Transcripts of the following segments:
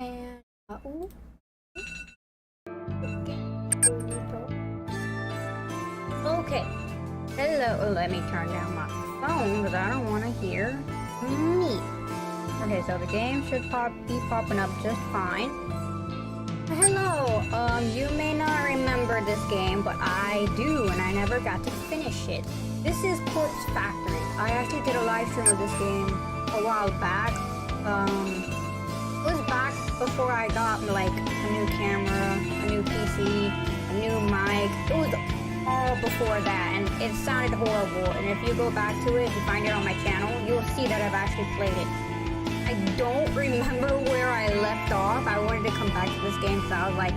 And ooh. Okay. Hello. Oh, let me turn down my phone because I don't want to hear me. Okay, so the game should be popping up just fine. Hello. You may not remember this game, but I do, and I never got to finish it. This is Corpse Factory. I actually did a live stream of this game a while back. It was back before I got like a new camera, a new PC, a new mic. It was all before that, and it sounded horrible. And if you go back to it and find it on my channel, you'll see that I've actually played it. I don't remember where I left off. I wanted to come back to this game, so I was like,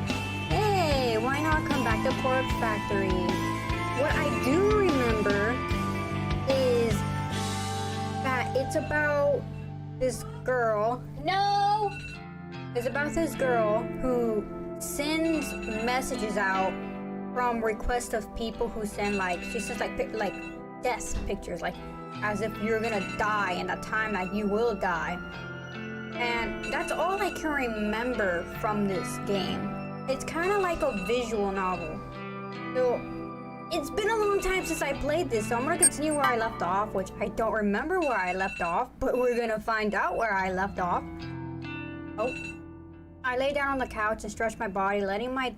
hey, why not come back to Corpse Factory? What I do remember is that it's about this girl. No! It's about this girl who sends messages out from requests of people who send she sends like death pictures, like as if you're gonna die and the time that you will die. And that's all I can remember from this game. It's kind of like a visual novel. So it's been a long time since I played this, so I'm gonna continue where I left off, which I don't remember where I left off, but we're gonna find out where I left off. Oh. I lay down on the couch and stretched my body, letting my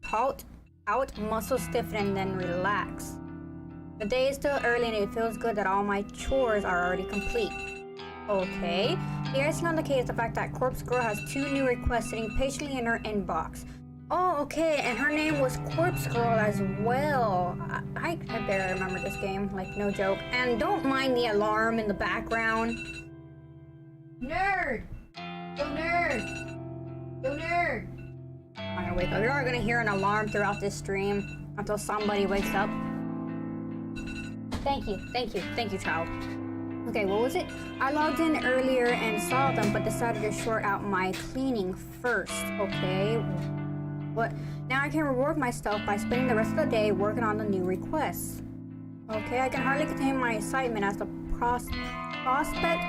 taut out muscles stiffen and then relax. The day is still early and it feels good that all my chores are already complete. Okay. The icing on the cake is the fact that Corpse Girl has 2 new requests sitting patiently in her inbox. Oh, okay, and her name was Corpse Girl as well. I better remember this game, like no joke. And don't mind the alarm in the background. Nerd! Go nerd! Go nerd! I'm gonna wake up. You're gonna hear an alarm throughout this stream until somebody wakes up. Thank you, child. Okay, what was it? I logged in earlier and saw them, but decided to sort out my cleaning first. Okay. What? Now I can reward myself by spending the rest of the day working on the new requests. Okay, I can hardly contain my excitement as the prospect.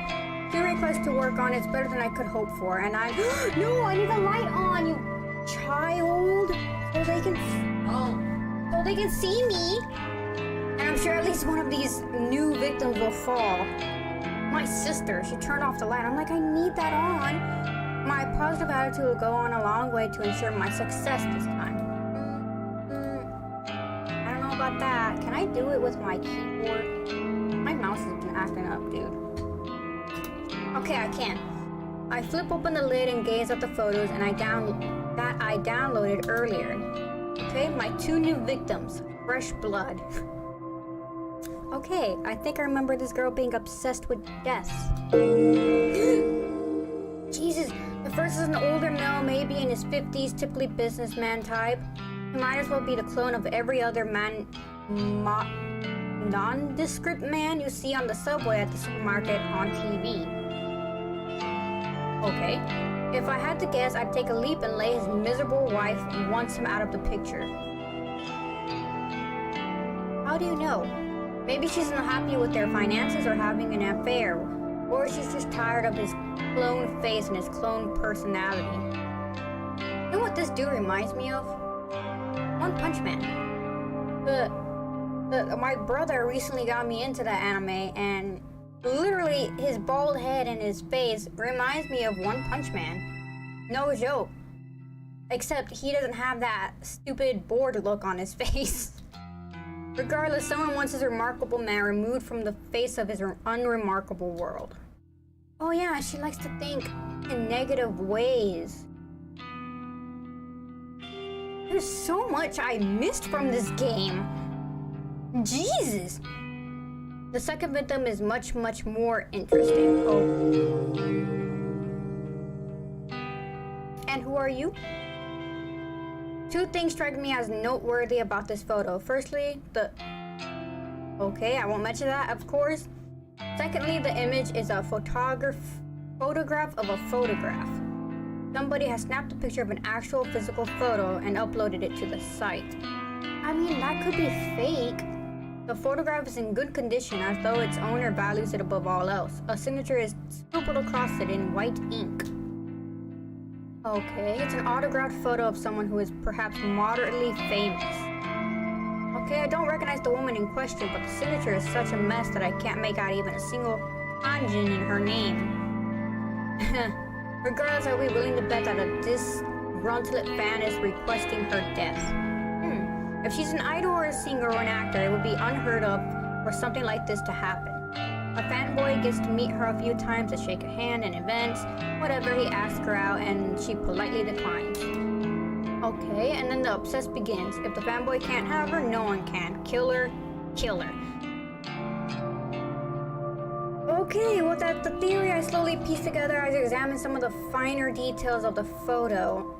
2 requests to work on is better than I could hope for, and I no, I need the light on, you child, so they can see me. And I'm sure at least one of these new victims will fall. My sister, she turned off the light. I'm like, I need that on. My positive attitude will go on a long way to ensure my success this time. I don't know about that. Can I do it with my keyboard? My mouse has been acting up, dude. Okay, I can. I flip open the lid and gaze at the photos and I downloaded earlier. Okay, my 2 new victims. Fresh blood. Okay, I think I remember this girl being obsessed with death. Jesus, the first is an older male, maybe in his 50s, typically businessman type. He might as well be the clone of every other nondescript man you see on the subway, at the supermarket, on TV. Okay, if I had to guess, I'd take a leap and lay his miserable wife wants him out of the picture. How do you know? Maybe she's not happy with their finances or having an affair, or she's just tired of his clone face and his clone personality. You know what this dude reminds me of? One Punch Man. My brother recently got me into that anime, and literally his bald head and his face reminds me of One Punch Man. No joke. Except he doesn't have that stupid bored look on his face. Regardless, someone wants his remarkable man removed from the face of his unremarkable world. Oh yeah, she likes to think in negative ways. There's so much I missed from this game. Jesus! The second victim is much, much more interesting. Oh. And who are you? 2 things strike me as noteworthy about this photo. Firstly, okay, I won't mention that, of course. Secondly, the image is a photograph of a photograph. Somebody has snapped a picture of an actual physical photo and uploaded it to the site. I mean, that could be fake. The photograph is in good condition, as though its owner values it above all else. A signature is scribbled across it in white ink. Okay, it's an autographed photo of someone who is perhaps moderately famous. Okay, I don't recognize the woman in question, but the signature is such a mess that I can't make out even a single kanji in her name. Regardless, are we willing to bet that a disgruntled fan is requesting her death? If she's an idol or a singer or an actor, it would be unheard of for something like this to happen. A fanboy gets to meet her a few times to shake a hand in events, whatever. He asks her out and she politely declines. Okay, and then the obsess begins. If the fanboy can't have her, no one can. Kill her, kill her. Okay, well that's the theory I slowly pieced together as I examined some of the finer details of the photo.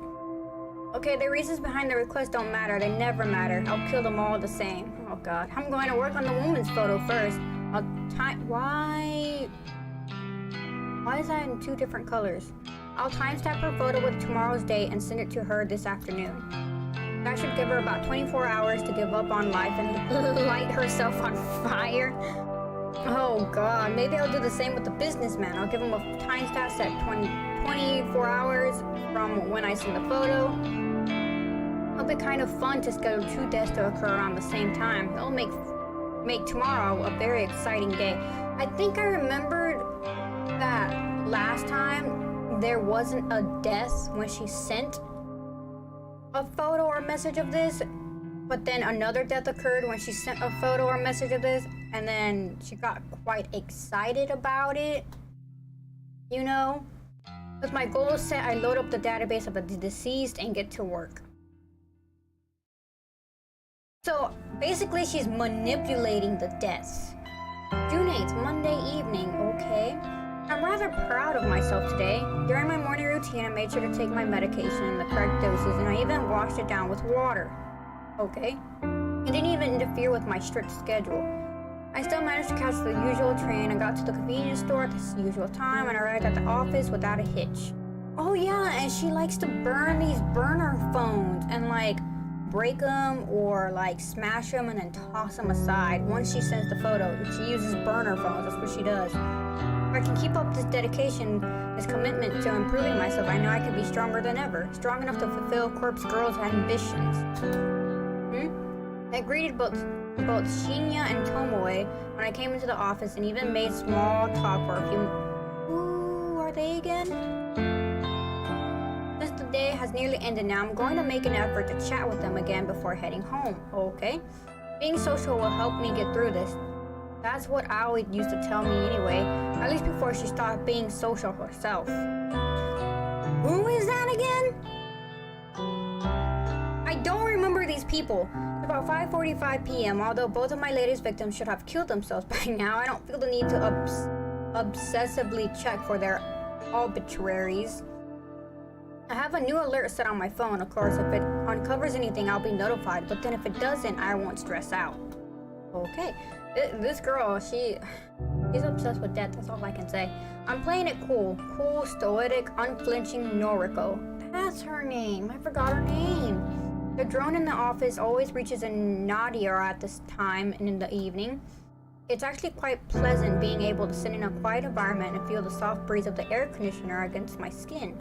Okay, the reasons behind the request don't matter. They never matter. I'll kill them all the same. Oh god. I'm going to work on the woman's photo first. Why is that in 2 different colors? I'll timestamp her photo with tomorrow's date and send it to her this afternoon. That should give her about 24 hours to give up on life and light herself on fire. Oh god, maybe I'll do the same with the businessman. I'll give him a timestamp set 24 hours from when I send the photo. It'll be kind of fun to schedule 2 deaths to occur around the same time. It'll make tomorrow a very exciting day. I think I remembered that last time there wasn't a death when she sent a photo or message of this, but then another death occurred when she sent a photo or message of this, and then she got quite excited about it, you know? With my goal set, I load up the database of the deceased and get to work. So basically she's manipulating the deaths. June 8th, Monday evening, okay. I'm rather proud of myself today. During my morning routine, I made sure to take my medication in the correct doses, and I even washed it down with water. Okay. It didn't even interfere with my strict schedule. I still managed to catch the usual train and got to the convenience store at the usual time and arrived at the office without a hitch. Oh yeah, and she likes to burn these burner phones and like break them or like smash them and then toss them aside. Once she sends the photo, she uses burner phones. That's what she does. If I can keep up this dedication, this commitment to improving myself, I know I can be stronger than ever. Strong enough to fulfill Corpse Girl's ambitions. I greeted both Shinya and Tomoe when I came into the office and even made small talk for a few. Who are they again? Since the day has nearly ended now, I'm going to make an effort to chat with them again before heading home. Okay? Being social will help me get through this. That's what Aoi used to tell me anyway, at least before she stopped being social herself. Who is that again? I don't remember these people. It's about 5:45 p.m. Although both of my latest victims should have killed themselves by now, I don't feel the need to obsessively check for their obituaries. I have a new alert set on my phone. Of course, if it uncovers anything, I'll be notified. But then if it doesn't, I won't stress out. Okay. This girl, she's obsessed with death. That's all I can say. I'm playing it cool. Cool, stoic, unflinching Noriko. That's her name. I forgot her name. The drone in the office always reaches a nadir at this time and in the evening. It's actually quite pleasant being able to sit in a quiet environment and feel the soft breeze of the air conditioner against my skin.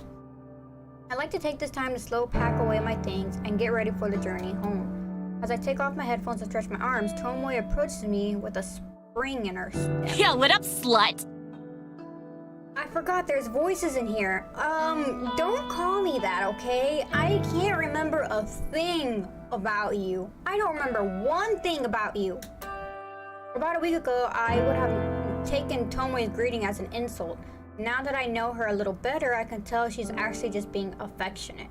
I like to take this time to slow pack away my things and get ready for the journey home. As I take off my headphones and stretch my arms, Tomoe approaches me with a spring in her step. Yeah, what up, slut? I forgot there's voices in here. Don't call me that, okay? I can't remember a thing about you. I don't remember one thing about you. About a week ago, I would have taken Tomoe's greeting as an insult. Now that I know her a little better, I can tell she's actually just being affectionate.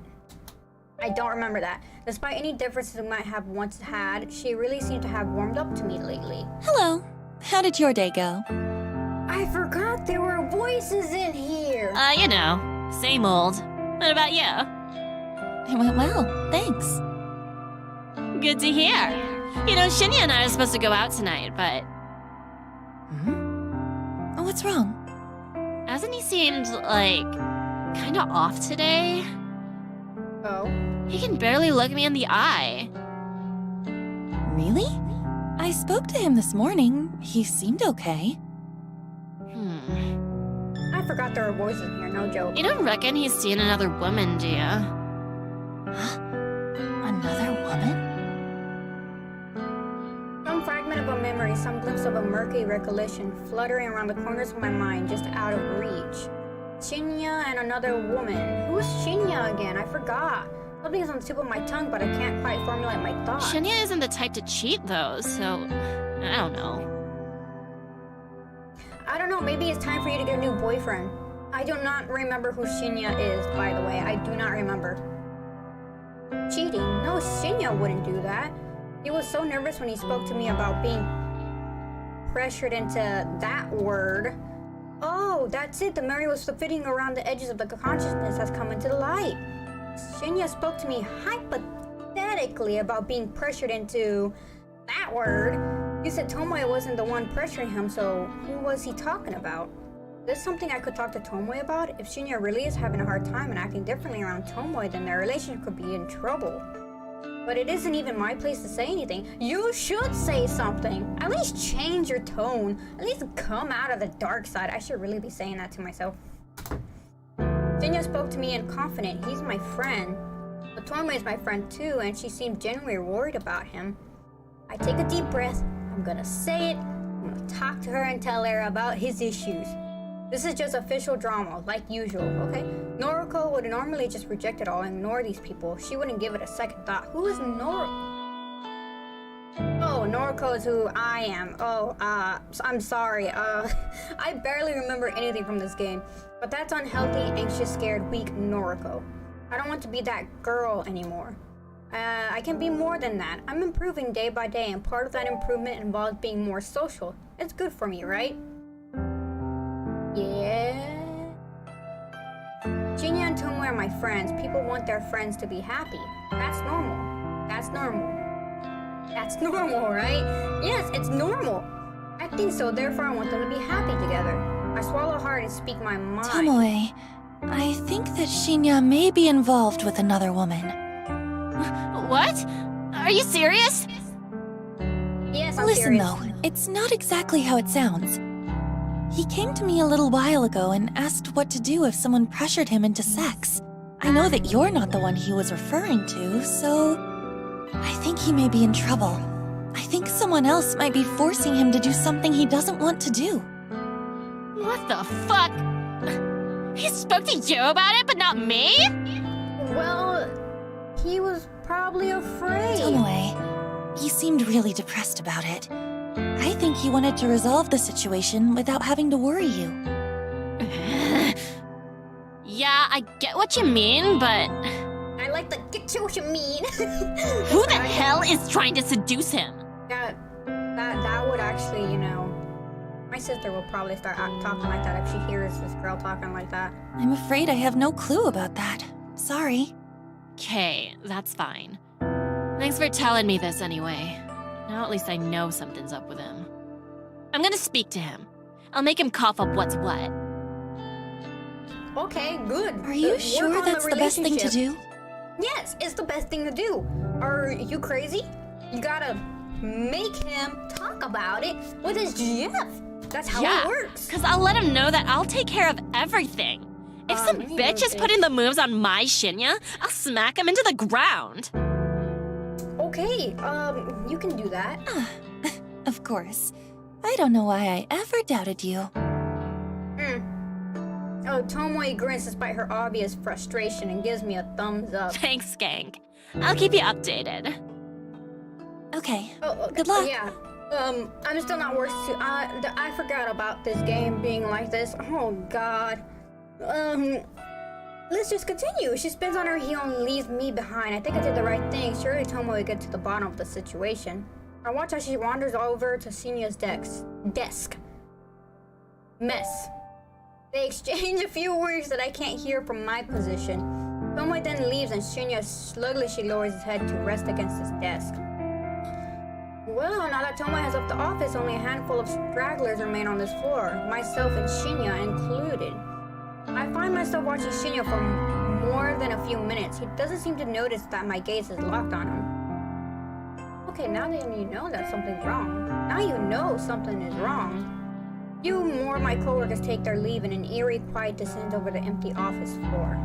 I don't remember that. Despite any differences we might have once had, she really seemed to have warmed up to me lately. Hello. How did your day go? I forgot there were voices in here. You know, same old. What about you? It went well, thanks. Good to hear. You know, Shinya and I are supposed to go out tonight, but... What's wrong? Hasn't he seemed, like, kinda off today? Oh? He can barely look me in the eye. Really? I spoke to him this morning. He seemed okay. I forgot there were voices in here, no joke. You don't reckon he's seen another woman, do ya? Another woman? Some fragment of a memory, some glimpse of a murky recollection fluttering around the corners of my mind, just out of reach. Shinya and another woman. Who's Shinya again? I forgot. Something is on the tip of my tongue, but I can't quite formulate my thoughts. Shinya isn't the type to cheat, though, so I don't know. I don't know, maybe it's time for you to get a new boyfriend. I do not remember who Shinya is, by the way. I do not remember. Cheating? No, Shinya wouldn't do that. He was so nervous when he spoke to me about being pressured into that word. Oh, that's it. The memory was fitting around the edges of the consciousness has come into the light. Shinya spoke to me hypothetically about being pressured into that word. You said Tomoe wasn't the one pressuring him, so who was he talking about? Is this something I could talk to Tomoe about? If Shinya really is having a hard time and acting differently around Tomoe, then their relationship could be in trouble. But it isn't even my place to say anything. You should say something. At least change your tone. At least come out of the dark side. I should really be saying that to myself. Shinya spoke to me and confident. He's my friend. But Tomoe is my friend too, and she seemed genuinely worried about him. I take a deep breath. I'm gonna say it. I'm gonna talk to her and tell her about his issues. This is just official drama, like usual, okay? Noriko would normally just reject it all and ignore these people. She wouldn't give it a second thought. Who is Noriko? Oh, Noriko is who I am. Oh, I'm sorry. I barely remember anything from this game. But that's unhealthy, anxious, scared, weak Noriko. I don't want to be that girl anymore. I can be more than that. I'm improving day by day, and part of that improvement involves being more social. It's good for me, right? Yeah. Shinya and Tomoe are my friends. People want their friends to be happy. That's normal. That's normal. That's normal, right? Yes, it's normal. I think so, therefore I want them to be happy together. I swallow hard and speak my mind. Tomoe, I think that Shinya may be involved with another woman. What? Are you serious? Yes, I'm Listen serious. though, it's not exactly how it sounds. He came to me a little while ago and asked what to do if someone pressured him into sex. I know that you're not the one he was referring to, so I think he may be in trouble. I think someone else might be forcing him to do something he doesn't want to do. What the fuck? He spoke to you about it, but not me? Well, he was probably afraid. Tomoe, he seemed really depressed about it. I think he wanted to resolve the situation without having to worry you. Yeah, I get what you mean, but I like the get you what you mean. who the hell is trying to seduce him? That would actually, you know, my sister will probably start talking like that if she hears this girl talking like that. I'm afraid I have no clue about that. Sorry. Okay, that's fine. Thanks for telling me this anyway. Now at least I know something's up with him. I'm gonna speak to him. I'll make him cough up what's what. Okay, good. Are you Work sure on that's the best thing to relationship. do? Yes, it's the best thing to do. Are you crazy? You gotta make him talk about it with his GF. That's how Yeah, it works. Cause I'll let him know that I'll take care of everything. If some you bitch is bitch. putting the moves on my Shinya, I'll smack him into the ground. Okay, you can do that. Of course. I don't know why I ever doubted you. Oh, Tomoe grins despite her obvious frustration and gives me a thumbs up. Thanks, Skank. I'll keep you updated. Okay. Oh, Good luck. Yeah. I'm still not worse too. I forgot about this game being like this. Oh God. Let's just continue. She spins on her heel and leaves me behind. I think I did the right thing. Surely Tomoe will get to the bottom of the situation. I watch as she wanders over to Shinya's desk. Mess. They exchange a few words that I can't hear from my position. Tomoe then leaves and Shinya sluggishly lowers his head to rest against his desk. Well, now that Tomoe has left the office, only a handful of stragglers remain on this floor, myself and Shinya included. I find myself watching Shinya for more than a few minutes. He doesn't seem to notice that my gaze is locked on him. Okay, now that you know that something's wrong. Now you know something is wrong. Few more of my coworkers take their leave and an eerie quiet descends over the empty office floor.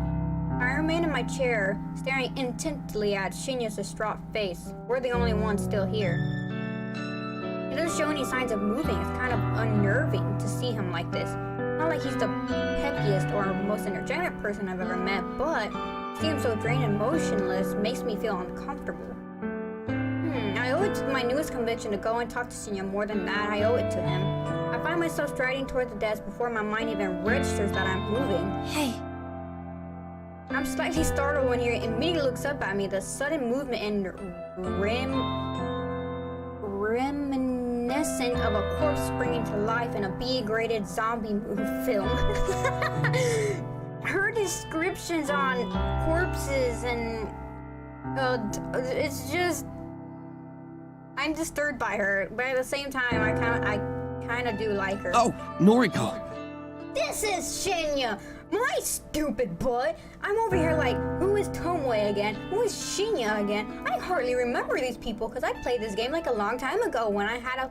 I remain in my chair, staring intently at Shinya's distraught face. We're the only ones still here. He doesn't show any signs of moving. It's kind of unnerving to see him like this. Not like he's the peckiest or most energetic person I've ever met, but to see him so drained and motionless makes me feel uncomfortable. I owe it to my newest conviction to go and talk to Shinya. More than that, I owe it to him. I find myself striding towards the desk before my mind even registers that I'm moving. Hey, I'm slightly startled when he immediately looks up at me. The sudden movement and reminiscent of a corpse springing to life in a B-graded zombie movie film. Her descriptions on corpses and it's just, I'm disturbed by her, but at the same time, I kind of do like her. Oh, Noriko! This is Shinya, my stupid butt. I'm over here like, who is Tomoe again? Who is Shinya again? I hardly remember these people because I played this game like a long time ago when I had a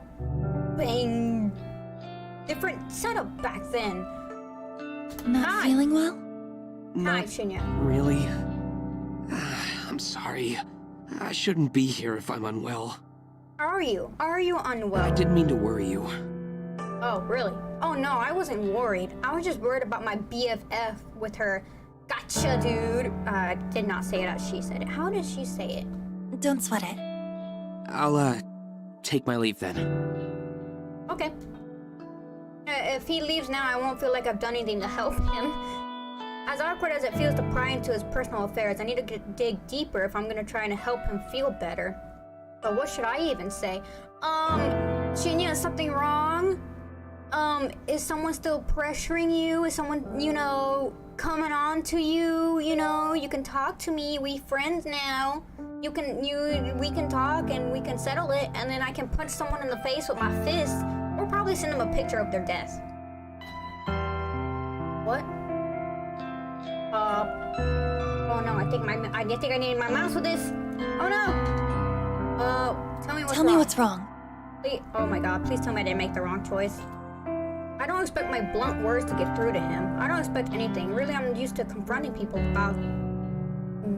different setup back then. not Hi. feeling well? Hi, Not Shinya. really. I'm sorry. I shouldn't be here if I'm unwell. Are you? Are you unwell? I didn't mean to worry you. Oh, really? Oh no, I wasn't worried. I was just worried about my BFF with her gotcha, dude. Did not say it as she said it. How did she say it? Don't sweat it. I'll, take my leave then. Okay. If he leaves now, I won't feel like I've done anything to help him. As awkward as it feels to pry into his personal affairs, I need to dig deeper if I'm gonna try and help him feel better. But what should I even say? Shinya, is something wrong? Is someone still pressuring you? Is someone, coming on to you? You can talk to me. We friends now. We can talk and we can settle it, and then I can punch someone in the face with my fist, or probably send them a picture of their death. What? Oh no, I think I need my mouse with this. Oh no! Tell me what's wrong. Tell me what's wrong. Please, oh my god, please tell me I didn't make the wrong choice. I don't expect my blunt words to get through to him. I don't expect anything. Really, I'm used to confronting people about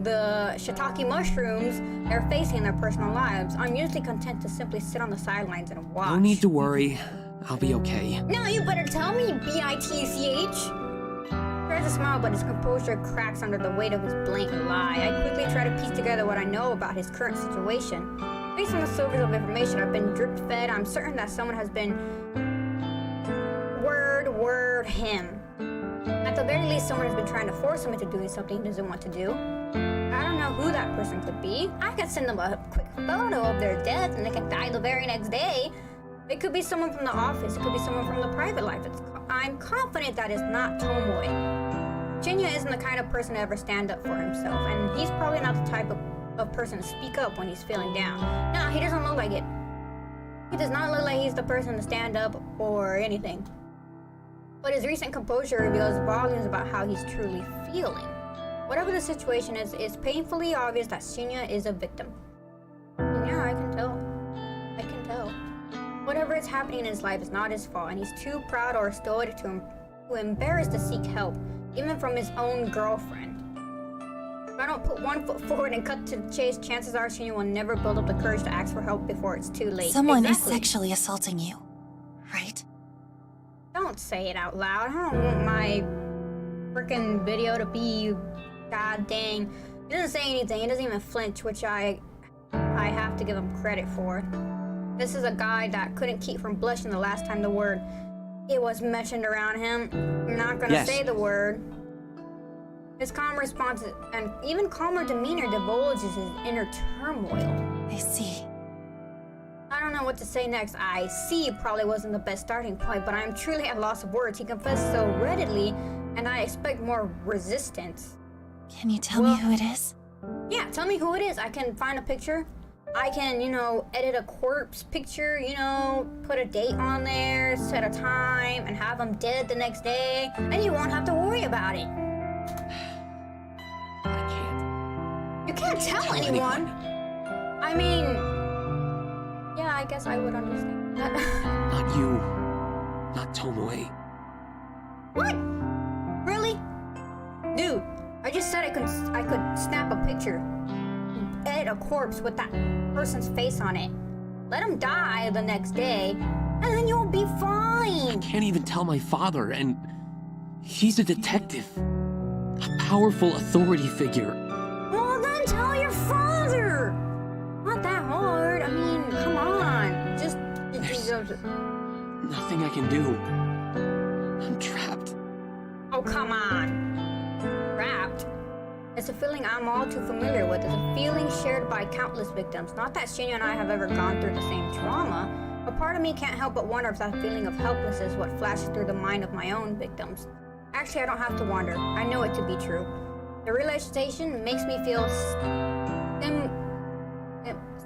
the shiitake mushrooms they're facing in their personal lives. I'm usually content to simply sit on the sidelines and watch. No need to worry. I'll be okay. No, you better tell me, B-I-T-C-H. Tries to smile, but his composure cracks under the weight of his blatant lie. I quickly try to piece together what I know about his current situation. Based on the silvers of information I've been drip-fed, I'm certain that someone has been word him. At the very least, someone has been trying to force him into doing something he doesn't want to do. I don't know who that person could be. I could send them a quick photo of their death and they could die the very next day. It could be someone from the office. It could be someone from the private life. I'm confident that is not Tomoe. Shinya isn't the kind of person to ever stand up for himself, and he's probably not the type of person to speak up when he's feeling down. No, he doesn't look like it. He does not look like he's the person to stand up or anything. But his recent composure reveals volumes about how he's truly feeling. Whatever the situation is, it's painfully obvious that Shinya is a victim. And yeah, I can tell. I can tell. Whatever is happening in his life is not his fault, and he's too proud or stoic to embarrassed to seek help, even from his own girlfriend. If I don't put one foot forward and cut to the chase, chances are Shinya will never build up the courage to ask for help before it's too late. Someone is Exactly. sexually assaulting you, right? Don't say it out loud. I don't want my freaking video to be god dang. He doesn't say anything. He doesn't even flinch, which I have to give him credit for. This is a guy that couldn't keep from blushing the last time the word "it" was mentioned around him. I'm not gonna Yes. say the word. His calm response and even calmer demeanor divulges his inner turmoil. I see. I don't know what to say next. I see probably wasn't the best starting point, but I am truly at loss of words. He confessed so readily, and I expect more resistance. Can you tell Well- me who it is? Yeah, tell me who it is. I can find a picture. I can, edit a corpse picture, put a date on there, set a time, and have him dead the next day, and you won't have to worry about it. I can't. You can't tell anyone. I mean, yeah, I guess I would understand that. Not you. Not not Tomoe. What? Really? Dude, I just said I could snap a picture, edit a corpse with that person's face on it, let him die the next day, and then you'll be fine. Can't even tell my father, and he's a detective. A powerful authority figure. Well, then tell your father. Not that hard. I mean, come on. Just Nothing I can do. I'm trapped. Oh, come on. Trapped? It's a feeling I'm all too familiar with. It's a feeling shared by countless victims. Not that Shinya and I have ever gone through the same trauma, but part of me can't help but wonder if that feeling of helplessness is what flashes through the mind of my own victims. Actually, I don't have to wonder. I know it to be true. The realization makes me feel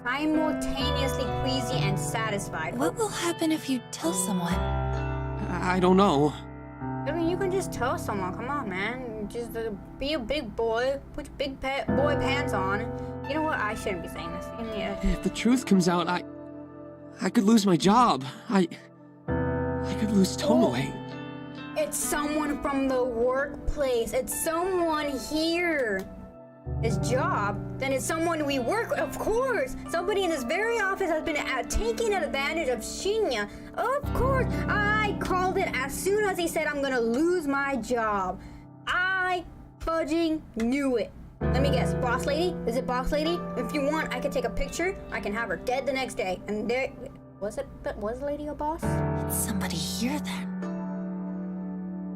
simultaneously queasy and satisfied. What will happen if you tell someone? I don't know. I mean, you can just tell someone. Come on, man. Just be a big boy. Put your big boy pants on. You know what? I shouldn't be saying this. Yeah. If the truth comes out, I could lose my job. I could lose Tomoe. It's someone from the workplace. It's someone here. His job, then it's someone we work with. Of course, somebody in this very office has been taking advantage of Shinya. Of course, I called it as soon as he said I'm gonna lose my job. I fudging knew it. Let me guess, boss lady? Is it boss lady? If you want, I can take a picture. I can have her dead the next day. And there, was the lady a boss? It's somebody here then.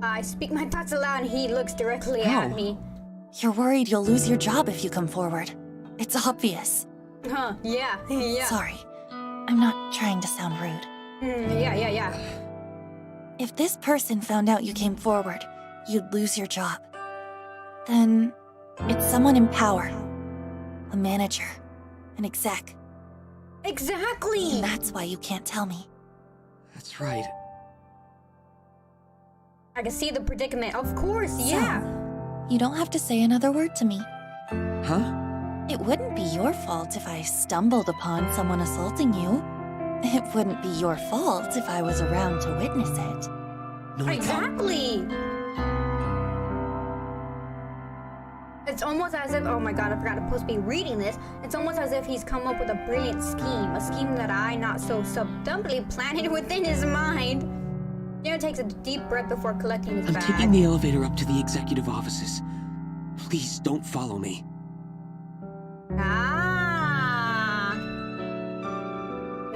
I speak my thoughts aloud, and he looks directly How? at me. You're worried you'll lose your job if you come forward. It's obvious. Huh? Yeah. Yeah. Sorry. I'm not trying to sound rude. Yeah. If this person found out you came forward, you'd lose your job. Then it's someone in power. A manager. An exec. Exactly. And that's why you can't tell me. That's right. I can see the predicament. Of course, yeah. You don't have to say another word to me. Huh? It wouldn't be your fault if I stumbled upon someone assaulting you. It wouldn't be your fault if I was around to witness it. No, Exactly. It's almost as if, oh my god, I forgot I'm supposed to be reading this. It's almost as if he's come up with a brilliant scheme, a scheme that I not so subtly planted within his mind. Shinya takes a deep breath before collecting his I'm bag. taking the elevator up to the executive offices. Please don't follow me. Ah.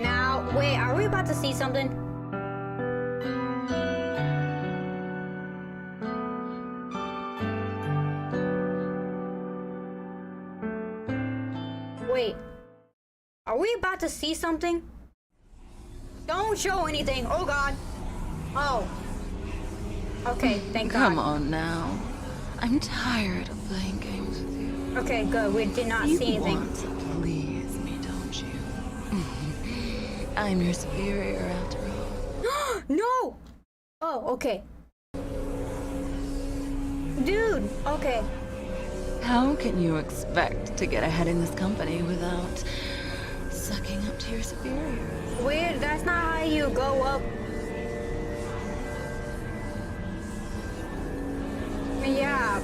Now, wait, are we about to see something? Wait. Are we about to see something? Don't show anything. Oh god. Oh. Okay, thank God. Come on now. I'm tired of playing games with you. Okay, good. We did not You see anything. want to please me, don't you? I'm your superior after all. No! Oh, okay. Dude, okay. How can you expect to get ahead in this company without sucking up to your superiors? Weird, that's not how you go up. Yeah.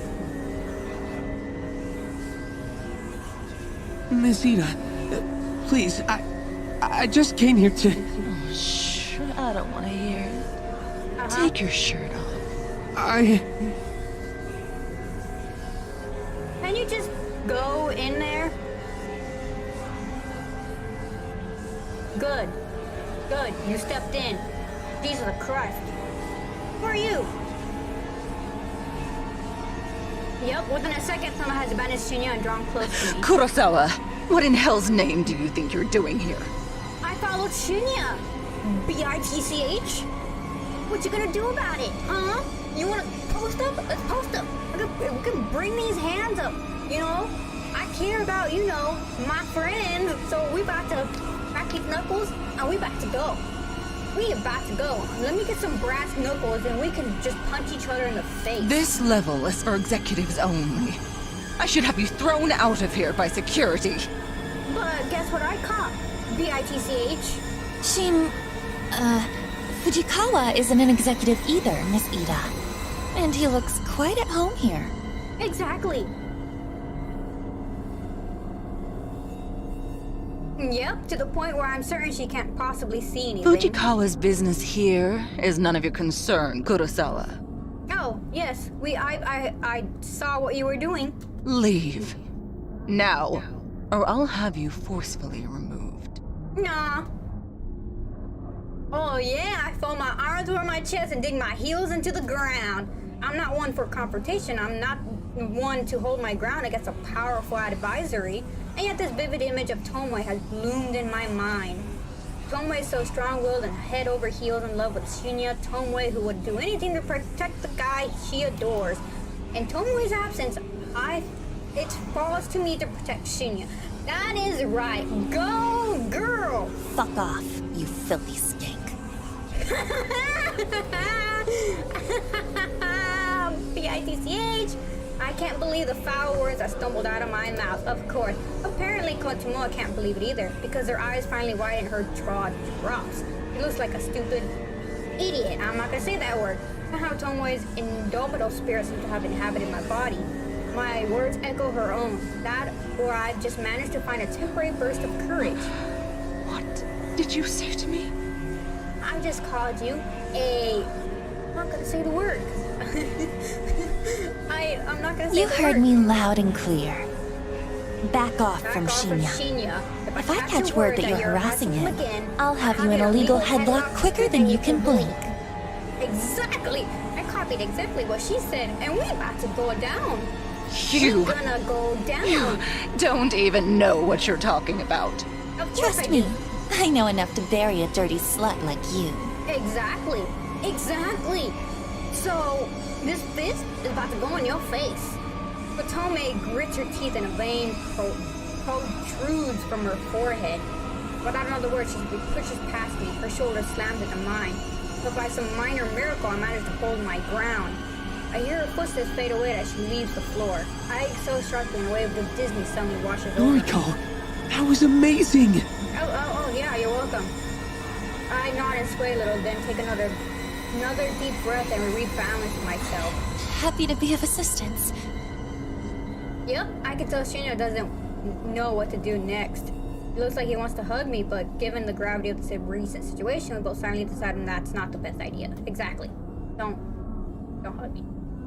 Miss Ida, please, I just came here to... Oh, shh. I don't want to hear it. Take your shirt off. Can you just go in there? Good. Good, you stepped in. Jesus Christ. Who are you? Yep, within a second, someone has abandoned Shinya and drawn close to me. Kurosawa, what in hell's name do you think you're doing here? I followed Shinya. B-I-T-C-H? What you gonna do about it, huh? You wanna post up? Let's post up. We can bring these hands up, you know? I care about, you know, my friends. So we about to crack these knuckles and we about to go. We about to go. Let me get some brass knuckles and we can just punch each other in the face. This level is for executives only. I should have you thrown out of here by security. But guess what I caught? B-I-T-C-H. Shin, Fujikawa isn't an executive either, Miss Ida. And he looks quite at home here. Exactly. Yep, to the point where I'm certain she can't possibly see anything. Fujikawa's business here is none of your concern, Kurosawa. Oh, yes. I saw what you were doing. Leave. Now, or I'll have you forcefully removed. Nah. Oh yeah, I fold my arms over my chest and dig my heels into the ground. I'm not one for confrontation. I'm not one to hold my ground against a powerful advisory. And yet this vivid image of Tomoe has bloomed in my mind. Tomoe is so strong-willed and head over heels in love with Shinya. Tomoe who would do anything to protect the guy she adores. In Tomoe's absence, it falls to me to protect Shinya. That is right. Go, girl! Fuck off, you filthy skank. B-I-T-C-H. I can't believe the foul words that stumbled out of my mouth. Of course. Apparently, Kotomoa can't believe it either, because her eyes finally widen and her jaw drops. She looks like a stupid idiot. I'm not gonna say that word. Somehow Tomoe's indomitable spirit seems to have inhabited my body. My words echo her own. That, or I've just managed to find a temporary burst of courage. What did you say to me? I just called you I'm not gonna say the word. I'm not gonna say You the heard word. me loud and clear. Back off Back from off from Shinya. Shinya. If I catch word that you're harassing him, flicking, I'll have you in a legal headlock quicker than you can blink. Exactly. I copied exactly what she said, and we're about to go down. You We're gonna go down. don't even know what you're talking about. Of course I Trust do. me, I know enough to bury a dirty slut like you. Exactly. Exactly. So, this fist is about to go in your face. Fatome grits her teeth and a vein protrudes from her forehead. Without another word, she pushes past me. Her shoulder slams into mine. But by some minor miracle, I manage to hold my ground. I hear her footsteps fade away as she leaves the floor. I exhale sharply and a wave of Disney suddenly washes over me. Noriko, that was amazing! Oh, yeah, you're welcome. I nod and sway a little, then take another deep breath and rebalance myself. Happy to be of assistance. Yep, I can tell Shinya doesn't know what to do next. It looks like he wants to hug me, but given the gravity of the recent situation, we both silently decided that's not the best idea. Exactly. Don't hug me.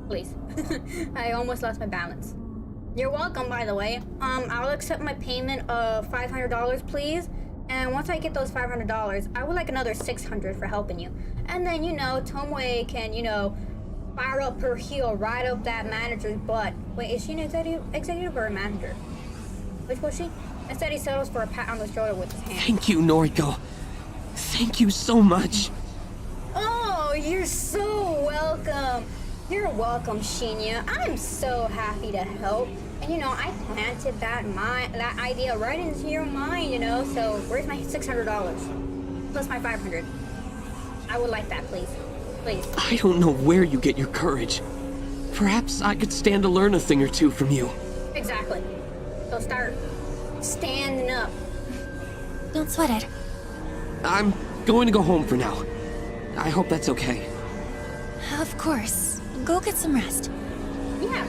Please. I almost lost my balance. You're welcome, by the way. I'll accept my payment of $500, please. And once I get those $500, I would like another $600 for helping you. And then, Tomoe can, fire up her heel right up that manager's butt. Wait, is she an executive or a manager? Which was she? Instead, he settles for a pat on the shoulder with his hand. Thank you, Noriko. Thank you so much. Oh, you're so welcome. You're welcome, Shinya. I'm so happy to help. And I planted that idea right into your mind, So where's my $600 plus my $500? I would like that, please. Please. I don't know where you get your courage. Perhaps I could stand to learn a thing or two from you. Exactly. So start standing up. Don't sweat it. I'm going to go home for now. I hope that's okay. Of course. Go get some rest. Yeah.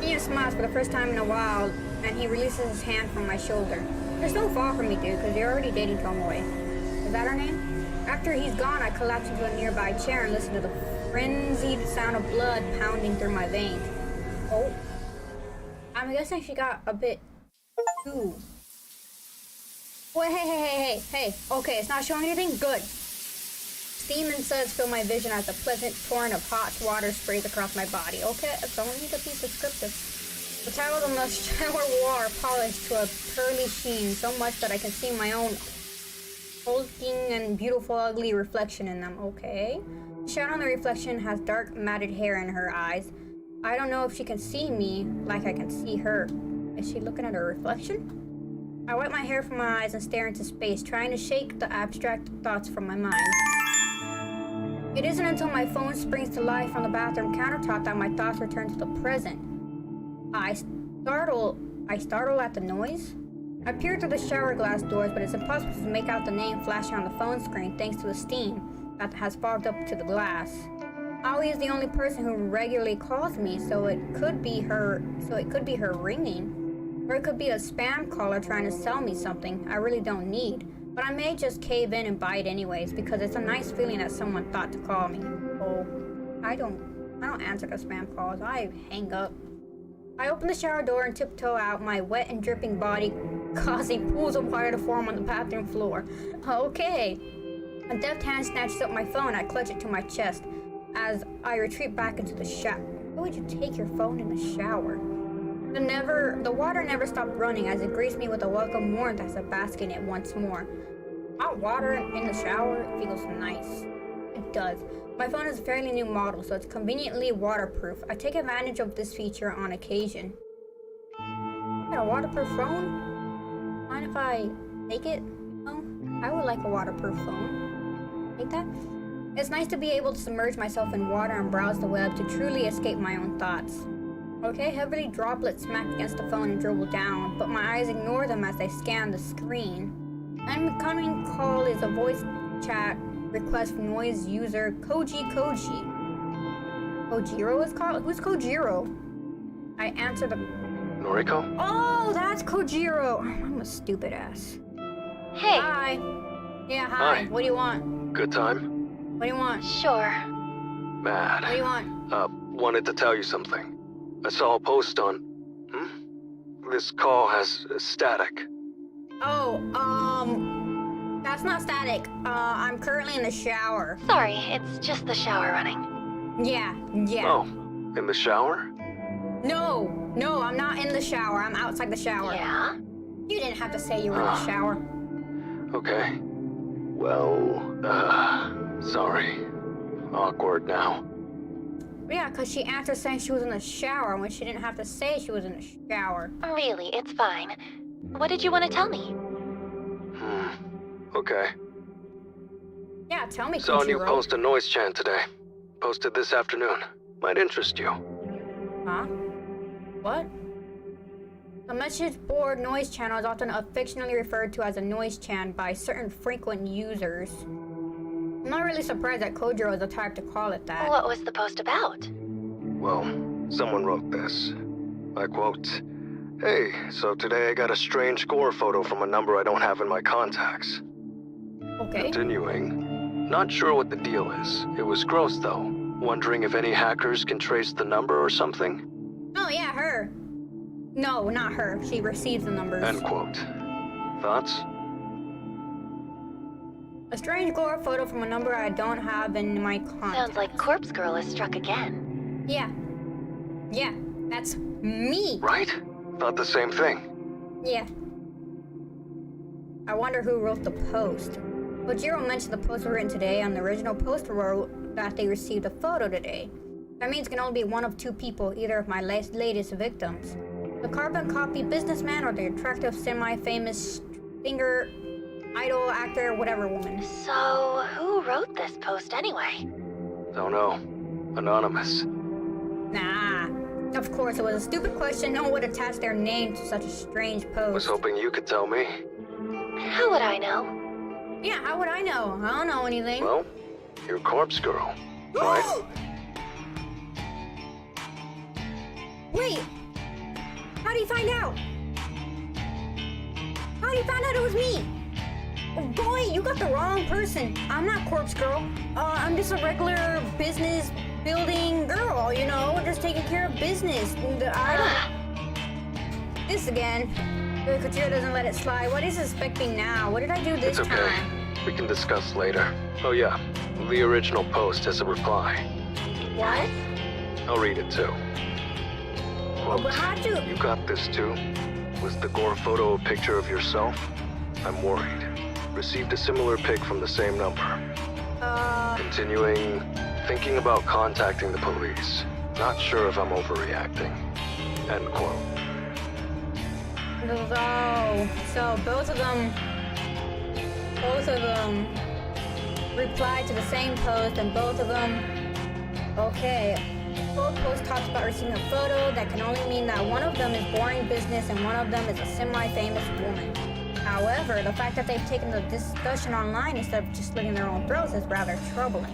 Shinya smiles for the first time in a while, and he releases his hand from my shoulder. There's no fall for me, dude, because you're already dating Tomoe. Is that her name? After he's gone, I collapse into a nearby chair and listen to the frenzied sound of blood pounding through my veins. Oh. I'm guessing she got a bit too. Wait, hey. Okay, it's not showing anything? Good. Steam and suds fill my vision as a pleasant torrent of hot water sprays across my body. Okay, it's only a piece of scripture. The tiles on the shower wall are polished to a pearly sheen, so much that I can see my own hulking and beautiful ugly reflection in them. Okay. The shadow on the reflection has dark matted hair in her eyes. I don't know if she can see me like I can see her. Is she looking at her reflection? I wipe my hair from my eyes and stare into space, trying to shake the abstract thoughts from my mind. It isn't until my phone springs to life on the bathroom countertop that my thoughts return to the present. I startle at the noise. I peer through the shower glass doors, but it's impossible to make out the name flashing on the phone screen thanks to the steam. that has fogged up to the glass. Ollie is the only person who regularly calls me, so it could be her ringing. Or it could be a spam caller trying to sell me something I really don't need. But I may just cave in and buy it anyways, because it's a nice feeling that someone thought to call me. Oh, I don't answer the spam calls. I hang up. I open the shower door and tiptoe out, my wet and dripping body causing pools of water to form on the bathroom floor. Okay. A deft hand snatches up my phone. I clutch it to my chest as I retreat back into the shower. Why would you take your phone in the shower? The water never stopped running as it greets me with a welcome warmth as I bask in it once more. Hot water in the shower feels nice. It does. My phone is a fairly new model, so it's conveniently waterproof. I take advantage of this feature on occasion. Got a waterproof phone? Mind if I take it? Oh, I would like a waterproof phone. Take that? It's nice to be able to submerge myself in water and browse the web to truly escape my own thoughts. Okay, heavily droplets smack against the phone and dribble down, but my eyes ignore them as I scan the screen. An incoming call is a voice chat request from noise user Koji. Kojiro is called? Who's Kojiro? I answer the... Noriko? Oh, that's Kojiro! I'm a stupid ass. Hey. Hi. Yeah, hi. Hi. What do you want? Good time? What do you want? Sure. Mad. What do you want? Wanted to tell you something. I saw a post on... This call has static. Oh, that's not static. I'm currently in the shower. Sorry, it's just the shower running. Yeah. Oh, in the shower? No, I'm not in the shower. I'm outside the shower. Yeah? You didn't have to say you were in the shower. Okay. Well, sorry. Awkward now. Yeah, because she answered saying she was in the shower when she didn't have to say she was in the shower. Really, it's fine. What did you want to tell me? Okay. Yeah, tell me, Saw a new Kojiro. post on Noise Chan today. Posted this afternoon. Might interest you. Huh? What? The message board noise channel is often affectionately referred to as a noise chan by certain frequent users. I'm not really surprised that Kojiro is the type to call it that. What was the post about? Well, someone wrote this. I quote, "Hey, so today I got a strange gore photo from a number I don't have in my contacts." Okay. Continuing. Not sure what the deal is. It was gross though. Wondering if any hackers can trace the number or something? Oh yeah, her. No, not her. She receives the numbers. End quote. Thoughts? A strange gore photo from a number I don't have in my contacts. Sounds like Corpse Girl is struck again. Yeah, that's me. Right? Thought the same thing. Yeah. I wonder who wrote the post. Kojiro mentioned the post was written today, and the original post wrote that they received a photo today. That means it can only be one of two people, either of my latest victims. The carbon copy businessman or the attractive semi-famous singer, idol, actor, whatever woman. So, who wrote this post anyway? Don't know. Anonymous. Nah. Of course, it was a stupid question. No one would attach their name to such a strange post. Was hoping you could tell me. How would I know? Yeah, how would I know? I don't know anything. Well, you're Corpse Girl, right? Wait! How do you find out? How do you find out it was me? Oh, boy, you got the wrong person. I'm not Corpse Girl. I'm just a regular business building girl, you know, just taking care of business. I don't... This again. Kojiro doesn't let it slide. What is he suspecting now? What did I do this It's okay. time? We can discuss later. Oh yeah, the original post has a reply. What? I'll read it too. Quote, But how'd you... "You got this too? Was the gore photo a picture of yourself? I'm worried. Received a similar pic from the same number. Continuing, thinking about contacting the police. Not sure if I'm overreacting." End quote. Oh, so both of them replied to the same post, and both of them, okay. Both posts talks about receiving a photo. That can only mean that one of them is boring business and one of them is a semi-famous woman. However, the fact that they've taken the discussion online instead of just slitting their own throats is rather troubling.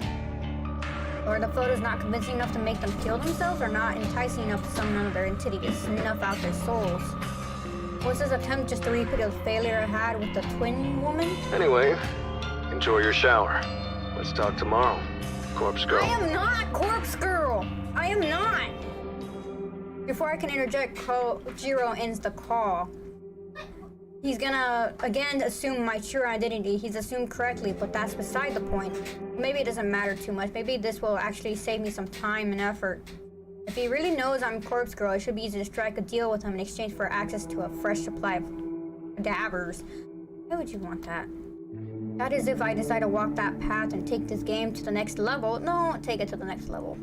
Or the photos not convincing enough to make them kill themselves, or not enticing enough to summon another entity to snuff out their souls. Was this attempt just to repeat a failure I had with the twin woman? Anyway, enjoy your shower. Let's talk tomorrow, Corpse Girl. I am not Corpse Girl! I am not! Before I can interject, Kojiro ends the call. He's gonna, again, assume my true identity. He's assumed correctly, but that's beside the point. Maybe it doesn't matter too much. Maybe this will actually save me some time and effort. If he really knows I'm Corpse Girl, it should be easy to strike a deal with him in exchange for access to a fresh supply of cadavers. Why would you want that? That is if I decide to walk that path and take this game to the next level. No, take it to the next level.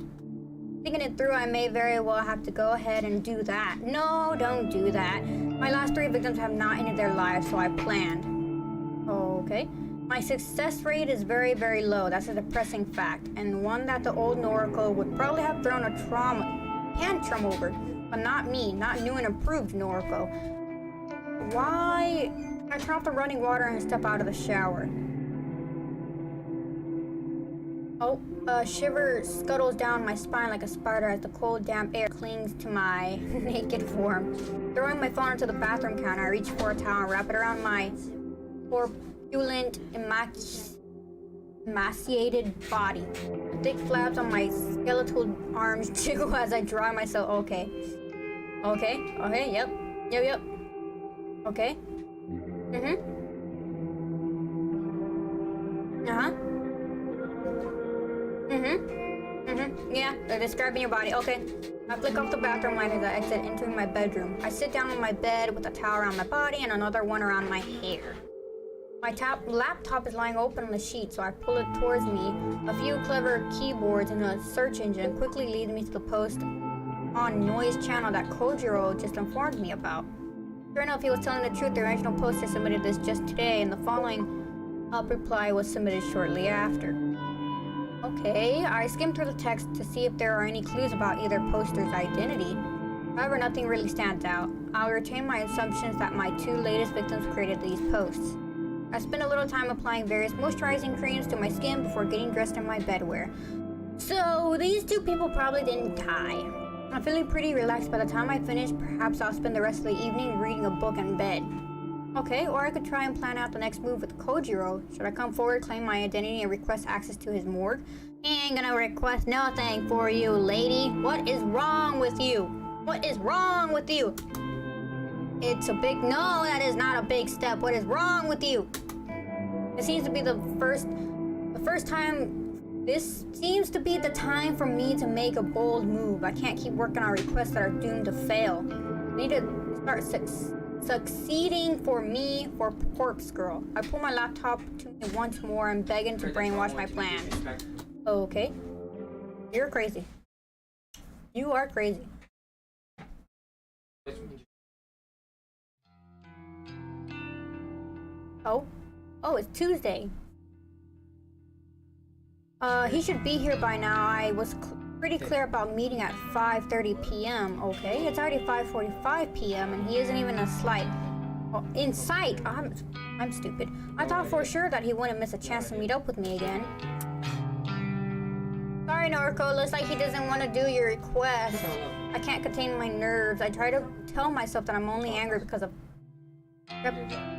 Thinking it through, I may very well have to go ahead and do that. No, don't do that. My last 3 victims have not ended their lives, so I planned. Okay. My success rate is very, very low. That's a depressing fact, and one that the old Noriko would probably have thrown a tantrum over, but not me, not new and improved Noriko. Why? I turn off the running water and step out of the shower. Oh, a shiver scuttles down my spine like a spider as the cold, damp air clings to my naked form. Throwing my phone into the bathroom counter, I reach for a towel and wrap it around my corpulent, emaciated body. The thick flaps on my skeletal arms jiggle as I dry myself. Okay. Okay, yep. Okay. Yeah, they're describing your body. Okay. I flick off the bathroom light as I exit into my bedroom. I sit down on my bed with a towel around my body and another one around my hair. My laptop is lying open on the sheet, so I pull it towards me. A few clever keyboards and a search engine quickly lead me to the post on Noise channel that Kojiro just informed me about. Sure enough, he was telling the truth. The original poster submitted this just today, and the following up reply was submitted shortly after. Okay, I skimmed through the text to see if there are any clues about either poster's identity. However, nothing really stands out. I'll retain my assumptions that my 2 latest victims created these posts. I spent a little time applying various moisturizing creams to my skin before getting dressed in my bedwear. So, these 2 people probably didn't die. I'm feeling pretty relaxed by the time I finish. Perhaps I'll spend the rest of the evening reading a book in bed. Okay, or I could try and plan out the next move with Kojiro. Should I come forward, claim my identity, and request access to his morgue? He ain't gonna request nothing for you, lady. What is wrong with you? What is wrong with you? It's a big... No, that is not a big step. What is wrong with you? It seems to be the first time... This seems to be the time for me to make a bold move. I can't keep working on requests that are doomed to fail. I need to start succeeding for me, for Corpse Girl. I pull my laptop to me once more and begging to brainwash my plans. Okay. You're crazy. You are crazy. Oh, it's Tuesday. He should be here by now. I was pretty clear about meeting at 5:30 p.m. Okay, it's already 5:45 p.m. and he isn't even in sight. I'm stupid. I thought for sure that he wouldn't miss a chance to meet up with me again. Sorry, Noriko. Looks like he doesn't want to do your request. I can't contain my nerves. I try to tell myself that I'm only angry because of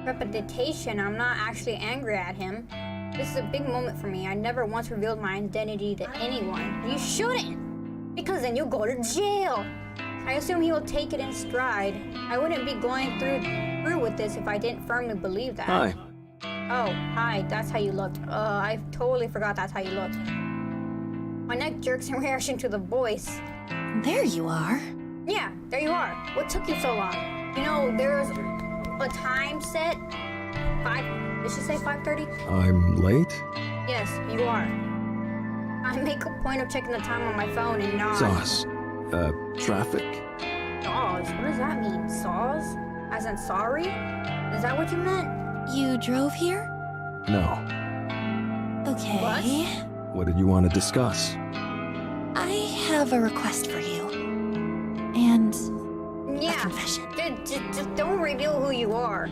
repetition. I'm not actually angry at him. This is a big moment for me. I never once revealed my identity to anyone. You shouldn't, because then you'll go to jail. I assume he will take it in stride. I wouldn't be going through with this if I didn't firmly believe that. Hi. Oh, hi. That's how you looked. I totally forgot that's how you looked. My neck jerks in reaction to the voice. There you are. Yeah, there you are. What took you so long? You know, there's a time set. Did she say 5:30? I'm late? Yes, you are. I make a point of checking the time on my phone and nod. Sauce. Traffic? Saws? What does that mean? Saws? As in sorry? Is that what you meant? You drove here? No. Okay. What did you want to discuss? I have a request for you. And a Yeah. confession. Just don't reveal who you are.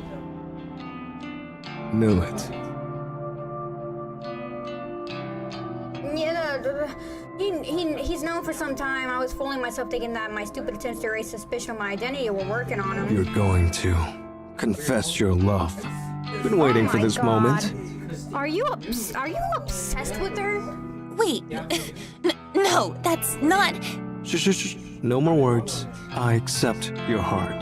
Knew it. Yeah, he's known for some time. I was fooling myself thinking that my stupid attempts to raise suspicion of my identity were working on him. You're going to confess your love. Been waiting Oh for my this God. moment. Are you obsessed with her? Wait, no, that's not. Shh. No more words. I accept your heart.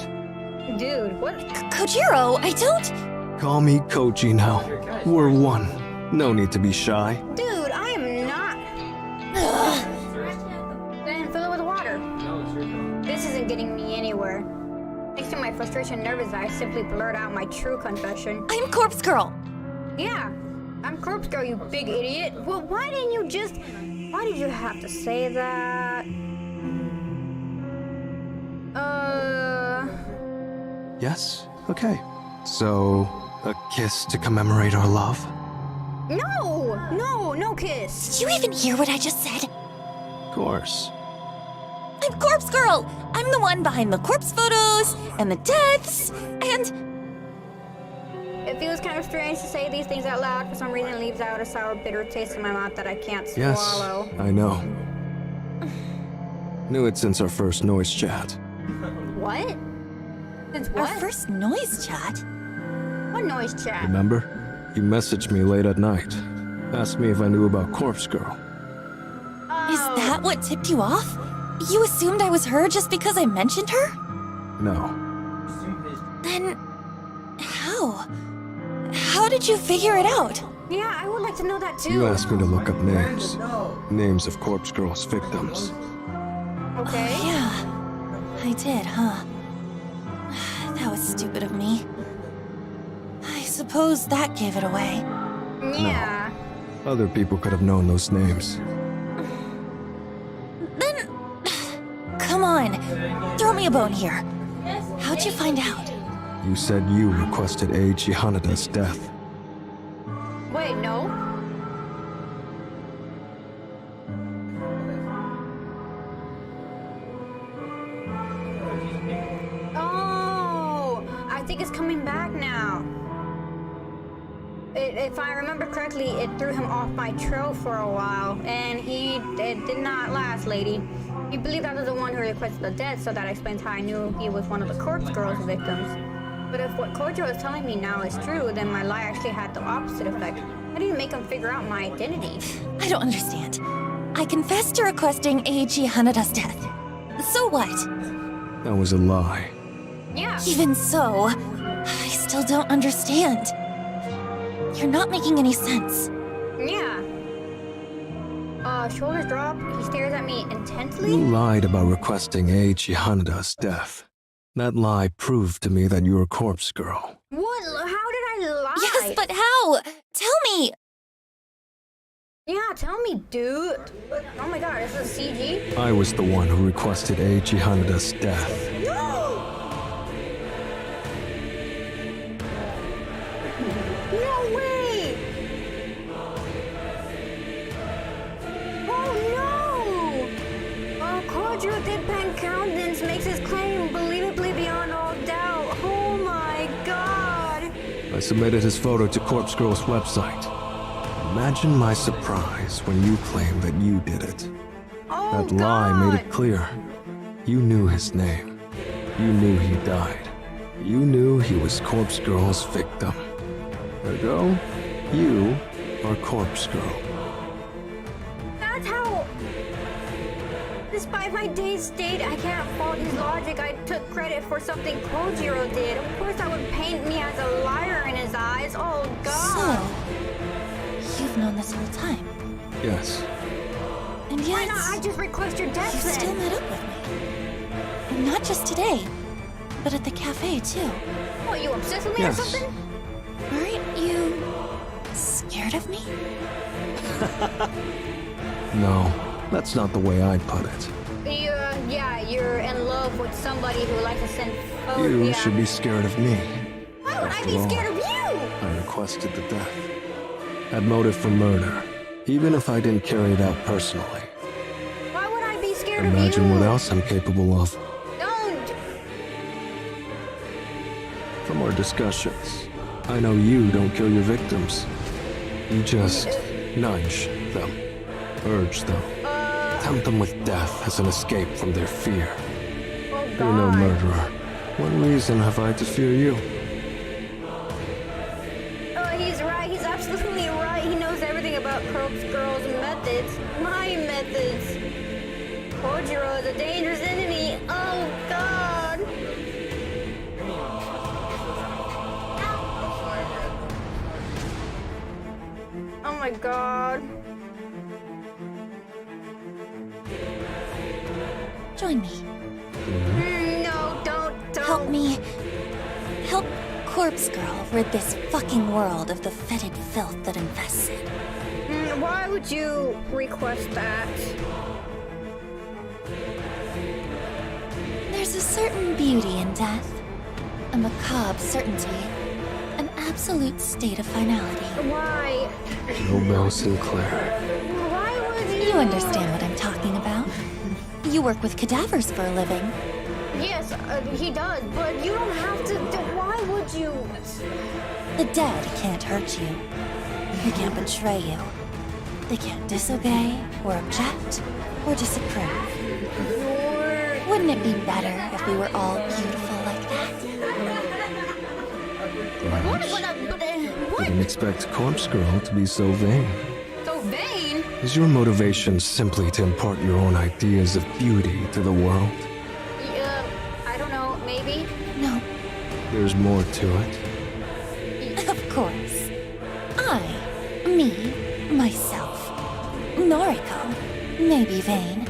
Dude, what? Kojiro, I don't. Call me Koji now. We're one. No need to be shy. Dude, I am not. Then fill it with water. This isn't getting me anywhere. Thanks to my frustration and nervous, I simply blurt out my true confession. I'm Corpse Girl. Yeah, I'm Corpse Girl, you big idiot. Well, why did you have to say that? Yes? Okay. So, a kiss to commemorate our love? No kiss. Did you even hear what I just said? Of course. I'm Corpse Girl. I'm the one behind the corpse photos and the deaths and. It feels kind of strange to say these things out loud. For some reason, it leaves out a sour, bitter taste in my mouth that I can't Yes, swallow. I know. Knew it since our first noise chat. What? Since Our what? first noise chat? What noise chat? Remember? You messaged me late at night. Asked me if I knew about Corpse Girl. Is that what tipped you off? You assumed I was her just because I mentioned her? No. Then. How? How did you figure it out? Yeah, I would like to know that too. You asked me to look up names. Names of Corpse Girl's victims. Okay. Yeah, I did, huh? That was stupid of me. I suppose that gave it away. Yeah. Other people could have known those names. Then. Come on, throw me a bone here. How'd you find out? You said you requested Eiji Hanada's death. Wait, no. Oh, I think it's coming back now. If I remember correctly, it threw him off my trail for a while, and it did not last, lady. He believed I was the one who requested the death, so that explains how I knew he was one of the Corpse Girl's victims. But if what Kojo is telling me now is true, then my lie actually had the opposite effect. I didn't make him figure out my identity. I don't understand. I confessed to requesting Eiji Hanada's death. So what? That was a lie. Yeah. Even so, I still don't understand. You're not making any sense. Yeah. Shoulders drop. He stares at me You intently. lied about requesting Eiji Hanada's death. That lie proved to me that you were Corpse Girl. What? How did I lie? Yes, but how? Tell me! Yeah, tell me, dude. Oh my god, is this CG? I was the one who requested Eiji Hanada's death. No way! Oh no! Kojo Deadpan Countenance makes his claim believably beyond all doubt. Oh my god! I submitted his photo to Corpse Girl's website. Imagine my surprise when you claimed that you did it. Oh That god! lie made it clear. You knew his name. You knew he died. You knew he was Corpse Girl's victim. Ergo, you are Corpse Girl. That's how... Despite my dazed state, I can't fault his logic. I took credit for something Kojiro did. Of course that would paint me as a liar in his eyes. Oh god! So, you've known this whole time. Yes. And Why yet, not I just request your death you still then? met up with me. And not just today, but at the cafe too. What, you obsessed with me Yes. or something? Aren't you scared of me? No, that's not the way I'd put it. You're in love with somebody who likes to send photos. You yeah. should be scared of me. Why would I After be all, scared of you? I requested the death. Had motive for murder, even if I didn't carry it out personally. Why would I be scared of you? Imagine what else I'm capable of. Don't! From our discussions, I know you don't kill your victims. You just nudge them, urge them, tempt them with death as an escape from their fear. Oh You're no God. murderer. What reason have I to fear you? Oh, he's right. He's absolutely right. He knows everything about Corpse Girl's methods. My methods. Kojiro is a dangerous enemy. Oh God. Oh my God. Join me. No, don't. Help me. Help Corpse Girl rid this fucking world of the fetid filth that infests it. Why would you request that? There's a certain beauty in death, a macabre certainty, an absolute state of finality. Why? Nobel Sinclair. Why would you? You understand what I'm talking about. You work with cadavers for a living. Yes, he does, but you don't have to. Why would you? The dead can't hurt you. They can't betray you. They can't disobey, or object, or disapprove. Wouldn't it be better if we were all beautiful like that? Perhaps. What? Didn't expect Corpse Girl to be so vain. So vain? Is your motivation simply to impart your own ideas of beauty to the world? I don't know. Maybe. No, There's more to it. of course. Me, myself, Noriko, may be vain.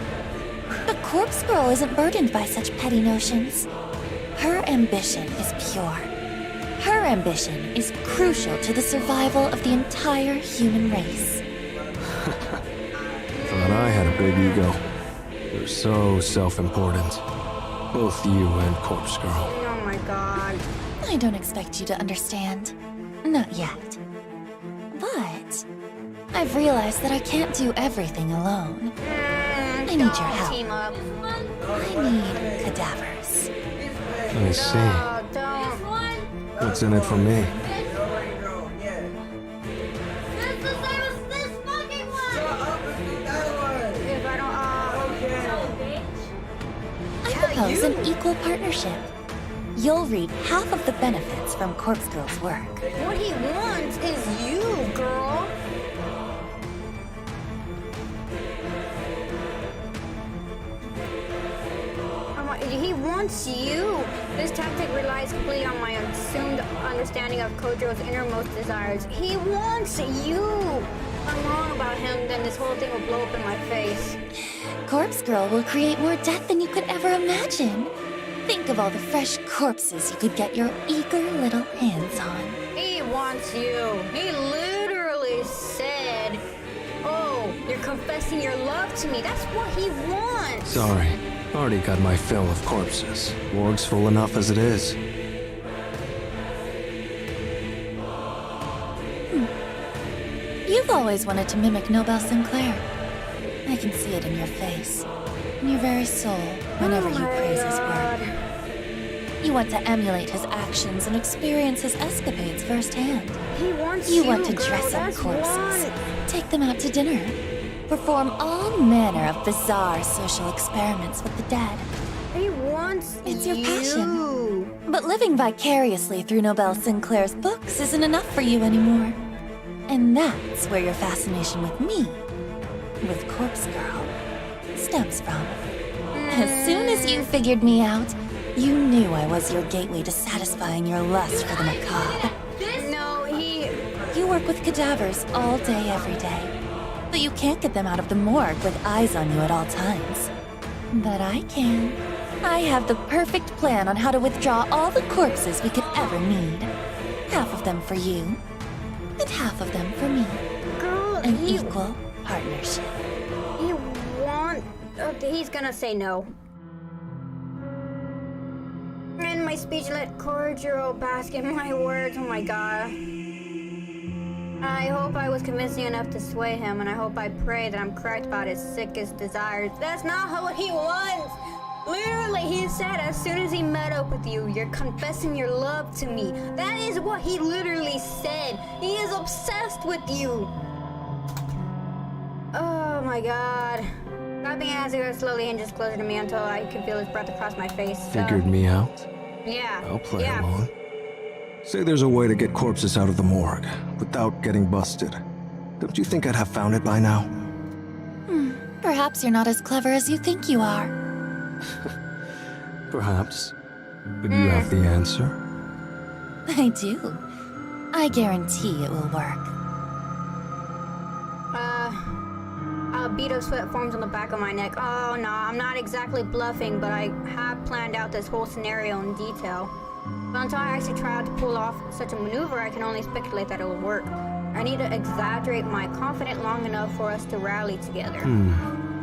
But Corpse Girl isn't burdened by such petty notions. Her ambition is pure. Her ambition is crucial to the survival of the entire human race. Thought I had a big ego. You're so self-important. Both you and Corpse Girl. Oh my God. I don't expect you to understand. Not yet. But I've realized that I can't do everything alone. I need your help. Team up. I need cadavers. I see. Oh, don't. What's in it for me? If I don't, I propose an equal partnership. You'll reap half of the benefits from Corpse Girl's work. what he wants is you, girl. He wants you. This tactic relies completely on my assumed understanding of Kojiro's innermost desires. He wants you. If I'm wrong about him, then this whole thing will blow up in my face. Corpse Girl will create more death than you could ever imagine. Think of all the fresh corpses you could get your eager little hands on. He wants you. He literally said, "Oh, you're confessing your love to me." That's what he wants. Sorry. Already got my fill of corpses. Ward's full enough as it is. You've always wanted to mimic Nobel Sinclair. I can see it in your face, in your very soul, whenever you praise his work. You want to emulate his actions and experience his escapades firsthand. He wants You want to girl. dress up That's corpses, why. take them out to dinner, perform all manner of bizarre social experiments with the dead. He wants It's your you. passion. But living vicariously through Nobel Sinclair's books isn't enough for you anymore. And that's where your fascination with me, with Corpse Girl, stems from. As soon as you figured me out, you knew I was your gateway to satisfying your lust for the macabre. No, he. You work with cadavers all day, every day. But you can't get them out of the morgue with eyes on you at all times. But I can. I have the perfect plan on how to withdraw all the corpses we could ever need. Half of them for you, and half of them for me. Girl, An he. equal partnership. He want. He's gonna say no. And my speech let Kojiro bask in my words. Oh my god. I hope I was convincing enough to sway him, and I hope I pray that I'm correct about his sickest desires. That's not what he wants! Literally, he said as soon as he met up with you, you're confessing your love to me. That is what he literally said. He is obsessed with you. Oh my god. Clapping as he got slowly inches closer to me until I could feel his breath across my face. Figured me out? Yeah. I'll play yeah. along. Say there's a way to get corpses out of the morgue without getting busted. Don't you think I'd have found it by now? Perhaps you're not as clever as you think you are. Perhaps. But you have the answer? I do. I guarantee it will work. A bead of sweat forms on the back of my neck. Oh no, I'm not exactly bluffing, but I have planned out this whole scenario in detail. But until I actually try out to pull off such a maneuver, I can only speculate that it will work. I need to exaggerate my confidence long enough for us to rally together.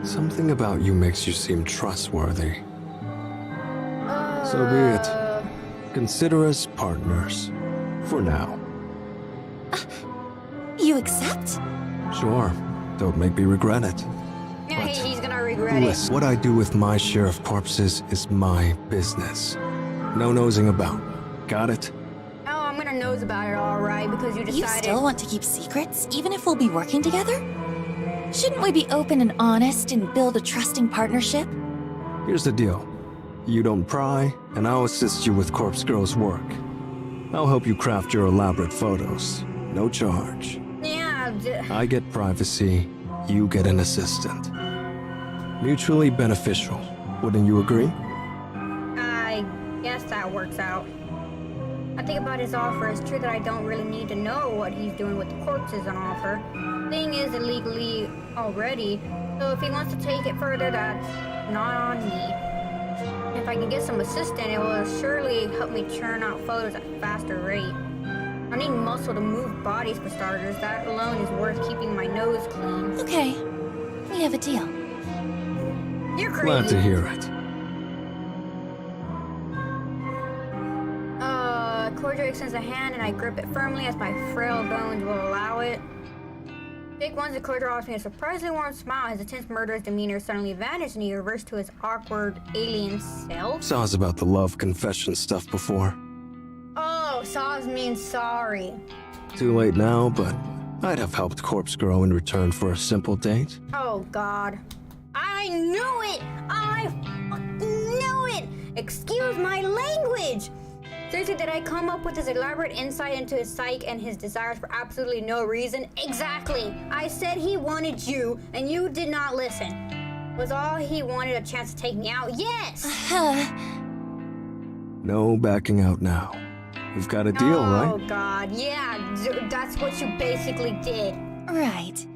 Something about you makes you seem trustworthy. So be it. Consider us partners. For now. You accept? Sure. Don't make me regret it. Yeah, But he's gonna regret it. listen, what I do with my share of corpses is my business. No nosing about. Got it? Oh, I'm gonna nose about it all right because you decided. You still want to keep secrets, even if we'll be working together? Shouldn't we be open and honest and build a trusting partnership? Here's the deal. You don't pry, and I'll assist you with Corpse Girl's work. I'll help you craft your elaborate photos. No charge. Yeah. I get privacy, you get an assistant. Mutually beneficial. Wouldn't you agree? I guess that works out. I think about his offer. It's true that I don't really need to know what he's doing with the corpses on offer. Thing is illegally already, so if he wants to take it further, that's not on me. If I can get some assistance, it will surely help me churn out photos at a faster rate. I need muscle to move bodies for starters. That alone is worth keeping my nose clean. Okay, we have a deal. You're crazy. Glad to hear it. Cordial extends a hand and I grip it firmly as my frail bones will allow it. Jake once the Cordial offers me a surprisingly warm smile. His intense murderous demeanor suddenly vanished and he reversed to his awkward alien self. Saws about the love confession stuff before. Oh, Saws means sorry. Too late now, but I'd have helped Corpse Girl in return for a simple date. Oh, God. I knew it! I fucking knew it! Excuse my language! Seriously, did I come up with this elaborate insight into his psyche and his desires for absolutely no reason? Exactly! I said he wanted you, and you did not listen. Was all he wanted a chance to take me out? Yes! No backing out now. We've got a deal, Oh, right? God, yeah, that's what you basically did. Right.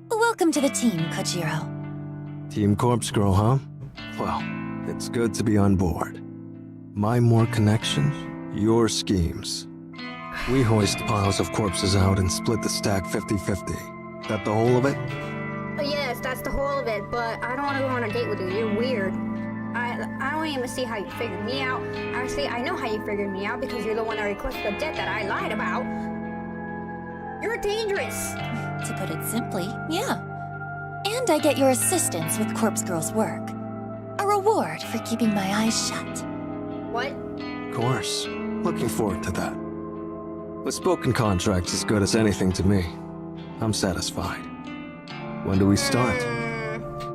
Welcome to the team, Kojiro. Team Corpse Girl, huh? Well, it's good to be on board. My more connections, your schemes. We hoist piles of corpses out and split the stack 50-50. That the whole of it? Yes, that's the whole of it, but I don't want to go on a date with you. You're weird. I don't even see how you figured me out. Actually, I know how you figured me out because you're the one that requested the debt that I lied about. You're dangerous. To put it simply, yeah. And I get your assistance with Corpse Girl's work. A reward for keeping my eyes shut. What? Of course. Looking forward to that. A spoken contract's as good as anything to me. I'm satisfied. When do we start?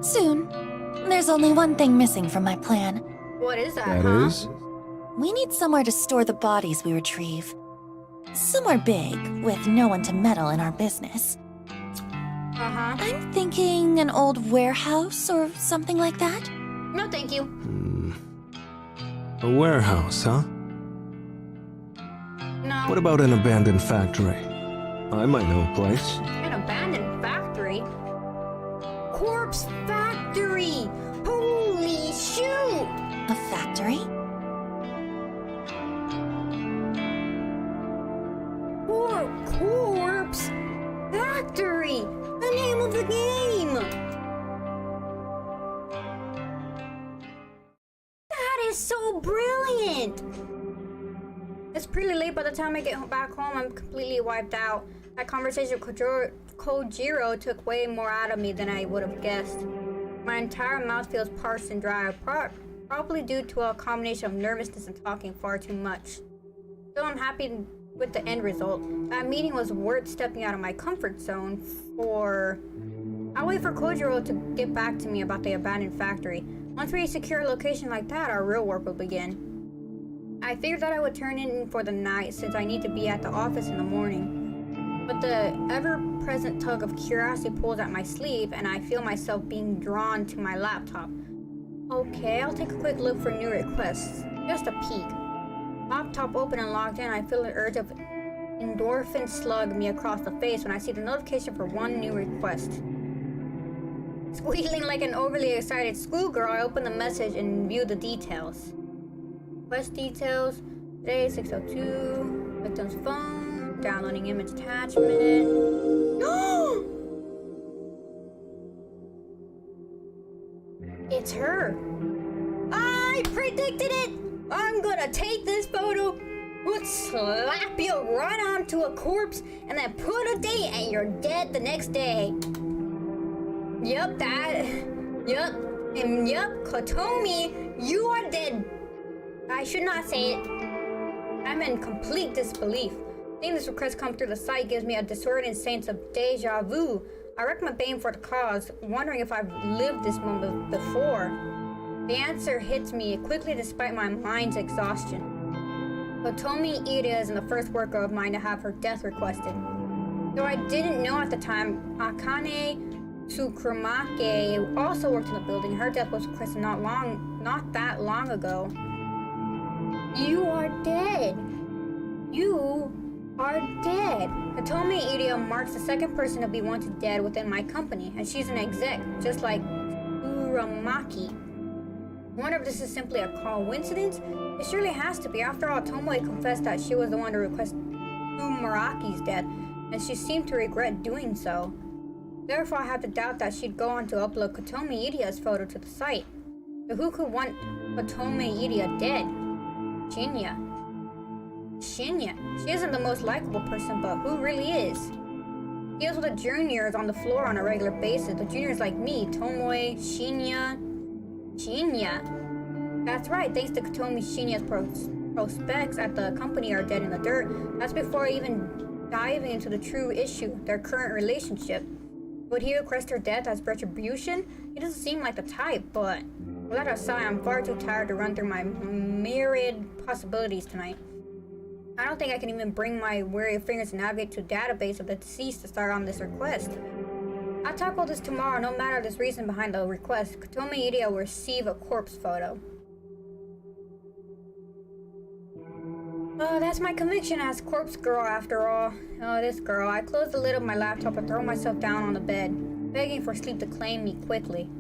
Soon. There's only one thing missing from my plan. What is that, That huh? is? We need somewhere to store the bodies we retrieve. Somewhere big, with no one to meddle in our business. Uh-huh. I'm thinking an old warehouse or something like that. No, thank you. A warehouse, huh? No. What about an abandoned factory? I might know a place. An abandoned factory? Corpse factory! Holy shoot! A factory? Corpse factory! The name of the game! That is so brilliant! It's pretty late. By the time I get back home, I'm completely wiped out. That conversation with Kojiro took way more out of me than I would have guessed. My entire mouth feels parched and dry. probably due to a combination of nervousness and talking far too much. Still, I'm happy with the end result. That meeting was worth stepping out of my comfort zone for... I'll wait for Kojiro to get back to me about the abandoned factory. Once we secure a location like that, our real work will begin. I figured that I would turn in for the night since I need to be at the office in the morning. But the ever-present tug of curiosity pulls at my sleeve and I feel myself being drawn to my laptop. Okay, I'll take a quick look for new requests. Just a peek. Laptop open and logged in, I feel the urge of endorphin slug me across the face when I see the notification for one new request. Squealing like an overly excited schoolgirl, I open the message and view the details. Quest details. Today, 6:02. Victim's phone. Downloading image attachment. No! It's her. I predicted it! I'm gonna take this photo, would slap you right onto a corpse, and then put a date and you're dead the next day. Yup, Kotomi, you are dead. I should not say it. I'm in complete disbelief. Seeing this request come through the site gives me a disordinate sense of deja vu. I wreck my bane for the cause, wondering if I've lived this moment before. The answer hits me quickly despite my mind's exhaustion. Kotomi Ida isn't the first worker of mine to have her death requested. Though I didn't know at the time, Akane Tsukumake also worked in the building. Her death was requested not that long ago. You are dead. You are dead. Kotomi Ida marks the second person to be wanted dead within my company, and she's an exec, just like Uramaki. I wonder if this is simply a coincidence? It surely has to be. After all, Tomoe confessed that she was the one to request Umaraki's death, and she seemed to regret doing so. Therefore, I have to doubt that she'd go on to upload Kotomi Ida's photo to the site. But who could want Kotomi Ida dead? Shinya. She isn't the most likable person, but who really is? He deals with the juniors on the floor on a regular basis. The juniors like me, Tomoe, Shinya. That's right, thanks to Kotomi, Shinya's prospects at the company are dead in the dirt. That's before even diving into the true issue, their current relationship. Would he request her death as retribution? He doesn't seem like the type, but without a sigh, I'm far too tired to run through my myriad possibilities tonight. I don't think I can even bring my weary fingers to navigate to a database of the deceased to start on this request. I'll tackle this tomorrow, no matter the reason behind the request. Kotomi Ida will receive a corpse photo. Oh, that's my conviction as corpse girl after all. Oh, this girl. I close the lid of my laptop and throw myself down on the bed, begging for sleep to claim me quickly.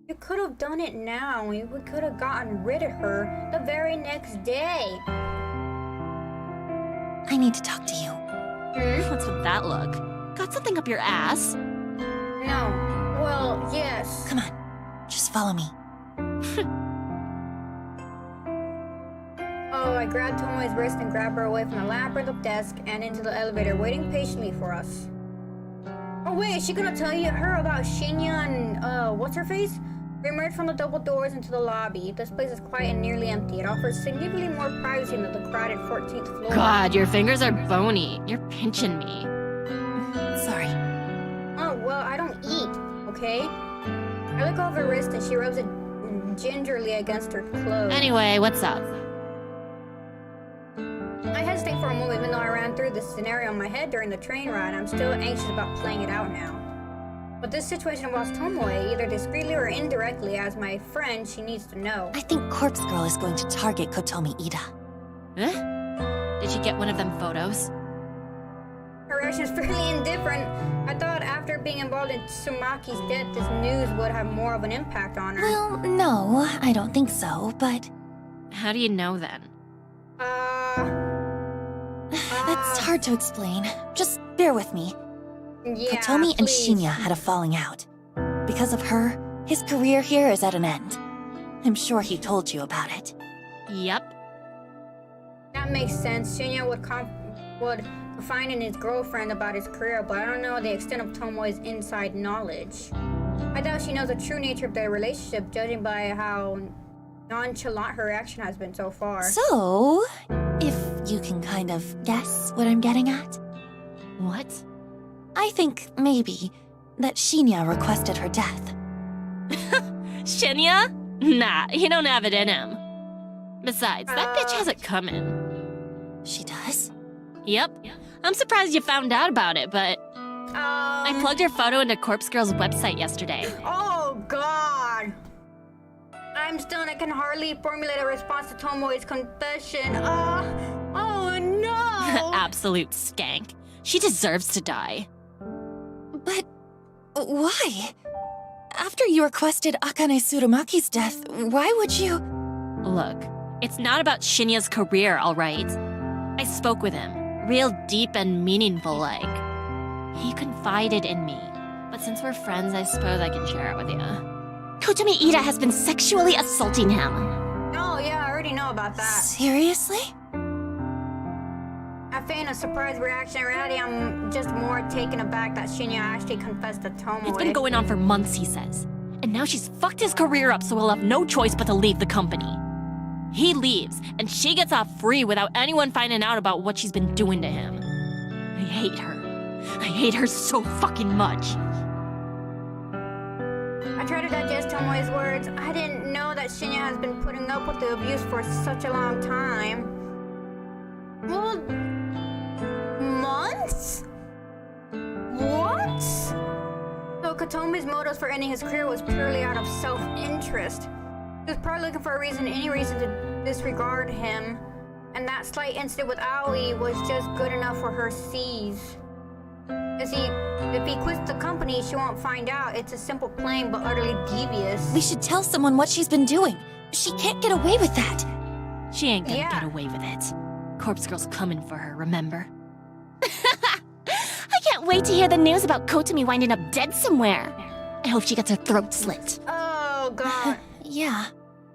You could have done it now. We could have gotten rid of her the very next day. I need to talk to you. What's with that look? Got something up your ass? No. Well, yes. Come on, just follow me. Oh, I grabbed Tomoe's wrist and grabbed her away from the labyrinth of desk and into the elevator, waiting patiently for us. Oh wait, is she gonna tell her about Shinya and, what's her face? We emerged from the double doors into the lobby. This place is quiet and nearly empty. It offers significantly more privacy than the crowded 14th floor. God, your fingers are bony. You're pinching me. Sorry. Oh, well, I don't eat, okay? I look over her wrist and she rubs it gingerly against her clothes. Anyway, what's up? I hesitate for a moment, even though I ran through this scenario in my head during the train ride. I'm still anxious about playing it out now. But this situation involves Tomoe, either discreetly or indirectly. As my friend, she needs to know. I think Corpse Girl is going to target Kotomi Ida. Huh? Did she get one of them photos? Her reaction is fairly indifferent. I thought after being involved in Tsumaki's death, this news would have more of an impact on her. Well, no, I don't think so, but... How do you know then? That's hard to explain. Just bear with me. Yeah, Kotomi and please. Shinya had a falling out. Because of her, his career here is at an end. I'm sure he told you about it. Yep. That makes sense. Shinya would confide in his girlfriend about his career, but I don't know the extent of Tomoe's inside knowledge. I doubt she knows the true nature of their relationship, judging by how nonchalant her reaction has been so far. So, if you can kind of guess what I'm getting at, What? I think maybe that Shinya requested her death. Shinya? Nah, he don't have it in him. Besides, that bitch has it coming. She does? Yep. I'm surprised you found out about it, but I plugged your photo into Corpse Girl's website yesterday. Oh God! I'm stunned. I can hardly formulate a response to Tomoe's confession. Oh no! Absolute skank. She deserves to die. But why? After you requested Akane Tsurumaki's death, why would you? Look, it's not about Shinya's career, alright? I spoke with him, real deep and meaningful like. He confided in me, but since we're friends, I suppose I can share it with you. Kotomi Ida has been sexually assaulting him. Oh yeah, I already know about that. Seriously? I feigned a surprise reaction. In reality, I'm just more taken aback that Shinya actually confessed to Tomoe. It's been going on for months, he says. And now she's fucked his career up, so he'll have no choice but to leave the company. He leaves, and she gets off free without anyone finding out about what she's been doing to him. I hate her. I hate her so fucking much. I tried to digest Tomoe's words. I didn't know that Shinya has been putting up with the abuse for such a long time. Well, months? What? So Kotomi's motives for ending his career was purely out of self-interest. He was probably looking for any reason to disregard him. And that slight incident with Aoi was just good enough for her seize. You see, if he quits the company, she won't find out. It's a simple claim, but utterly devious. We should tell someone what she's been doing. She can't get away with that. She ain't gonna Yeah. get away with it. Corpse Girl's coming for her, remember? I can't wait to hear the news about Kotomi winding up dead somewhere. I hope she gets her throat slit. Oh, God. Yeah.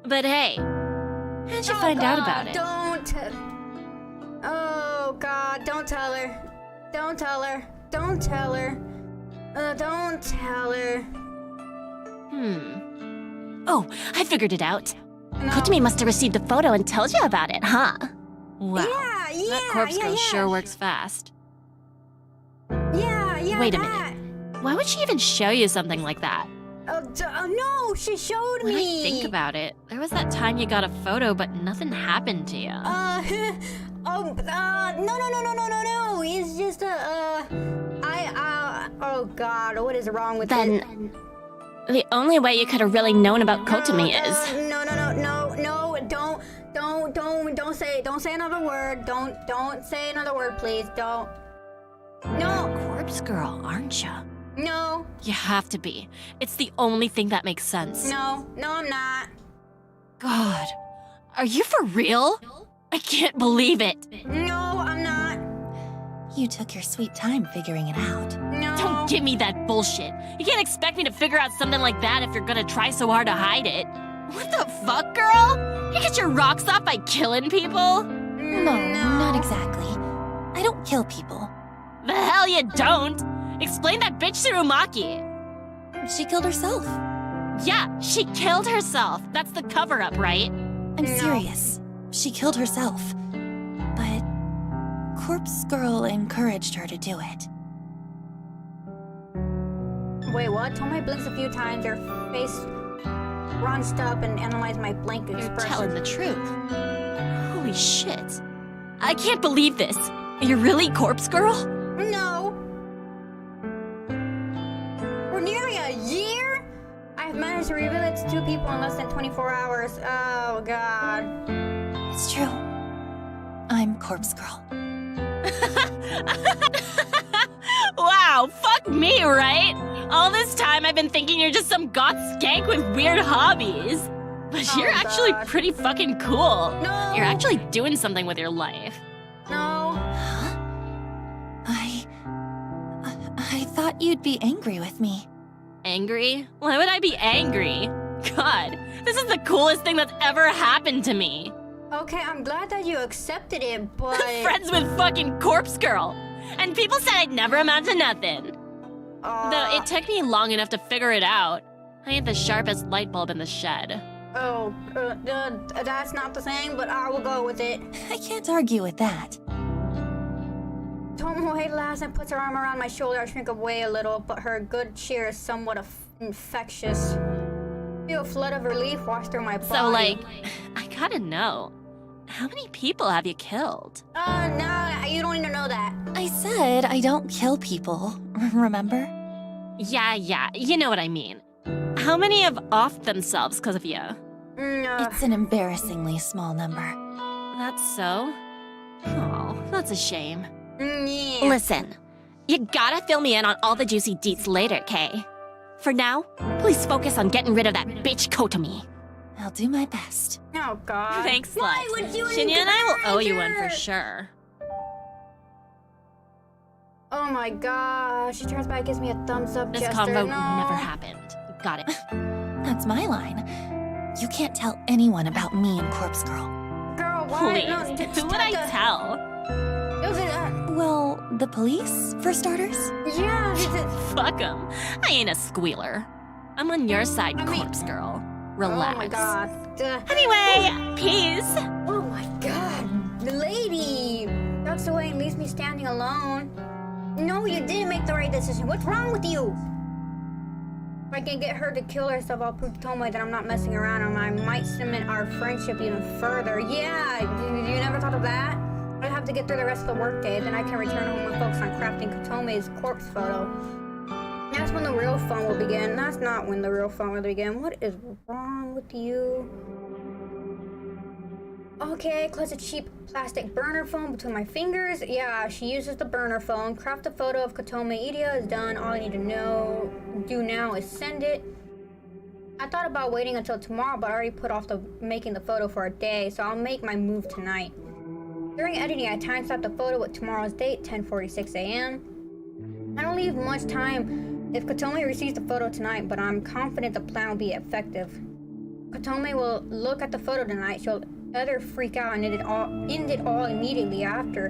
But hey, how'd you find out about it? Oh, God, don't tell her. Don't tell her. Don't tell her. Don't tell her. Oh, I figured it out. No. Kotomi must have received the photo and told you about it, huh? Wow. Yeah, That corpse girl sure works fast. Yeah, Wait a that. minute. Why would she even show you something like that? No, she showed When me. I think about it, there was that time you got a photo, but nothing happened to you. No. It's just oh God, what is wrong with it? Then, the only way you could have really known about Kotomi is... No, don't say another word. Don't say another word, please. Don't. No, Corpse girl, aren't you? no, You have to be. It's the only thing that makes sense. no, I'm not. God, are you for real? I can't believe it. No, I'm not. You took your sweet time figuring it out. No. Don't give me that bullshit. You can't expect me to figure out something like that if you're gonna try so hard to hide it. What the fuck, girl? You get your rocks off by killing people? No, not exactly. I don't kill people. The hell you don't! Explain that bitch Tsurumaki. She killed herself. Yeah, she killed herself. That's the cover-up, right? I'm serious. She killed herself. But Corpse Girl encouraged her to do it. Wait, what? Tomoe blinks a few times. Her face runched up and analyzed my blank You're expression. telling the truth. Holy shit. I can't believe this. You're really Corpse Girl? No. For nearly a year, I've managed to reveal it to two people in less than 24 hours. Oh, God. It's true. I'm Corpse Girl. Wow, fuck me, right? All this time I've been thinking you're just some goth skank with weird hobbies. But Oh, you're actually God. pretty fucking cool. No. You're actually doing something with your life. No. Huh? I thought you'd be angry with me. Angry? Why would I be angry? God, this is the coolest thing that's ever happened to me. Okay, I'm glad that you accepted it, but... Friends with fucking Corpse Girl. And people said I'd never amount to nothing. Though it took me long enough to figure it out. I ain't the sharpest light bulb in the shed. That's not the thing, but I will go with it. I can't argue with that. Tomoe laughs and puts her arm around my shoulder. I shrink away a little, but her good cheer is somewhat infectious. I feel a flood of relief wash through my body. So, like, I gotta know. How many people have you killed? No, you don't need to know that. I said I don't kill people, remember? Yeah, you know what I mean. How many have offed themselves because of you? It's an embarrassingly small number. That's so? Oh, that's a shame. Yeah. Listen, you gotta fill me in on all the juicy deets later, Kay. For now, please focus on getting rid of that bitch Kotomi. I'll do my best. Oh, God. Thanks, slut. Why would you Shinya and I will owe you one encourage for her? sure. Oh, my gosh. She turns back and gives me a thumbs up This gesture. convo No. never happened. Got it. That's my line. You can't tell anyone about me and Corpse Girl. Girl, why? Please, No, who would I tell? It was Well, the police, for starters? yeah, Fuck 'em. I ain't a squealer. I'm on your side, I mean- corpse girl. Relax. Oh, my God. Anyway, peace. Oh, my God. The lady ducks away and leaves me standing alone. No, you didn't make the right decision. What's wrong with you? If I can get her to kill herself, I'll prove to Tomoe that I'm not messing around and I might cement our friendship even further. Yeah, you never thought of that? I have to get through the rest of the workday, then I can return home and focus on crafting Kotome's corpse photo. That's when the real fun will begin. That's not when the real fun will begin. What is wrong with you? Okay, close a cheap plastic burner phone between my fingers. Yeah, she uses the burner phone. Craft a photo of Kotome Idia is done. All I need to do now is send it. I thought about waiting until tomorrow, but I already put off making the photo for a day, so I'll make my move tonight. During editing, I timestamped the photo with tomorrow's date, 10:46 a.m. I don't leave much time if Kotome receives the photo tonight, but I'm confident the plan will be effective. Kotome will look at the photo tonight. She'll either freak out and end it all immediately after,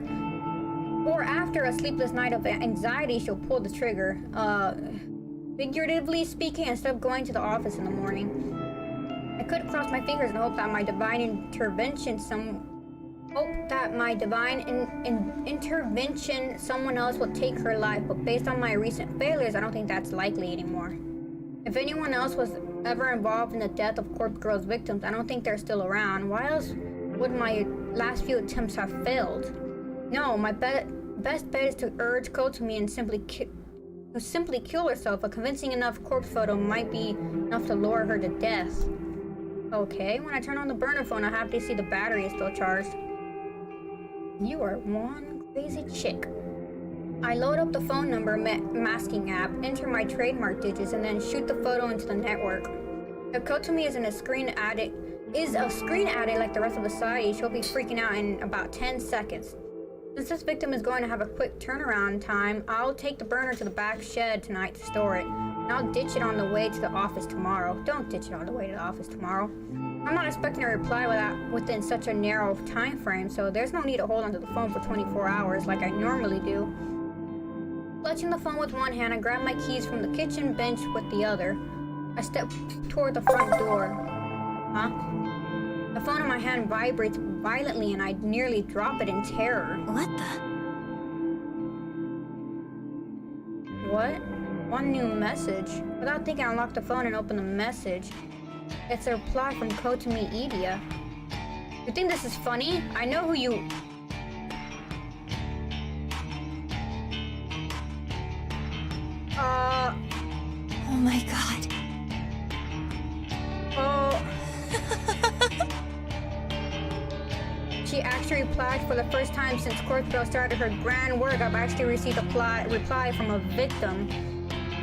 or after a sleepless night of anxiety, she'll pull the trigger. Figuratively speaking, instead of going to the office in the morning. I could cross my fingers and hope that my divine intervention someone else will take her life, but based on my recent failures, I don't think that's likely anymore. If anyone else was ever involved in the death of Corpse Girl's victims, I don't think they're still around. Why else would my last few attempts have failed? No, my best bet is to urge Kotomi and simply kill herself. A convincing enough corpse photo might be enough to lure her to death. Okay, when I turn on the burner phone, I have to see the battery is still charged. You are one crazy chick. I load up the phone number masking app, enter my trademark digits, and then shoot the photo into the network. If Kotomi is a screen addict like the rest of society, she'll be freaking out in about 10 seconds. Since this victim is going to have a quick turnaround time, I'll take the burner to the back shed tonight to store it. And I'll ditch it on the way to the office tomorrow. Don't ditch it on the way to the office tomorrow. I'm not expecting a reply within such a narrow time frame, so there's no need to hold onto the phone for 24 hours like I normally do. Clutching the phone with one hand, I grab my keys from the kitchen bench with the other. I step toward the front door. Huh? The phone in my hand vibrates violently and I nearly drop it in terror. What the? What? One new message. Without thinking, I unlock the phone and open the message. It's a reply from Kotomi Idia. You think this is funny? I know who you... Oh my god. Oh... She actually replied for the first time since Corpse Girl started her grand work. I've actually received a reply from a victim.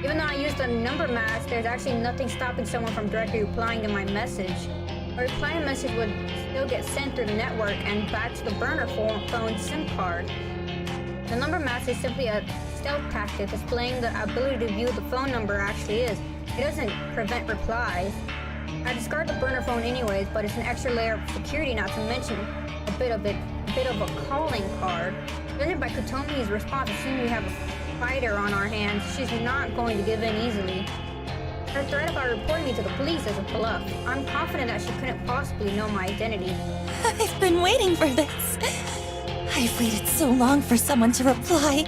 Even though I used a number mask, there's actually nothing stopping someone from directly replying to my message. A reply message would still get sent through the network and back to the burner phone SIM card. The number mask is simply a stealth tactic displaying the ability to view the phone number actually is. It doesn't prevent replies. I discard the burner phone anyways, but it's an extra layer of security, not to mention a bit of a calling card. Judging by Kotomi's response, it seems we have fighter on our hands. She's not going to give in easily. Her threat about reporting me to the police is a bluff. I'm confident that she couldn't possibly know my identity. I've been waiting for this. I've waited so long for someone to reply.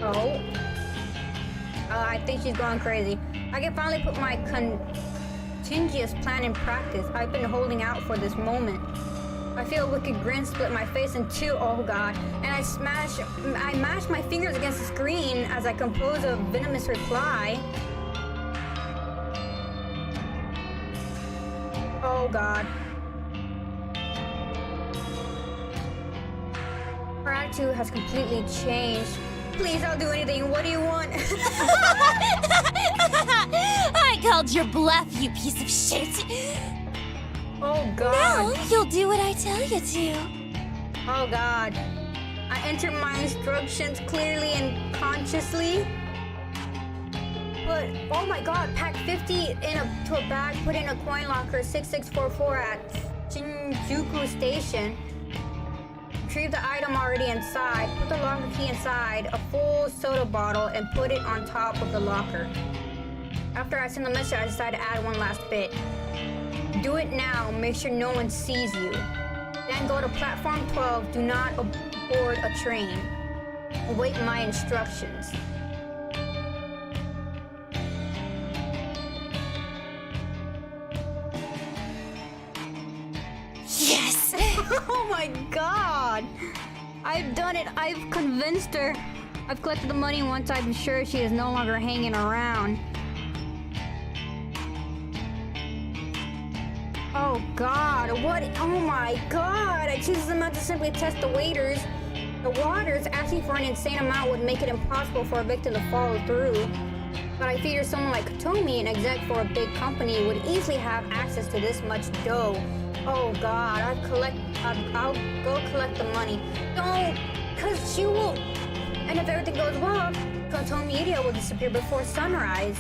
Oh. I think she's going crazy. I can finally put my contingent plan in practice. I've been holding out for this moment. I feel a wicked grin split my face in two. Oh god. And I mash my fingers against the screen as I compose a venomous reply. Oh god. Her attitude has completely changed. Please, I'll do anything. What do you want? I called your bluff, you piece of shit. Oh god. Now you'll do what I tell you to. Oh god. I entered my instructions clearly and consciously. But, oh my god, pack 50 to a bag, put in a coin locker 6644 at Shinjuku Station. Retrieve the item already inside, put the locker key inside, a full soda bottle, and put it on top of the locker. After I send the message, I decide to add one last bit. Do it now, make sure no one sees you. Then go to platform 12, do not board a train. Await my instructions. Yes! Oh my god! I've done it. I've convinced her. I've collected the money once I'm sure she is no longer hanging around. Oh god, what? Oh my god! I choose them not to simply test the waters. Asking for an insane amount would make it impossible for a victim to follow through. But I figure someone like Kotomi, an exec for a big company, would easily have access to this much dough. Oh god, I'll go collect the money. Don't, cause she will. And if everything goes well, Kotomi Media will disappear before sunrise.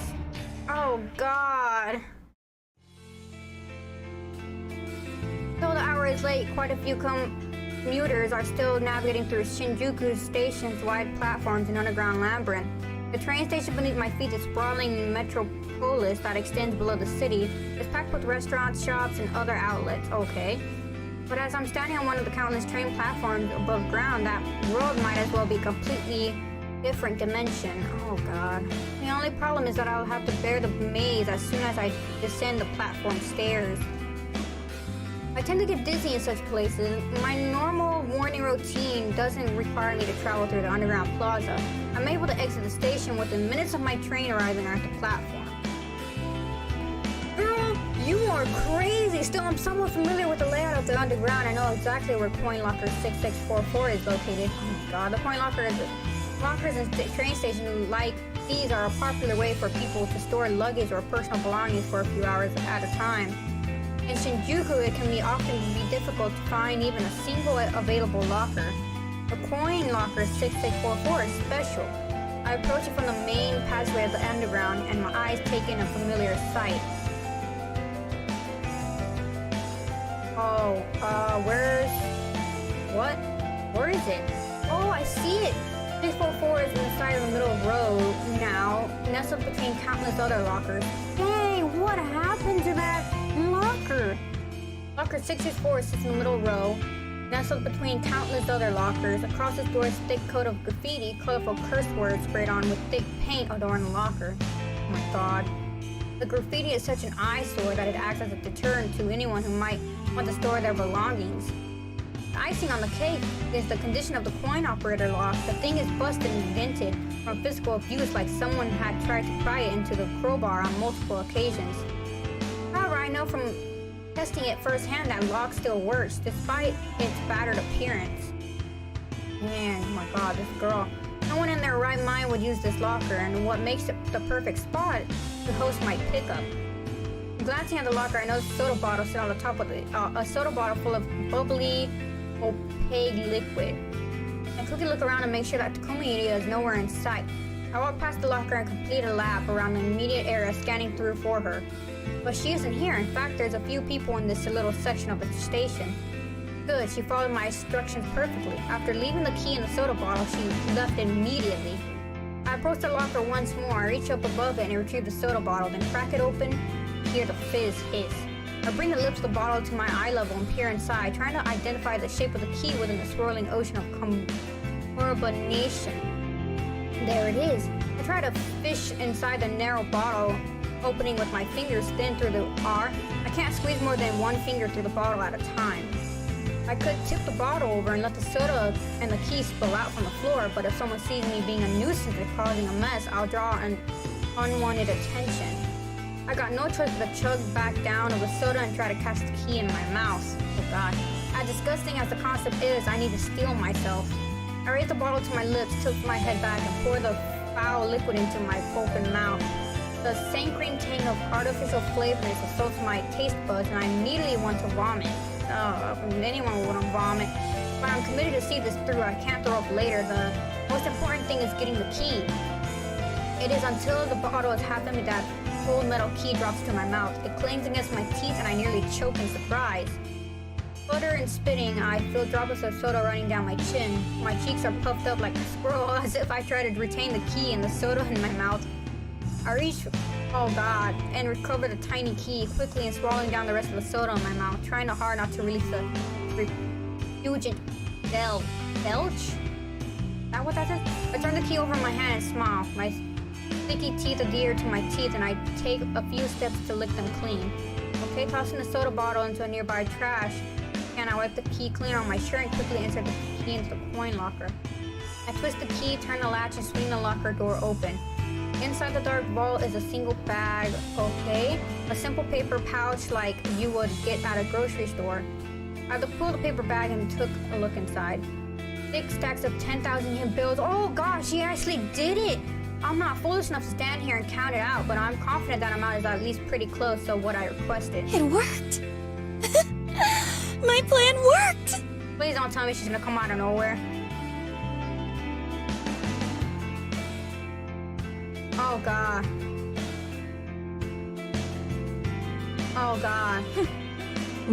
Oh god. Though the hour is late, quite a few commuters are still navigating through Shinjuku Station's wide platforms and underground labyrinth. The train station beneath my feet is sprawling metropolis that extends below the city. It's packed with restaurants, shops, and other outlets. Okay. But as I'm standing on one of the countless train platforms above ground, that world might as well be a completely different dimension. Oh god. The only problem is that I'll have to bear the maze as soon as I descend the platform stairs. I tend to get dizzy in such places. My normal morning routine doesn't require me to travel through the underground plaza. I'm able to exit the station within minutes of my train arriving at the platform. Girl, you are crazy! Still, I'm somewhat familiar with the layout of the underground. I know exactly where coin locker 6644 is located. Oh god, the coin lockers in train stations like these are a popular way for people to store luggage or personal belongings for a few hours at a time. In Shinjuku, it can often be difficult to find even a single available locker. The coin locker 6644 is special. I approach it from the main passageway of the underground, and my eyes take in a familiar sight. Oh, where is it? Oh, I see it! 644 is in the side of the middle row now, nestled between countless other lockers. Hey, what happened to that locker? Locker 664 sits in the middle row, nestled between countless other lockers. Across its door is a thick coat of graffiti, colorful curse words sprayed on with thick paint adorn the locker. Oh my god. The graffiti is such an eyesore that it acts as a deterrent to anyone who might want to store their belongings. The icing on the cake is the condition of the coin operator lock. The thing is busted and dented from physical abuse, like someone had tried to pry it into the crowbar on multiple occasions. However, I know from testing it firsthand that lock still works, despite its battered appearance. Man, oh my god, this girl. No one in their right mind would use this locker, and what makes it the perfect spot to host my pickup. Glancing at the locker, I notice a soda bottle sit on the top of a soda bottle full of bubbly, opaque liquid. I quickly look around and make sure that Kotomi is nowhere in sight. I walk past the locker and complete a lap around the immediate area, scanning through for her. But she isn't here. In fact, there's a few people in this little section of the station. Good, she followed my instructions perfectly. After leaving the key in the soda bottle, she left immediately. approach the locker once more. I reach up above it and retrieve the soda bottle, then crack it open, hear the fizz hiss. I bring the lips of the bottle to my eye level and peer inside, trying to identify the shape of the key within the swirling ocean of carbonation. There it is. I try to fish inside the narrow bottle, opening with my fingers thin through the R. I can't squeeze more than one finger through the bottle at a time. I could tip the bottle over and let the soda and the key spill out from the floor, but if someone sees me being a nuisance or causing a mess, I'll draw an unwanted attention. I got no choice but to chug back down of the soda and try to catch the key in my mouth. Oh god. As disgusting as the concept is, I need to steel myself. I raise the bottle to my lips, tilt my head back, and pour the foul liquid into my open mouth. The saccharine tang of artificial flavors assaults my taste buds, and I immediately want to vomit. Anyone would want to vomit. But I'm committed to see this through. I can't throw up later. The most important thing is getting the key. It is until the bottle is half empty that cold metal key drops to my mouth. It clings against my teeth, and I nearly choke in surprise. Sputter and spitting, I feel droplets of soda running down my chin. My cheeks are puffed up like a squirrel as if I try to retain the key and the soda in my mouth. I reach, oh god, and recover the tiny key quickly and swallowing down the rest of the soda in my mouth, trying hard not to release the repugnant belch? Is that what that is? I turn the key over in my hand and smile. My sticky teeth adhere to my teeth and I take a few steps to lick them clean. Okay, tossing the soda bottle into a nearby trash, and I wipe the key clean on my shirt and quickly insert the key into the coin locker. I twist the key, turn the latch, and swing the locker door open. Inside the dark vault is a single bag, okay? A simple paper pouch like you would get at a grocery store. I pulled the paper bag and took a look inside. 6 stacks of 10,000 yen bills. Oh gosh, he actually did it! I'm not foolish enough to stand here and count it out, but I'm confident that amount is at least pretty close to what I requested. It worked! My plan worked! Please don't tell me she's gonna come out of nowhere. Oh god. Oh god.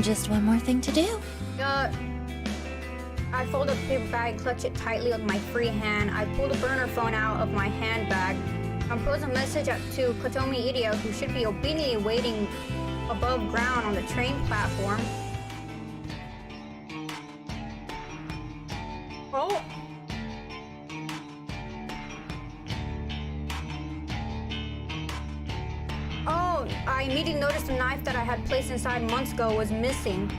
Just one more thing to do. I fold up the paper bag and clutch it tightly with my free hand. I pull the burner phone out of my handbag. Compose a message to Kotomi Iria, who should be obediently waiting above ground on the train platform. Oh! Oh, I immediately noticed the knife that I had placed inside months ago was missing.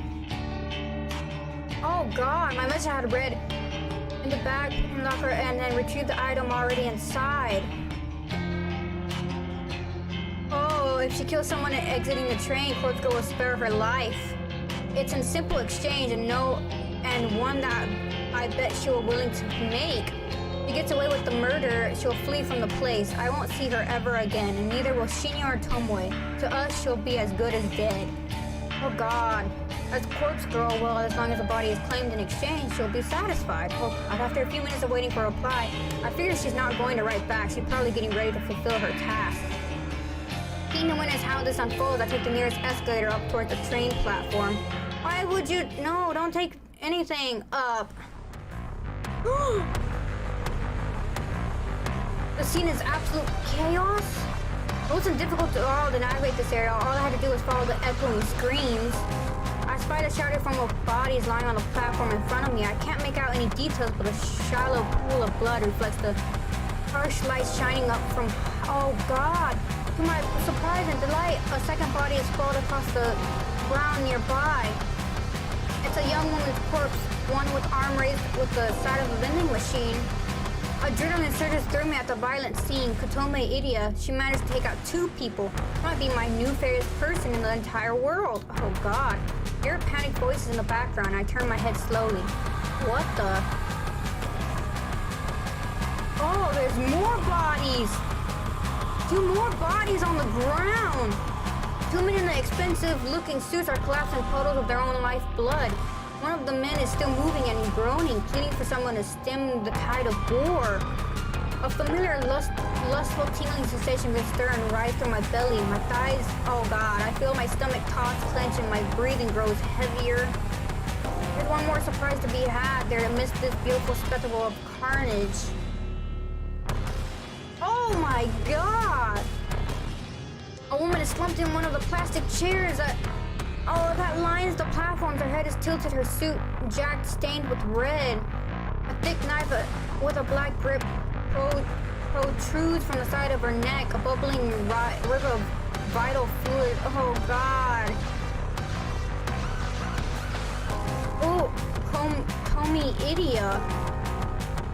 Oh god, my message had read in the bag locker and then retrieved the item already inside. Oh, if she kills someone exiting the train, Corpse Girl will spare her life. It's a simple exchange and one that I bet she will willing to make. If she gets away with the murder, she'll flee from the place. I won't see her ever again, and neither will Shinya or Tomoe. To us, she'll be as good as dead. Oh god. As Corpse Girl, well, as long as the body is claimed in exchange, she'll be satisfied. Oh god, after a few minutes of waiting for a reply, I figure she's not going to write back. She's probably getting ready to fulfill her task. Keen to witness how this unfolds, I take the nearest escalator up towards the train platform. Why would you? No, don't take anything up. The scene is absolute chaos. It wasn't difficult at all to navigate this area. All I had to do was follow the echoing screams. I spied a shadow form of bodies lying on the platform in front of me. I can't make out any details, but a shallow pool of blood reflects the harsh light shining up from... Oh god! To my surprise and delight, a second body is sprawled across the ground nearby. It's a young woman's corpse, one with arm raised with the side of a vending machine. Adrenaline surges through me at the violent scene. Kotomi Iria, she managed to take out 2 people. She might be my new favorite person in the entire world. Oh god. I hear panicked voices in the background. I turn my head slowly. What the? Oh, there's more bodies! 2 more bodies on the ground! 2 men in the expensive-looking suits are collapsing puddles of their own lifeblood. One of the men is still moving and groaning, pleading for someone to stem the tide of gore. A familiar lustful tingling sensation can stir and rise through my belly. My thighs, oh god, I feel my stomach toss, clench, and my breathing grows heavier. There's one more surprise to be had there amidst this beautiful spectacle of carnage. Oh my god! A woman is slumped in one of the plastic chairs. Oh, that lines the platforms. Her head is tilted, her suit jacked, stained with red. A thick knife with a black grip protrudes from the side of her neck, a bubbling river of vital fluid. Oh god. Oh, Tomi Idia.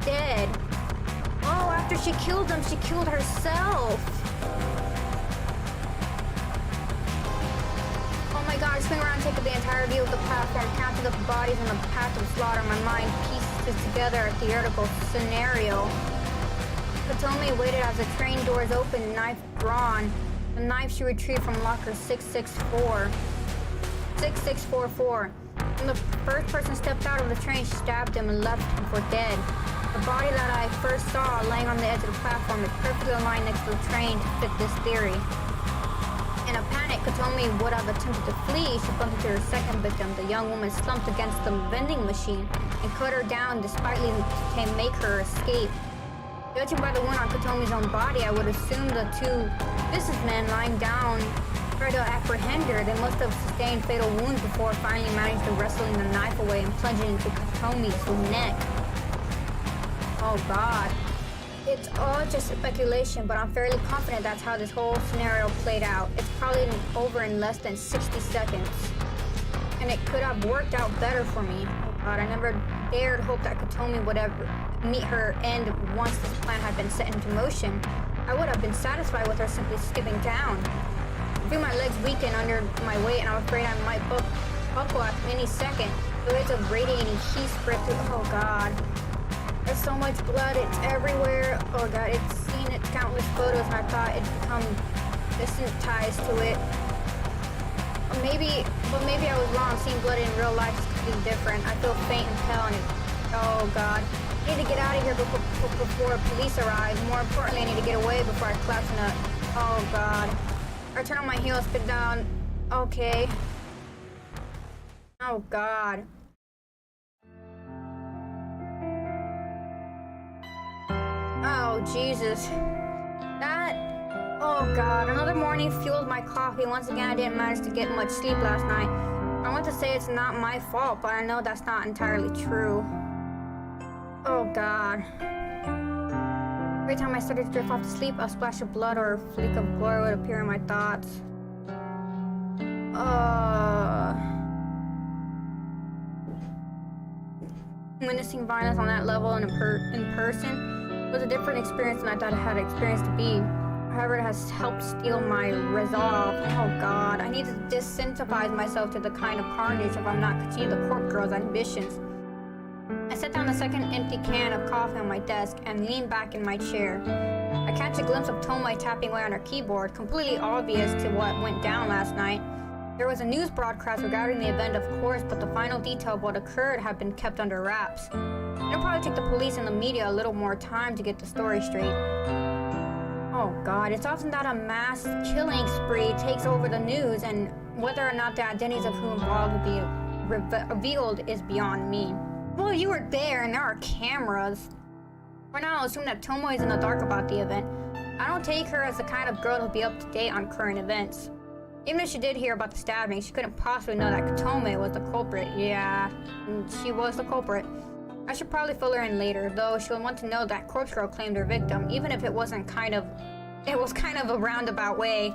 Dead. Oh, after she killed them, she killed herself. Oh my god, I spin around, take the entire view of the platform, counting up the bodies on the path of slaughter. My mind pieces together a theoretical scenario. Katomi waited as the train doors opened, knife drawn. The knife she retrieved from locker 6644. When the first person stepped out of the train, she stabbed him and left him for dead. The body that I first saw laying on the edge of the platform is perfectly aligned next to the train to fit this theory. In a panic, Katomi would have attempted to flee. She bumped into her second victim. The young woman slumped against the vending machine and cut her down despite leaving to make her escape. Judging by the wound on Katomi's own body, I would assume the two businessmen lying down tried to apprehend her. They must have sustained fatal wounds before finally managed to wrestle the knife away and plunge it into Katomi's neck. Oh god. It's all just speculation, but I'm fairly confident that's how this whole scenario played out. It's probably over in less than 60 seconds. And it could have worked out better for me. Oh god, I never dared hope that Katomi would ever meet her end once this plan had been set into motion. I would have been satisfied with her simply skipping down. I feel my legs weaken under my weight, and I'm afraid I might buckle at any second. The waves of radiating heat spread through. Oh god. There's so much blood, it's everywhere. Oh god, it's seen its countless photos, and I thought it'd become desensitized to it. Maybe I was wrong. Seeing blood in real life is completely different. I feel faint and pale, and oh god. I need to get out of here before police arrive. More importantly, I need to get away before I collapse in a... Oh god. I turn on my heel, spit down. Okay. Oh god. Oh, Jesus. Oh god, another morning fueled my coffee. Once again, I didn't manage to get much sleep last night. I want to say it's not my fault, but I know that's not entirely true. Oh god. Every time I started to drift off to sleep, a splash of blood or a fleek of glory would appear in my thoughts. Witnessing violence on that level in person was a different experience than I thought I had experienced to be. However, it has helped steel my resolve. Oh god, I need to desensitize myself to the kind of carnage if I'm not continuing the Corp Girl's ambitions. I set down the second empty can of coffee on my desk and leaned back in my chair. I catch a glimpse of Tomoe tapping away on her keyboard, completely obvious to what went down last night. There was a news broadcast regarding the event, of course, but the final detail of what occurred had been kept under wraps. It'll probably take the police and the media a little more time to get the story straight. Oh god, it's often that a mass killing spree takes over the news, and whether or not the identities of who involved will be revealed is beyond me. Well, you were there and there are cameras. For now, I'll assume that Tomoe is in the dark about the event. I don't take her as the kind of girl who'll be up to date on current events. Even if she did hear about the stabbing, she couldn't possibly know that Tomoe was the culprit. Yeah, she was the culprit. I should probably fill her in later, though she'll want to know that Corpse Girl claimed her victim, even if it was kind of a roundabout way.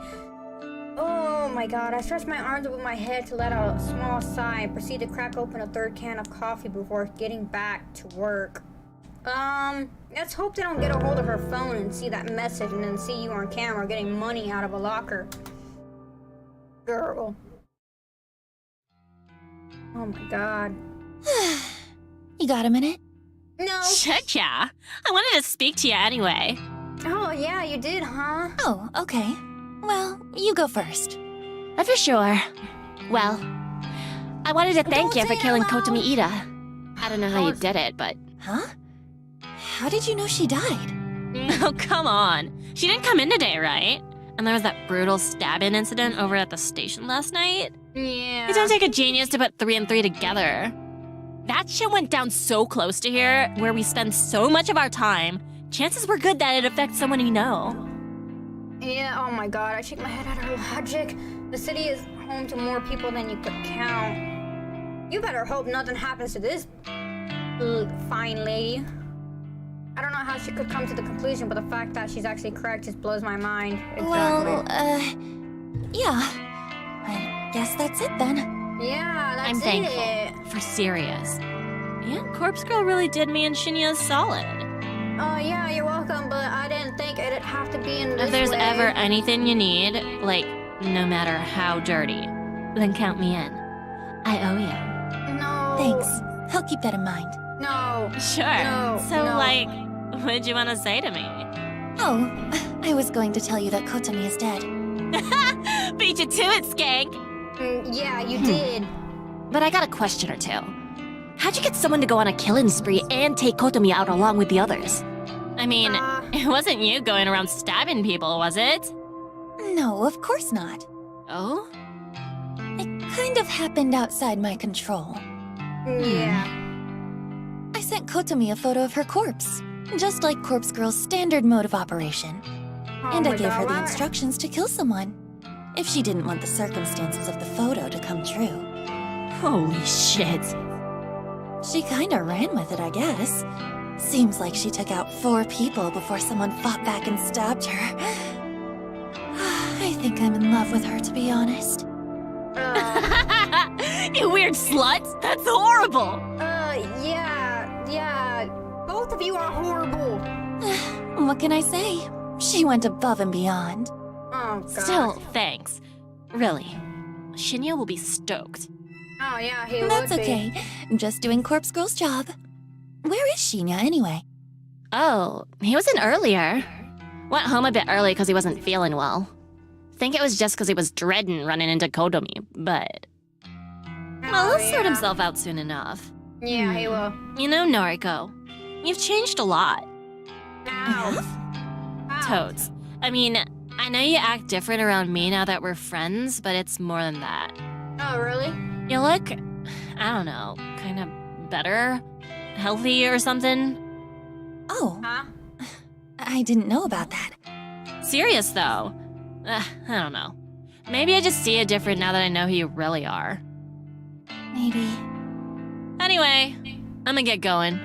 Oh my god, I stretched my arms above my head to let out a small sigh and proceed to crack open a third can of coffee before getting back to work. Let's hope they don't get a hold of her phone and see that message and then see you on camera getting money out of a locker. Girl. Oh my god. You got a minute? No. Check, yeah. I wanted to speak to you anyway. Oh yeah, you did, huh? Oh, okay. Well, you go first. For sure. Well, I wanted to thank you for killing Don't say it Kotomi Ida. I don't know how you did it, but... Huh? How did you know she died? Oh, come on. She didn't come in today, right? And there was that brutal stabbing incident over at the station last night. Yeah. It don't take a genius to put 3 and 3 together. That shit went down so close to here, where we spend so much of our time chances were good that it affects someone you know. Yeah, oh my god, I shake my head at her logic. The city is home to more people than you could count. You better hope nothing happens to this fine lady. I don't know how she could come to the conclusion, but the fact that she's actually correct just blows my mind. Exactly. Well, yeah. I guess that's it then. Yeah, that's I'm thankful. For serious. Yeah, Corpse Girl really did me and Shinya solid. Oh, yeah, you're welcome, but I didn't think it'd have to be in this If there's way. ever anything you need, like, no matter how dirty, then count me in. I owe you. No. Thanks. I'll keep that in mind. No. Sure. No, So, no. like, what'd you want to say to me? Oh, I was going to tell you that Kotomi is dead. Beat you to it, skank! Yeah, you did. But I got a question or two. How'd you get someone to go on a killing spree and take Kotomi out along with the others? I mean, it wasn't you going around stabbing people, was it? No, of course not. Oh? It kind of happened outside my control. Yeah. I sent Kotomi a photo of her corpse, just like Corpse Girl's standard mode of operation. Oh And I my gave her God, the why- instructions to kill someone, if she didn't want the circumstances of the photo to come true. Holy shit. She kinda ran with it, I guess. Seems like she took out 4 people before someone fought back and stabbed her. I think I'm in love with her, to be honest. You weird slut! That's horrible! Yeah. Both of you are horrible. What can I say? She went above and beyond. Oh, God. Still, thanks. Really. Shinya will be stoked. Oh, yeah, he That's would be. okay. Just doing Corpse Girl's job. Where is Shinya, anyway? Oh, he was in earlier. Went home a bit early because he wasn't feeling well. Think it was just because he was dreading running into Kotomi, but... Well, he'll sort himself out soon enough. Yeah, he will. You know, Noriko, you've changed a lot. Ow. Toads. I mean, I know you act different around me now that we're friends, but it's more than that. Oh, really? You look, I don't know, kind of better? Healthy or something? Oh, Huh? I didn't know about that. Serious, though. I don't know. Maybe I just see it different now that I know who you really are. Maybe. Anyway, I'm gonna get going.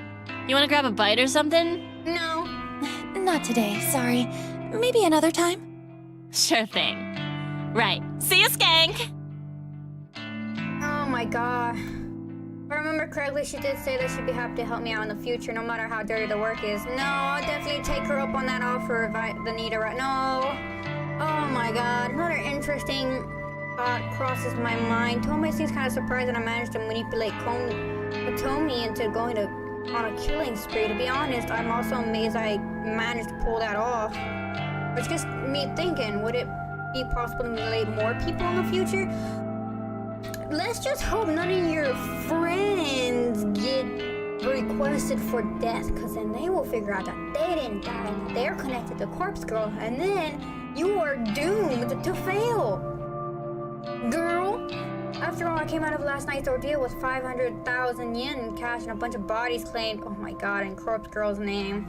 You wanna grab a bite or something? No. Not today, sorry. Maybe another time? Sure thing. Right. See you, skank! Oh my god. If I remember correctly, she did say that she'd be happy to help me out in the future, no matter how dirty the work is. No, I'll definitely take her up on that offer if the need arises. No. Oh my god. Another interesting thought crosses my mind. Tomei seems kind of surprised that I managed to manipulate Kotomi into going on a killing spree. To be honest, I'm also amazed I managed to pull that off. It's just me thinking, would it be possible to manipulate more people in the future? Let's just hope none of your friends get requested for death, because then they will figure out that they didn't die and that they're connected to Corpse Girl, and then you are doomed to fail. Girl, after all, I came out of last night's ordeal with 500,000 yen in cash and a bunch of bodies claimed. Oh my god, in Corpse Girl's name.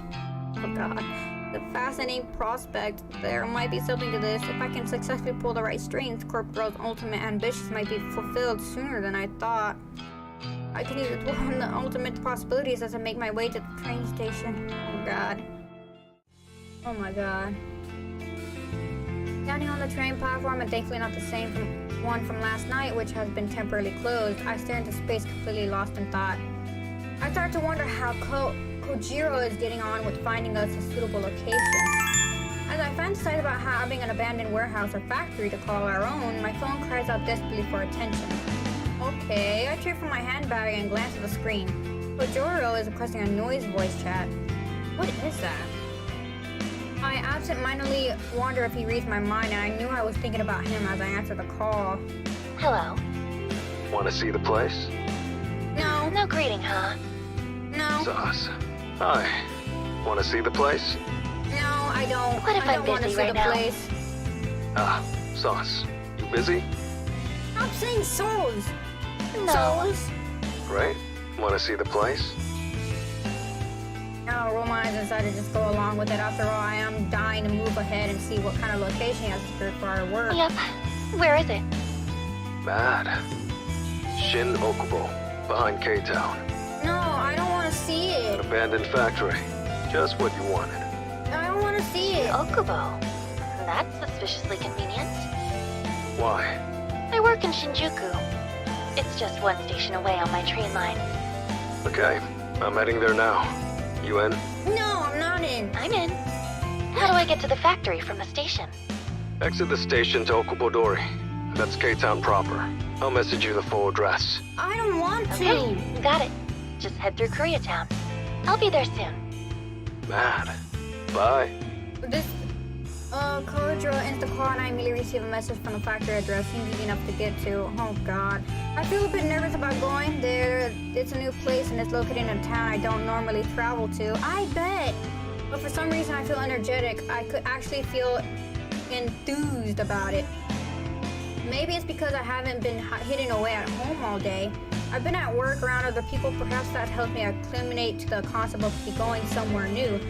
Oh god. The fascinating prospect. There might be something to this. If I can successfully pull the right strings, Corpse Girl's ultimate ambitions might be fulfilled sooner than I thought. I can either dwell on the ultimate possibilities as I make my way to the train station. Oh god. Oh my god. Standing on the train platform, and thankfully not the same one from last night, which has been temporarily closed, I stare into space, completely lost in thought. I start to wonder how Kojiro is getting on with finding us a suitable location. As I fantasize about having an abandoned warehouse or factory to call our own, my phone cries out desperately for attention. Okay, I turn from my handbag and glance at the screen. Kojiro is requesting a noise voice chat. What is that? I absent-mindedly wonder if he reads my mind, and I knew I was thinking about him as I answered the call. Hello. Want to see the place? No, No greeting, huh? no, Sauce. Hi. Want to see the place? no, I don't. What if I I'm don't want to busy see right the now? place. Sauce. You busy? Stop saying souls. No. Souls? Right? Want to see the place? All roll my eyes and decided to just go along with it. After all, I am dying to move ahead and see what kind of location he has secured for our work. Yep. Where is it? Mad. Shin Okubo, behind K-Town. No, I don't want to see An it. abandoned factory. Just what you wanted. I don't want to see it. Okubo. That's suspiciously convenient. Why? I work in Shinjuku. It's just one station away on my train line. Okay, I'm heading there now. You in? No, I'm not in. I'm in. How do I get to the factory from the station? Exit the station to Okubodori. That's K-Town proper. I'll message you the full address. I don't want to. Okay, got it. Just head through Koreatown. I'll be there soon. Mad. Bye. This Kojiro ends the call and I immediately receive a message from the factory address. Seems easy enough to get to. Oh god. I feel a bit nervous about going there. It's a new place and it's located in a town I don't normally travel to. I bet. But for some reason I feel energetic. I could actually feel enthused about it. Maybe it's because I haven't been hidden away at home all day. I've been at work around other people. Perhaps that helps me acclimate to the concept of going somewhere new.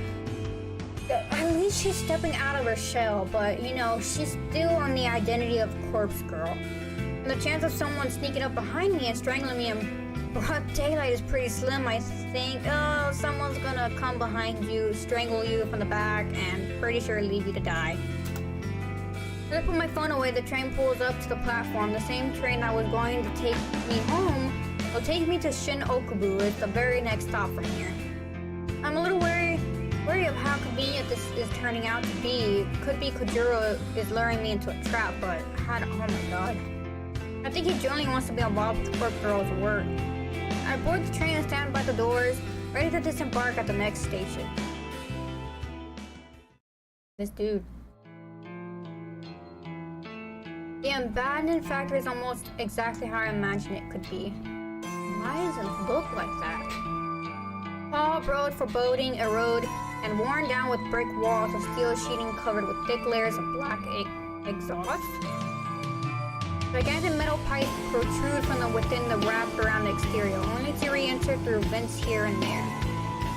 At least she's stepping out of her shell, but you know, she's still on the identity of Corpse Girl. And the chance of someone sneaking up behind me and strangling me in broad daylight is pretty slim, I think. Oh, someone's gonna come behind you, strangle you from the back, and pretty sure leave you to die. As I put my phone away, the train pulls up to the platform. The same train that was going to take me home will take me to Shin Okubo. It's the very next stop from here. I'm a little wary of how convenient this is turning out to be. Could be Kojiro is luring me into a trap, but oh my god. I think he genuinely wants to be involved with Corpse Girl's work. I board the train and stand by the doors, ready to disembark at the next station. This dude. The abandoned factory is almost exactly how I imagined it could be. Why does it look like that? Paul road foreboding, erode, and worn down with brick walls of steel sheeting covered with thick layers of black exhaust. Gigantic metal pipes protrude from within the wrap around the exterior, only to re-enter through vents here and there.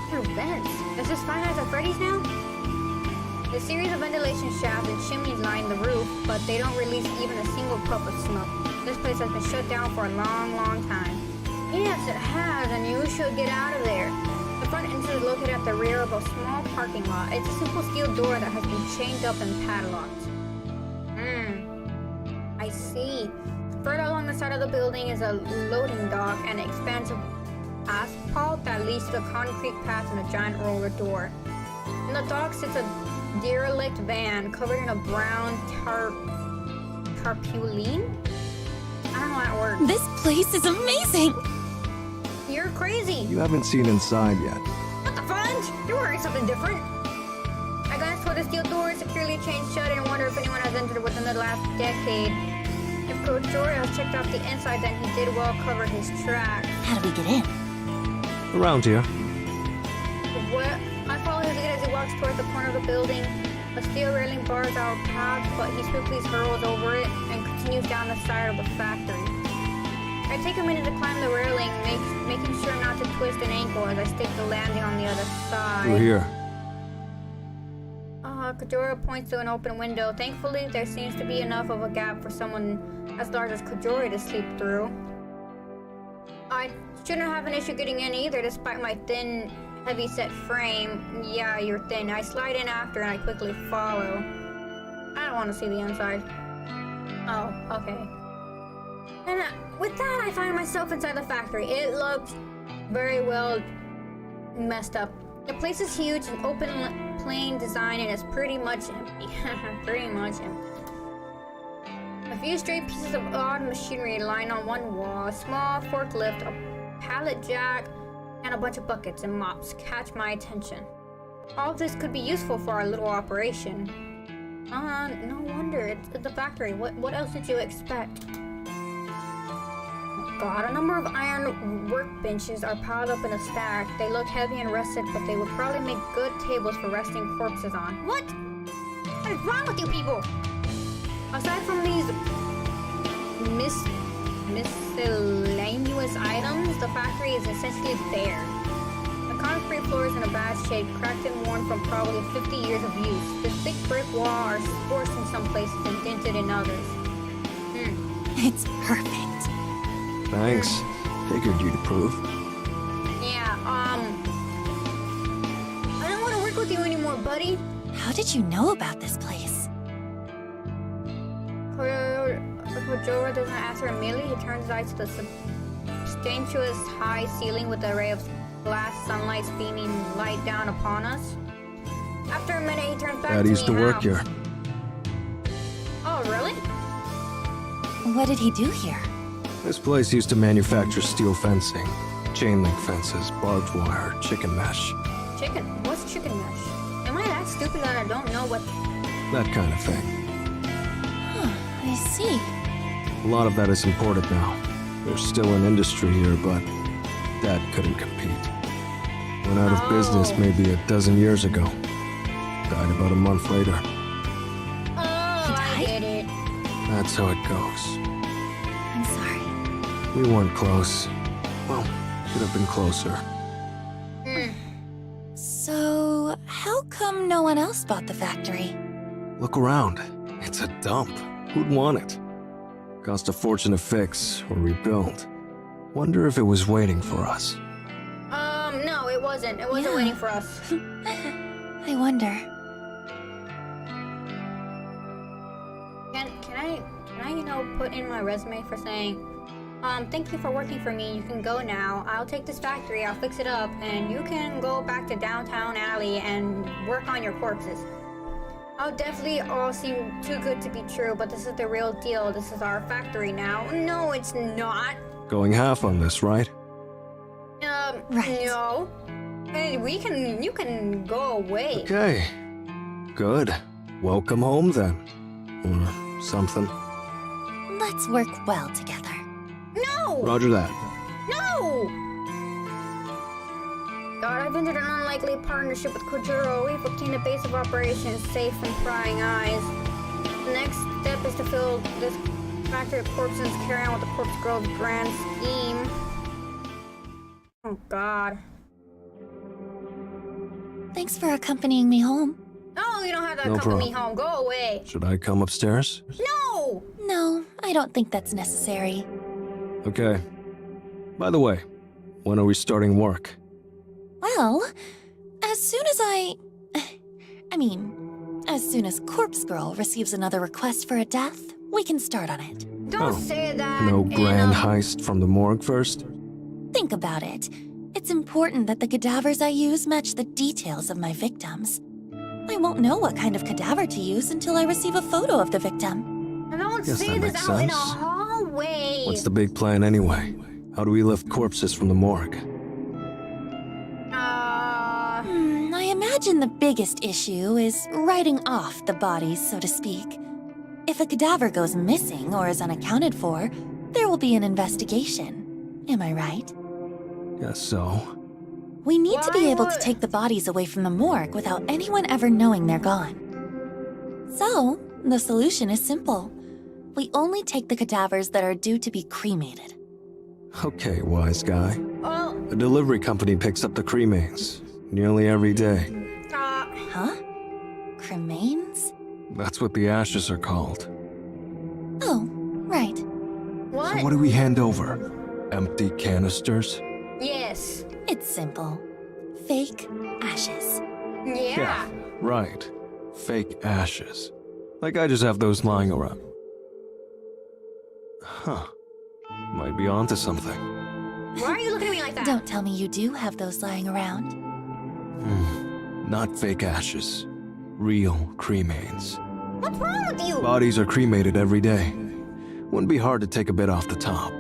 Through vents? Is this Five Nights at Freddy's now? A series of ventilation shafts and chimneys line the roof, but they don't release even a single puff of smoke. This place has been shut down for a long, long time. Yes, it has, and you should get out of there. The front entrance is located at the rear of a small parking lot. It's a simple steel door that has been chained up and padlocked. I see. Further along the side of the building is a loading dock and an expansive asphalt that leads to the concrete path and a giant roller door. In the dock sits a derelict van covered in a brown tarpaulin? I don't know how that works. This place is amazing! You're crazy! You haven't seen inside yet. What the fudge? You're wearing something different. I glance toward the steel door, securely chained shut, and wonder if anyone has entered within the last decade. If Kojiro has checked out the inside, then he did well cover his tracks. How do we get in? Around here. What? I follow his lead as he walks toward the corner of the building. A steel railing bars our path, but he swiftly hurls over it and continues down the side of the factory. I take a minute to climb the railing, making sure not to twist an ankle as I stake the landing on the other side. Through here. Kojiro points to an open window. Thankfully, there seems to be enough of a gap for someone as large as Kojiro to sleep through. I shouldn't have an issue getting in either, despite my thin, heavy-set frame. Yeah, you're thin. I slide in after and I quickly follow. I don't want to see the inside. Oh, okay. And with that, I find myself inside the factory. It looks very well messed up. The place is huge and open, plain design, and it's pretty much empty. Pretty much empty. A few straight pieces of odd machinery line on one wall, a small forklift, a pallet jack, and a bunch of buckets and mops catch my attention. All of this could be useful for our little operation. No wonder, it's the factory. What else did you expect? God, a number of iron workbenches are piled up in a stack. They look heavy and rusted, but they would probably make good tables for resting corpses on. What? What is wrong with you people? Aside from these miscellaneous items, the factory is essentially bare. The concrete Every floor is in a bad shape, cracked and worn from probably 50 years of use. The thick brick wall are scorched in some places and dented in others. It's perfect. Thanks. Figured you'd approve. Yeah, I don't want to work with you anymore, buddy. How did you know about this place? Kojora doesn't answer immediately. He turns his eyes to the substantious high ceiling with an array of glass sunlight beaming light down upon us. After a minute, he turns back Dad to used to me work now. here. Oh, really? What did he do here? This place used to manufacture steel fencing, chain link fences, barbed wire, chicken mesh, Chicken? What's chicken mesh? Am I that stupid that I don't know what... that kind of thing. I see. A lot of that is imported now. There's still an industry here, but Dad couldn't compete. Went out of business maybe a dozen years ago. Died about a month later. Oh, I get it. That's how it goes. I'm sorry. We weren't close. Well, could have been closer. So, how come no one else bought the factory? Look around. It's a dump. Who'd want it? Cost a fortune to fix or rebuild. Wonder if it was waiting for us. No, it wasn't. It wasn't Yeah. waiting for us. I wonder. Can I, put in my resume for saying, thank you for working for me. You can go now. I'll take this factory. I'll fix it up, and you can go back to downtown alley and work on your corpses. I'll definitely all seem too good to be true, but this is the real deal. This is our factory now. No, it's not. Going half on this, right? Right. No. Hey, you can go away. Okay. Good. Welcome home then. Or something. Let's work well together. No! Roger that. No! God, I've entered an unlikely partnership with Kojuro. We've obtained a base of operations safe from prying eyes. The next step is to fill this factory with corpses and carry on with the Corpse Girl's grand scheme. Oh, God. Thanks for accompanying me home. No, you don't have to No accompany me problem. home. Go away. Should I come upstairs? No! No, I don't think that's necessary. Okay. By the way, when are we starting work? Well, as soon as as soon as Corpse Girl receives another request for a death, we can start on it. Don't Oh, say that. No and, grand heist from the morgue first? Think about it. It's important that the cadavers I use match the details of my victims. I won't know what kind of cadaver to use until I receive a photo of the victim. Don't Guess say that this makes out in a sense. hallway. What's the big plan anyway? How do we lift corpses from the morgue? I imagine the biggest issue is writing off the bodies, so to speak. If a cadaver goes missing or is unaccounted for, there will be an investigation. Am I right? Guess so. We need to be Why able to would- take the bodies away from the morgue without anyone ever knowing they're gone. So, the solution is simple. We only take the cadavers that are due to be cremated. Okay, wise guy. Oh, A delivery company picks up the cremains nearly every day. Huh? Cremains? That's what the ashes are called. Oh, right. what? So what do we hand over? Empty canisters? Yes. It's simple. Fake ashes. Yeah. Right. Fake ashes. Like I just have those lying around. Huh. Might be onto something. Why are you looking at me like that? Don't tell me you do have those lying around. Not fake ashes. Real cremains. What's wrong with you? Bodies are cremated every day. Wouldn't be hard to take a bit off the top.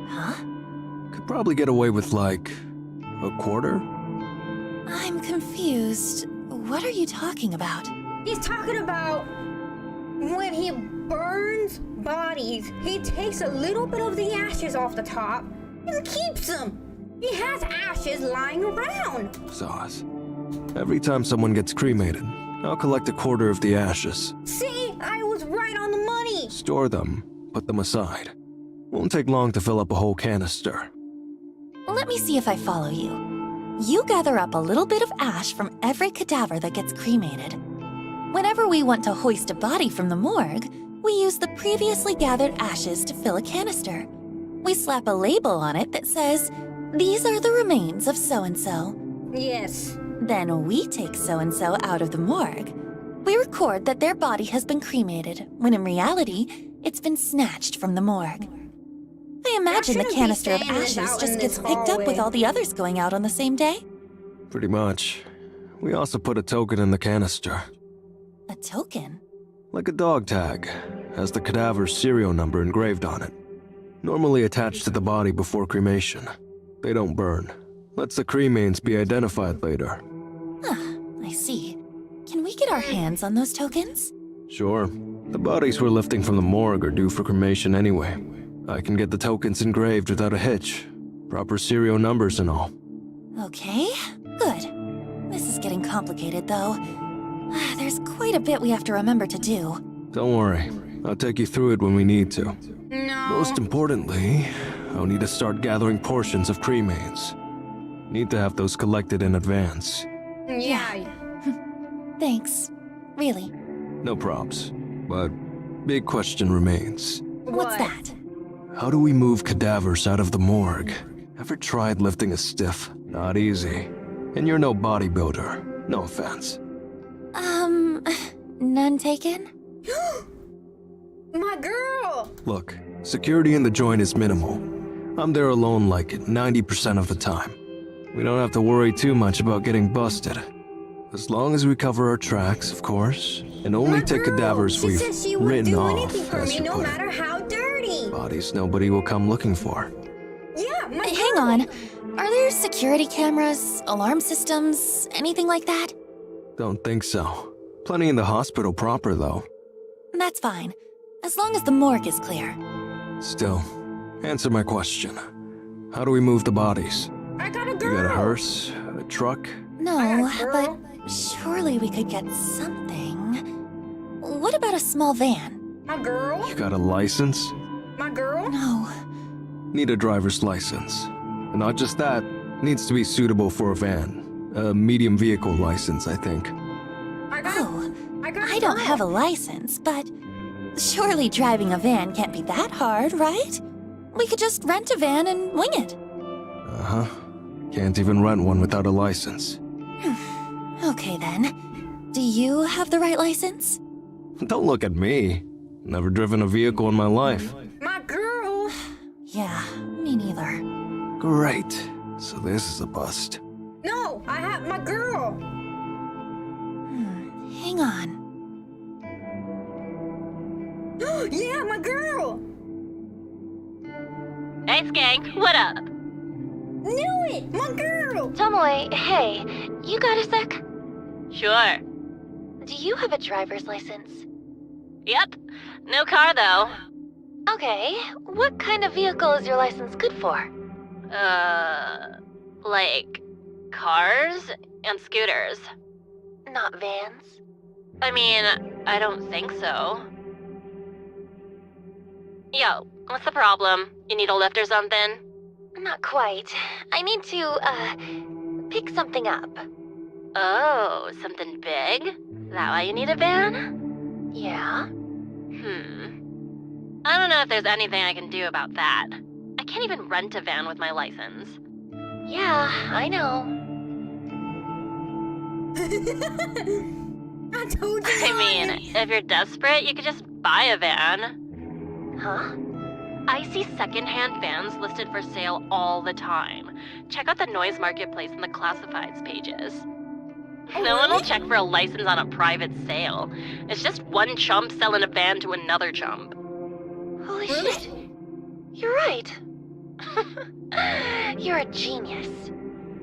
Huh? Could probably get away with like a quarter? I'm confused. What are you talking about? He's talking about when he burns bodies, he takes a little bit of the ashes off the top and keeps them. He has ashes lying around. Sauce. Every time someone gets cremated, I'll collect a quarter of the ashes. See, I was right on the money. Store them, put them aside. Won't take long to fill up a whole canister. Let me see if I follow you. You gather up a little bit of ash from every cadaver that gets cremated. Whenever we want to hoist a body from the morgue, we use the previously gathered ashes to fill a canister. We slap a label on it that says, "These are the remains of so-and-so." Yes. Then we take so-and-so out of the morgue. We record that their body has been cremated, when in reality, it's been snatched from the morgue. I imagine the shouldn't be canister of saying this ashes out just in gets this picked up with hallway. all the others going out on the same day. Pretty much. We also put a token in the canister. A token? Like a dog tag. Has the cadaver's serial number engraved on it. Normally attached to the body before cremation. They don't burn. Lets the cremains be identified later. Ah, I see. Can we get our hands on those tokens? Sure. The bodies we're lifting from the morgue are due for cremation anyway. I can get the tokens engraved without a hitch. Proper serial numbers and all. Okay, good. This is getting complicated, though. There's quite a bit we have to remember to do. Don't worry. I'll take you through it when we need to. No. Most importantly, I'll need to start gathering portions of cremains. Need to have those collected in advance. Yeah. Thanks. Really. No props. But big question remains. What's What? that? How do we move cadavers out of the morgue? Ever tried lifting a stiff? Not easy. And you're no bodybuilder. No offense. None taken? My girl. Look, security in the joint is minimal. I'm there alone like 90% of the time. We don't have to worry too much about getting busted. As long as we cover our tracks, of course, and only My take girl. cadavers She we've said she would written do off, anything for as me, you no put it. matter how dirty. Bodies nobody will come looking for. Yeah, my Hang girl. on. Are there security cameras, alarm systems, anything like that? Don't think so. Plenty in the hospital proper, though. That's fine. As long as the morgue is clear. Still, answer my question. How do we move the bodies? I got a You girl. got a hearse? A truck? No, Alright, but girl. surely we could get something. What about a small van? My girl. You got a license? My girl. No. Need a driver's license. And not just that, needs to be suitable for a van. A medium vehicle license, I think. I got. Oh, I got. I don't have a license, but surely driving a van can't be that hard, right? We could just rent a van and wing it. Uh-huh. Can't even rent one without a license. Okay then. Do you have the right license? Don't look at me. Never driven a vehicle in my life. My girl. Yeah, me neither. Great. So this is a bust. No, I have my girl. Hang on. Yeah, my girl. Hey, Skank, what up? Knew it. My girl. Tomoe, hey, you got a sec? Sure. Do you have a driver's license? Yep. No car, though. Okay, what kind of vehicle is your license good for? Like cars and scooters. Not vans. I mean, I don't think so. Yo, what's the problem? You need a lift or something? Not quite. I need to, pick something up. Oh, something big? Is that why you need a van? Yeah? I don't know if there's anything I can do about that. I can't even rent a van with my license. Yeah, I know. I told you. I mean, if you're desperate, you could just buy a van. Huh? I see secondhand vans listed for sale all the time. Check out the noise marketplace and the classifieds pages. No one will check for a license on a private sale. It's just one chump selling a van to another chump. Holy Really? shit. You're right. You're a genius.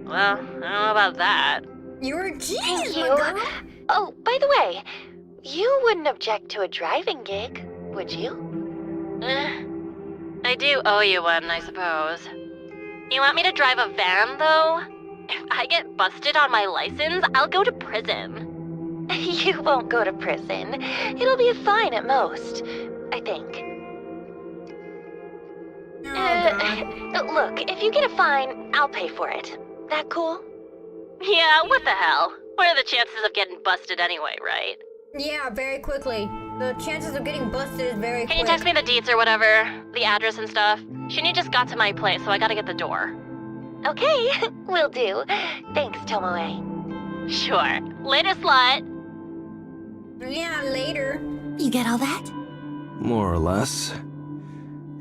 Well, I don't know about that. You're a genius, Thank my you. girl. Oh, by the way, you wouldn't object to a driving gig, would you? I do owe you one, I suppose. You want me to drive a van, though? If I get busted on my license, I'll go to prison. You won't go to prison. It'll be a fine at most, I think. Oh, God. Look, if you get a fine, I'll pay for it. That cool? Yeah, what the hell? What are the chances of getting busted anyway, right? Yeah, very quickly. The chances of getting busted is very Can you quick. text me the deets or whatever? The address and stuff? Shinny just got to my place, so I gotta get the door. Okay, will do. Thanks, Tomoe. Sure. Later, slut. Yeah, later. You get all that? More or less.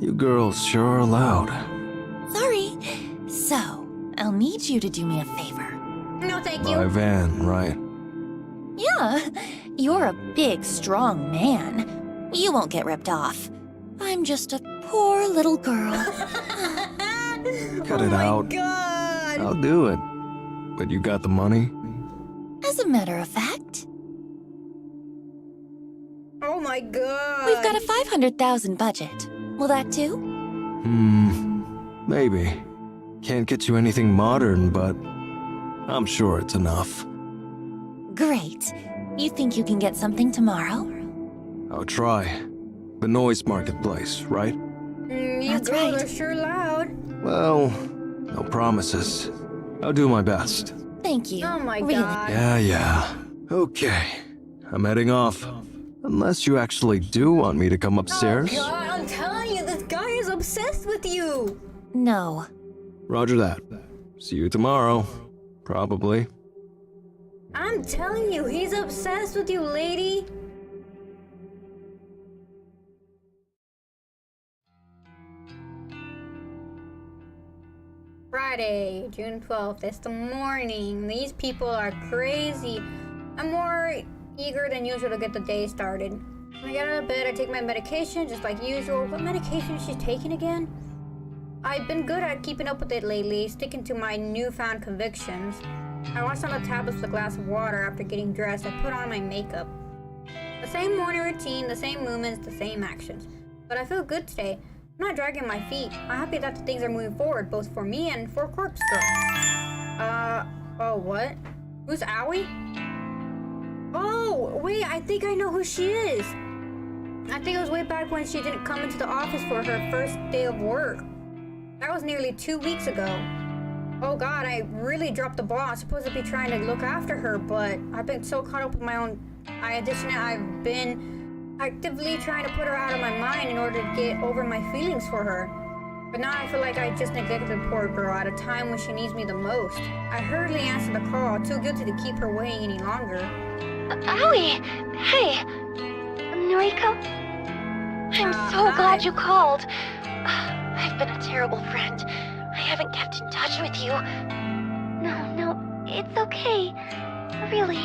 You girls sure are loud. Sorry. So, I'll need you to do me a favor. No, thank By you. van, right? Yeah, you're a big, strong man. You won't get ripped off. I'm just a poor little girl. Cut it Oh my out. God. I'll do it. But you got the money? As a matter of fact, Oh my God. we've got a 500,000 budget. Will that do? Maybe. Can't get you anything modern, but I'm sure it's enough. Great. You think you can get something tomorrow? I'll try. The Noise Marketplace, right? You That's girls right. are sure loud. Well, no promises. I'll do my best. Thank you. Oh my Really. God. Yeah. Okay. I'm heading off. Unless you actually do want me to come upstairs. Oh God, I'm telling you, this guy is obsessed with you. No. Roger that. See you tomorrow. Probably. I'm telling you, he's obsessed with you, lady. Friday, June 12th. It's the morning. These people are crazy. I'm more eager than usual to get the day started. I get out of bed, I take my medication just like usual. What medication is she taking again? I've been good at keeping up with it lately, sticking to my newfound convictions. I washed down the tablets with a glass of water after getting dressed. I put on my makeup. The same morning routine, the same movements, the same actions. But I feel good today. I'm not dragging my feet. I'm happy that the things are moving forward, both for me and for Corpse Girl. Oh, what? Who's Aoi? Oh, wait, I think I know who she is. I think it was way back when she didn't come into the office for her first day of work. That was nearly 2 weeks ago. Oh God, I really dropped the ball. I'm supposed to be trying to look after her, but I've been so caught up with my own addiction. I've been actively trying to put her out of my mind in order to get over my feelings for her. But now I feel like I just neglected the poor girl at a time when she needs me the most. I hurriedly answered the call, too guilty to keep her waiting any longer. Aoi! Hey! Noriko? I'm so hi. glad you called. I've been a terrible friend. I haven't kept in touch with you. No, it's okay. Really.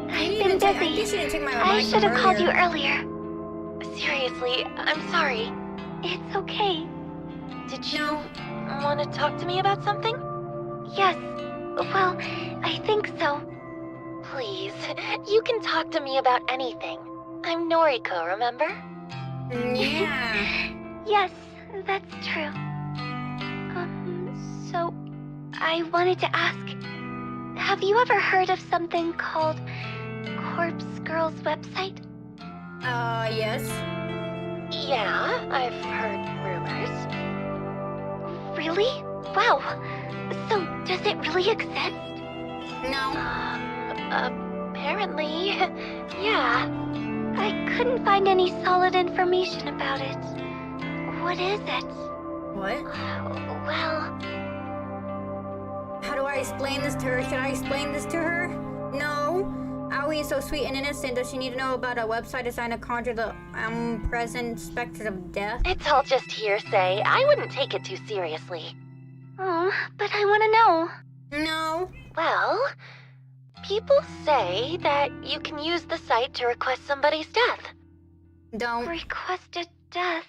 I've been I think busy. she didn't take my I advice should have called you earlier. earlier. Seriously, I'm sorry. It's okay. Did you want to talk to me about something? Yes. Well, I think so. Please, you can talk to me about anything. I'm Noriko, remember? Yeah. Yes, that's true. So, I wanted to ask, have you ever heard of something called Corpse Girl's website? Yes. Yeah, I've heard rumors. Really? Wow. So, does it really exist? No. Apparently, yeah. I couldn't find any solid information about it. What is it? What? Well, How do I explain this to her? Should I explain this to her? No. Aoi is so sweet and innocent. Does she need to know about a website designed to conjure the present specters of death? it's all just hearsay. I wouldn't take it too seriously. Oh, but I want to know. No. Well, people say that you can use the site to request somebody's death. Don't. Request a death?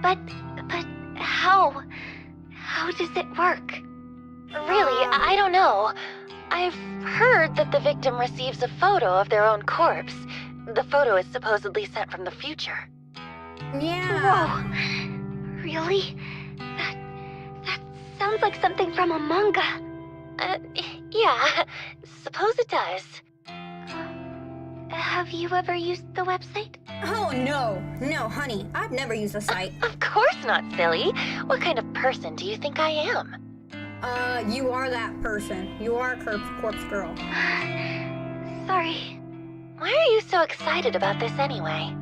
But how? How does it work? Really, I don't know. I've heard that the victim receives a photo of their own corpse. The photo is supposedly sent from the future. Yeah. Whoa. Really? That sounds like something from a manga. Yeah, suppose it does. Have you ever used the website? Oh, no. No, honey. I've never used the site. Of course not, silly. What kind of person do you think I am? You are that person. You are Corpse Girl. Sorry. Why are you so excited about this anyway?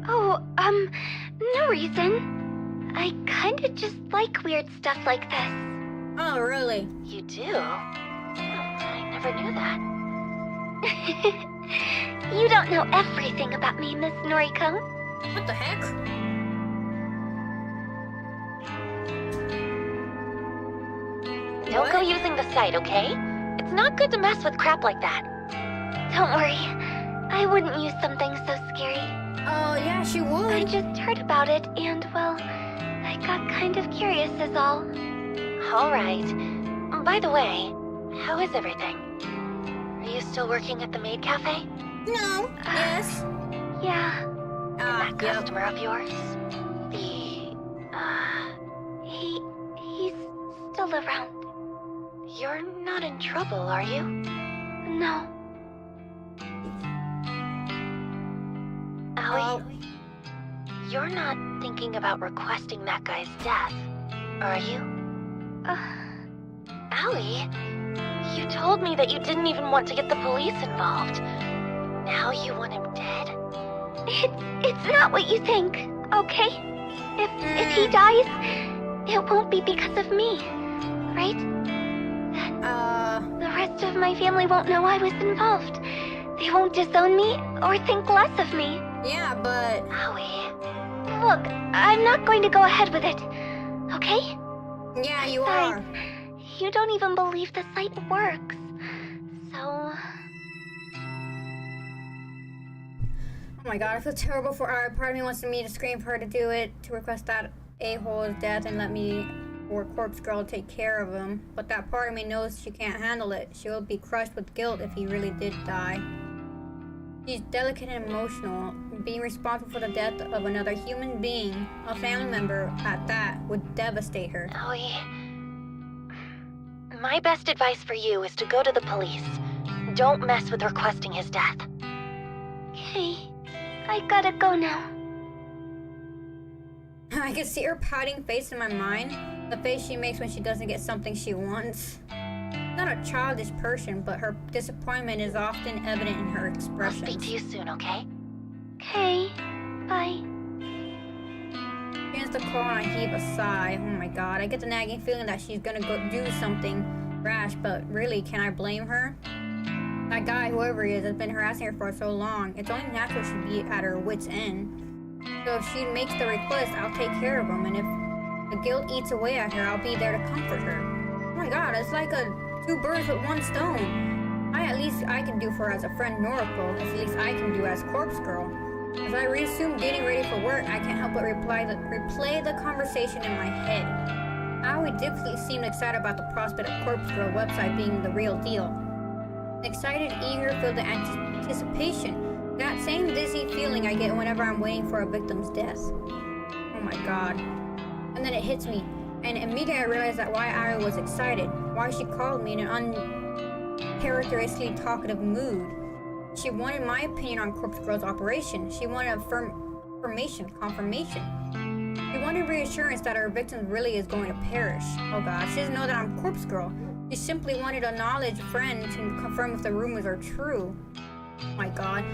Oh, no reason. I kinda just like weird stuff like this. Oh, really? You do? I never knew that. You don't know everything about me, Miss Noriko. What the heck? Don't go using the site, okay? It's not good to mess with crap like that. Don't worry. I wouldn't use something so scary. Oh, yeah, she would. I just heard about it, and, well, I got kind of curious is all. Alright. By the way, how is everything? Are you still working at the maid cafe? No. Yes. Yeah. That Yep. customer of yours? He's still around. You're not in trouble, are you? No. Aoi, you're not thinking about requesting that guy's death, are you? Aoi, you told me that you didn't even want to get the police involved. Now you want him dead? It's not what you think, okay? If he dies, it won't be because of me, right? The rest of my family won't know I was involved. They won't disown me or think less of me. Yeah, but... Aoi, look, I'm not going to go ahead with it, okay? Yeah, you are. Besides, you don't even believe the site works. So... Oh my god, I feel terrible for her. Part of me wants me to scream for her to do it, to request that a-hole's death and let me or Corpse Girl take care of him. But that part of me knows she can't handle it. She will be crushed with guilt if he really did die. She's delicate and emotional. Being responsible for the death of another human being, a family member at that, would devastate her. Aoi, my best advice for you is to go to the police. Don't mess with requesting his death. Okay, I gotta go now. I can see her pouting face in my mind. The face she makes when she doesn't get something she wants. Not a childish person, but her disappointment is often evident in her I'll expressions. speak to you soon, okay? Okay, bye. She ends the call and I heave a sigh. Oh my god, I get the nagging feeling that she's gonna go do something rash, but really, can I blame her? That guy, whoever he is, has been harassing her for so long. It's only natural she'd be at her wit's end. So if she makes the request, I'll take care of him, and if the guilt eats away at her, I'll be there to comfort her. Oh my god, it's like two birds with one stone. At least I can do for her as a friend Noriko, as at least I can do as Corpse Girl. As I resume getting ready for work, I can't help but replay the conversation in my head. Aoi definitely seemed excited about the prospect of Corpse Girl website being the real deal. Excited, eager, filled with anticipation. That same dizzy feeling I get whenever I'm waiting for a victim's death. Oh my god. And then it hits me, and immediately I realize that why Aoi was excited, why she called me in an uncharacteristically talkative mood. She wanted my opinion on Corpse Girl's operation. She wanted confirmation. She wanted reassurance that her victim really is going to perish. Oh god, she doesn't know that I'm Corpse Girl. She simply wanted a knowledge friend to confirm if the rumors are true. Oh my god.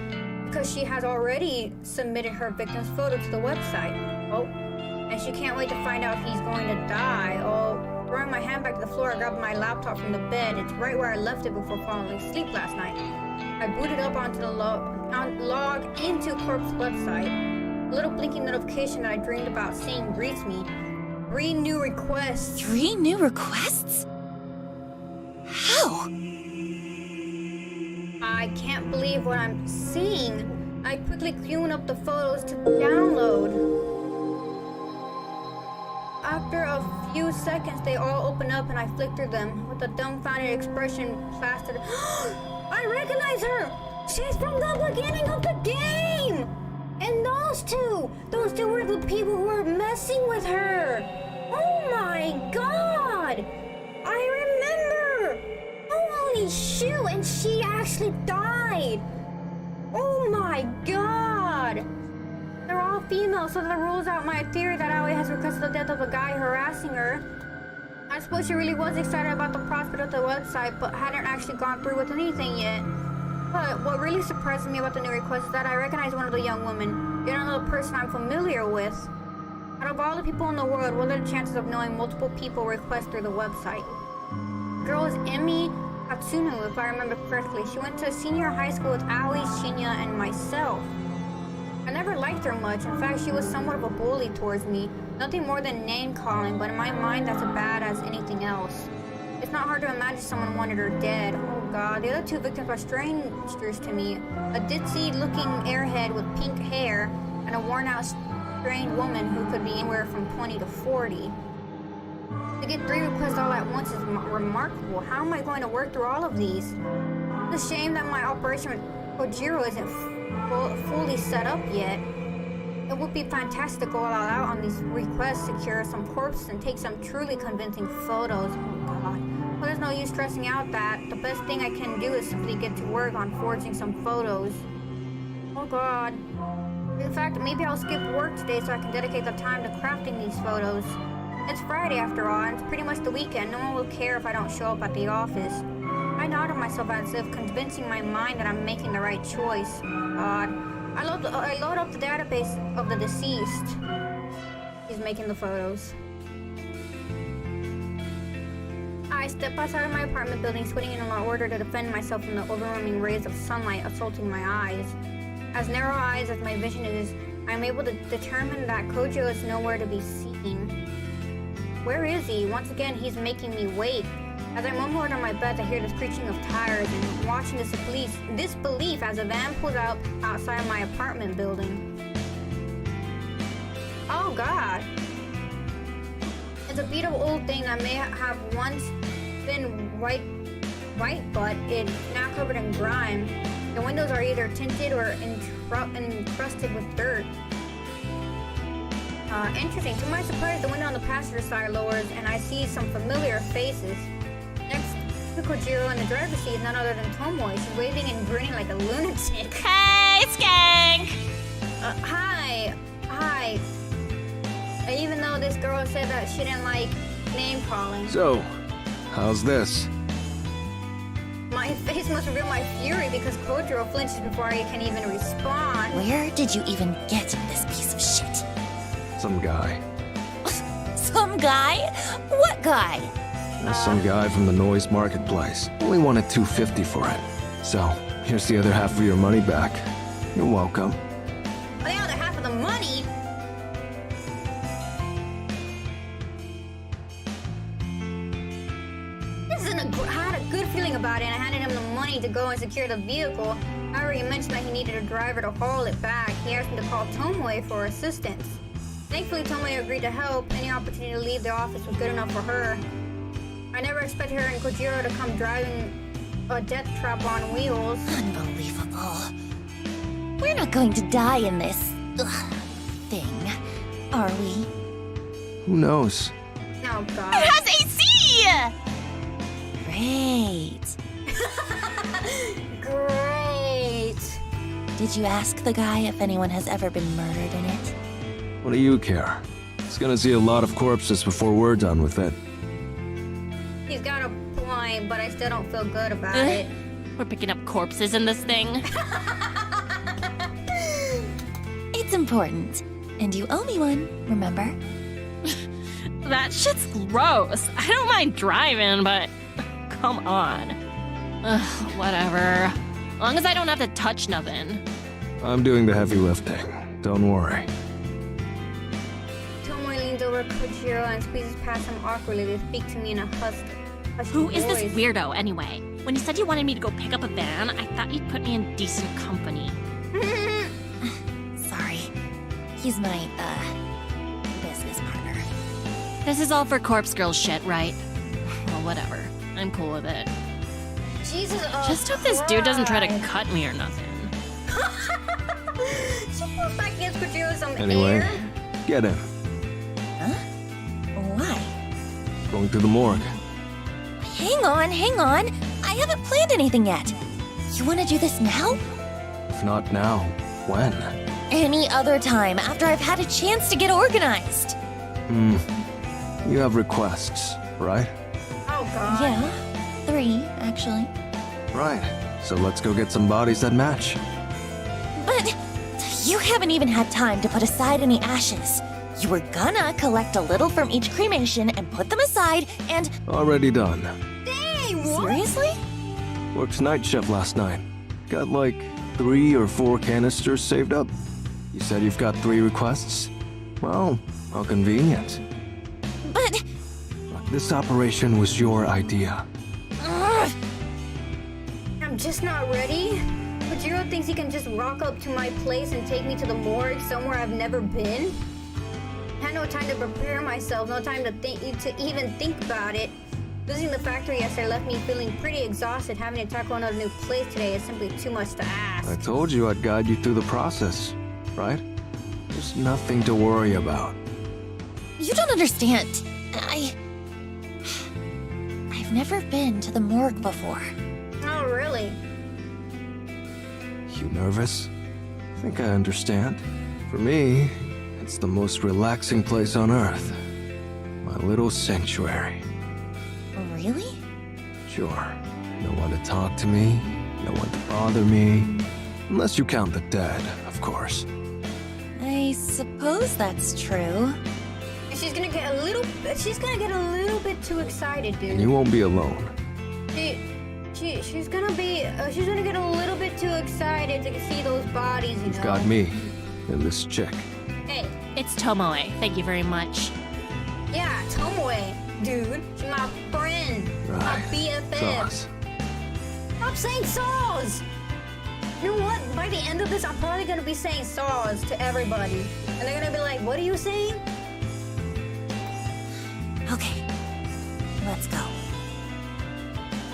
Because she has already submitted her victim's photo to the website. Oh, and she can't wait to find out if he's going to die. Oh, throwing my hand back to the floor, I grabbed my laptop from the bed. It's right where I left it before falling asleep last night. I booted up onto the log into Corp's website. A little blinking notification that I dreamed about seeing greets me. 3 new requests. 3 new requests? How? I can't believe what I'm seeing. I quickly queued up the photos to download. After a few seconds, they all opened up and I flicked through them with a dumbfounded expression plastered. I recognize her! She's from the beginning of the game! And those two were the people who were messing with her! Oh my god! I remember! Holy shoot, and she actually died! Oh my god! They're all female, so that rules out my theory that Aoi has requested the death of a guy harassing her. I I suppose she really was excited about the prospect of the website, but hadn't actually gone through with anything yet. But what really surprised me about the new request is that I recognized one of the young women, yet another person I'm familiar with. Out of all the people in the world, what are the chances of knowing multiple people request through the website? The girl is Emi Katsuno, if I remember correctly. She went to a senior high school with Aoi, Shinya, and myself. I never liked her much. In fact, she was somewhat of a bully towards me. Nothing more than name-calling, but in my mind, that's as bad as anything else. It's not hard to imagine someone wanted her dead. Oh god, the other two victims are strangers to me. A ditzy-looking airhead with pink hair, and a worn-out, strange woman who could be anywhere from 20 to 40. To get 3 requests all at once is remarkable. How am I going to work through all of these? It's a shame that my operation with Kojiro isn't fully set up yet. It would be fantastic to go all out on these requests, secure some corpses, and take some truly convincing photos. Oh god. Well, there's no use stressing out that. The best thing I can do is simply get to work on forging some photos. Oh god. In fact, maybe I'll skip work today so I can dedicate the time to crafting these photos. It's Friday after all, and it's pretty much the weekend. No one will care if I don't show up at the office. I nod to myself as if convincing my mind that I'm making the right choice. God. I load up the database of the deceased. He's making the photos. I step outside of my apartment building, sweating in order to defend myself from the overwhelming rays of sunlight assaulting my eyes. As narrow eyes as my vision is, I am able to determine that Kojo is nowhere to be seen. Where is he? Once again, he's making me wait. As I mumble under my breath, I hear the screeching of tires and watching disbelief as a van pulls out outside my apartment building. Oh god! It's a beat up old thing that may have once been white, but it's now covered in grime. The windows are either tinted or encrusted with dirt. Interesting. To my surprise, the window on the passenger side lowers and I see some familiar faces. Next to Kojiro in the driver's seat is none other than Tomoe. She's waving and grinning like a lunatic. Hey, Skank! Hi. Even though this girl said that she didn't like name calling. So, how's this? My face must reveal my fury because Kojiro flinches before I can even respond. Where did you even get this piece of shit? Some guy. Some guy? What guy? Some guy from the Noise Marketplace. Only wanted $250 for it. So, here's the other half of your money back. You're welcome. The other half of the money? I had a good feeling about it, and I handed him the money to go and secure the vehicle. However, he mentioned that he needed a driver to haul it back. He asked me to call Tomoe for assistance. Thankfully, Tomoe agreed to help. Any opportunity to leave the office was good enough for her. I never expected her and Kojiro to come driving a death trap on wheels. Unbelievable. We're not going to die in this thing, are we? Who knows? Oh god. It has AC! Great. Great. Did you ask the guy if anyone has ever been murdered in it? What do you care? It's gonna see a lot of corpses before we're done with it. He's got a point, but I still don't feel good about Eh? it. We're picking up corpses in this thing. It's important. And you owe me one, remember? That shit's gross. I don't mind driving, but come on. Ugh, whatever. As long as I don't have to touch nothing. I'm doing the heavy lifting. Don't worry. Tomoe leans over Kojiro and squeezes past him awkwardly to speak to me in a husky Who is voice. this weirdo anyway? When you said you wanted me to go pick up a van, I thought you'd put me in decent company. Sorry. He's my, business partner. This is all for Corpse Girl shit, right? Well, whatever. I'm cool with it. Jesus, Just hope this dude doesn't try to Christ. cut me or nothing. She pulls back against Kojiro some Anyway, air. get in. Huh? Why? Going to the morgue. Hang on. I haven't planned anything yet. You want to do this now? If not now, when? Any other time, after I've had a chance to get organized. You have requests. right? Oh god. Yeah, 3, actually. Right. So let's go get some bodies that match. But you haven't even had time to put aside any ashes. You were gonna collect a little from each cremation and put them aside and... Already done. Hey, what? Seriously? Worked night shift last night. Got like 3 or 4 canisters saved up. You said you've got 3 requests? Well, how convenient. But... Look, this operation was your idea. Ugh, I'm just not ready. Kojiro thinks he can just rock up to my place and take me to the morgue somewhere I've never been. I had no time to prepare myself, no time to even think about it. Losing the factory yesterday left me feeling pretty exhausted. Having to tackle another new place today is simply too much to I ask. told you I'd guide you through the process, right? There's nothing to worry about. you don't understand. I've never been to the morgue before. Oh, really? You nervous? I think I understand. For me, it's the most relaxing place on Earth. My little sanctuary. Really? Sure. No one to talk to me, no one to bother me. Unless you count the dead, of course. I suppose that's true. She's gonna get a little bit too excited, dude. And you won't be alone. She's gonna get a little bit too excited to see those bodies, you You've know. got me and this chick. Hey, It's Tomoe. Thank you very much. yeah, Tomoe, dude. She's my friend. My Right. BFF. Sauce. Stop saying saws! You know what? By the end of this, I'm probably gonna be saying saws to everybody. And they're gonna be like, what are you saying? Okay, let's go.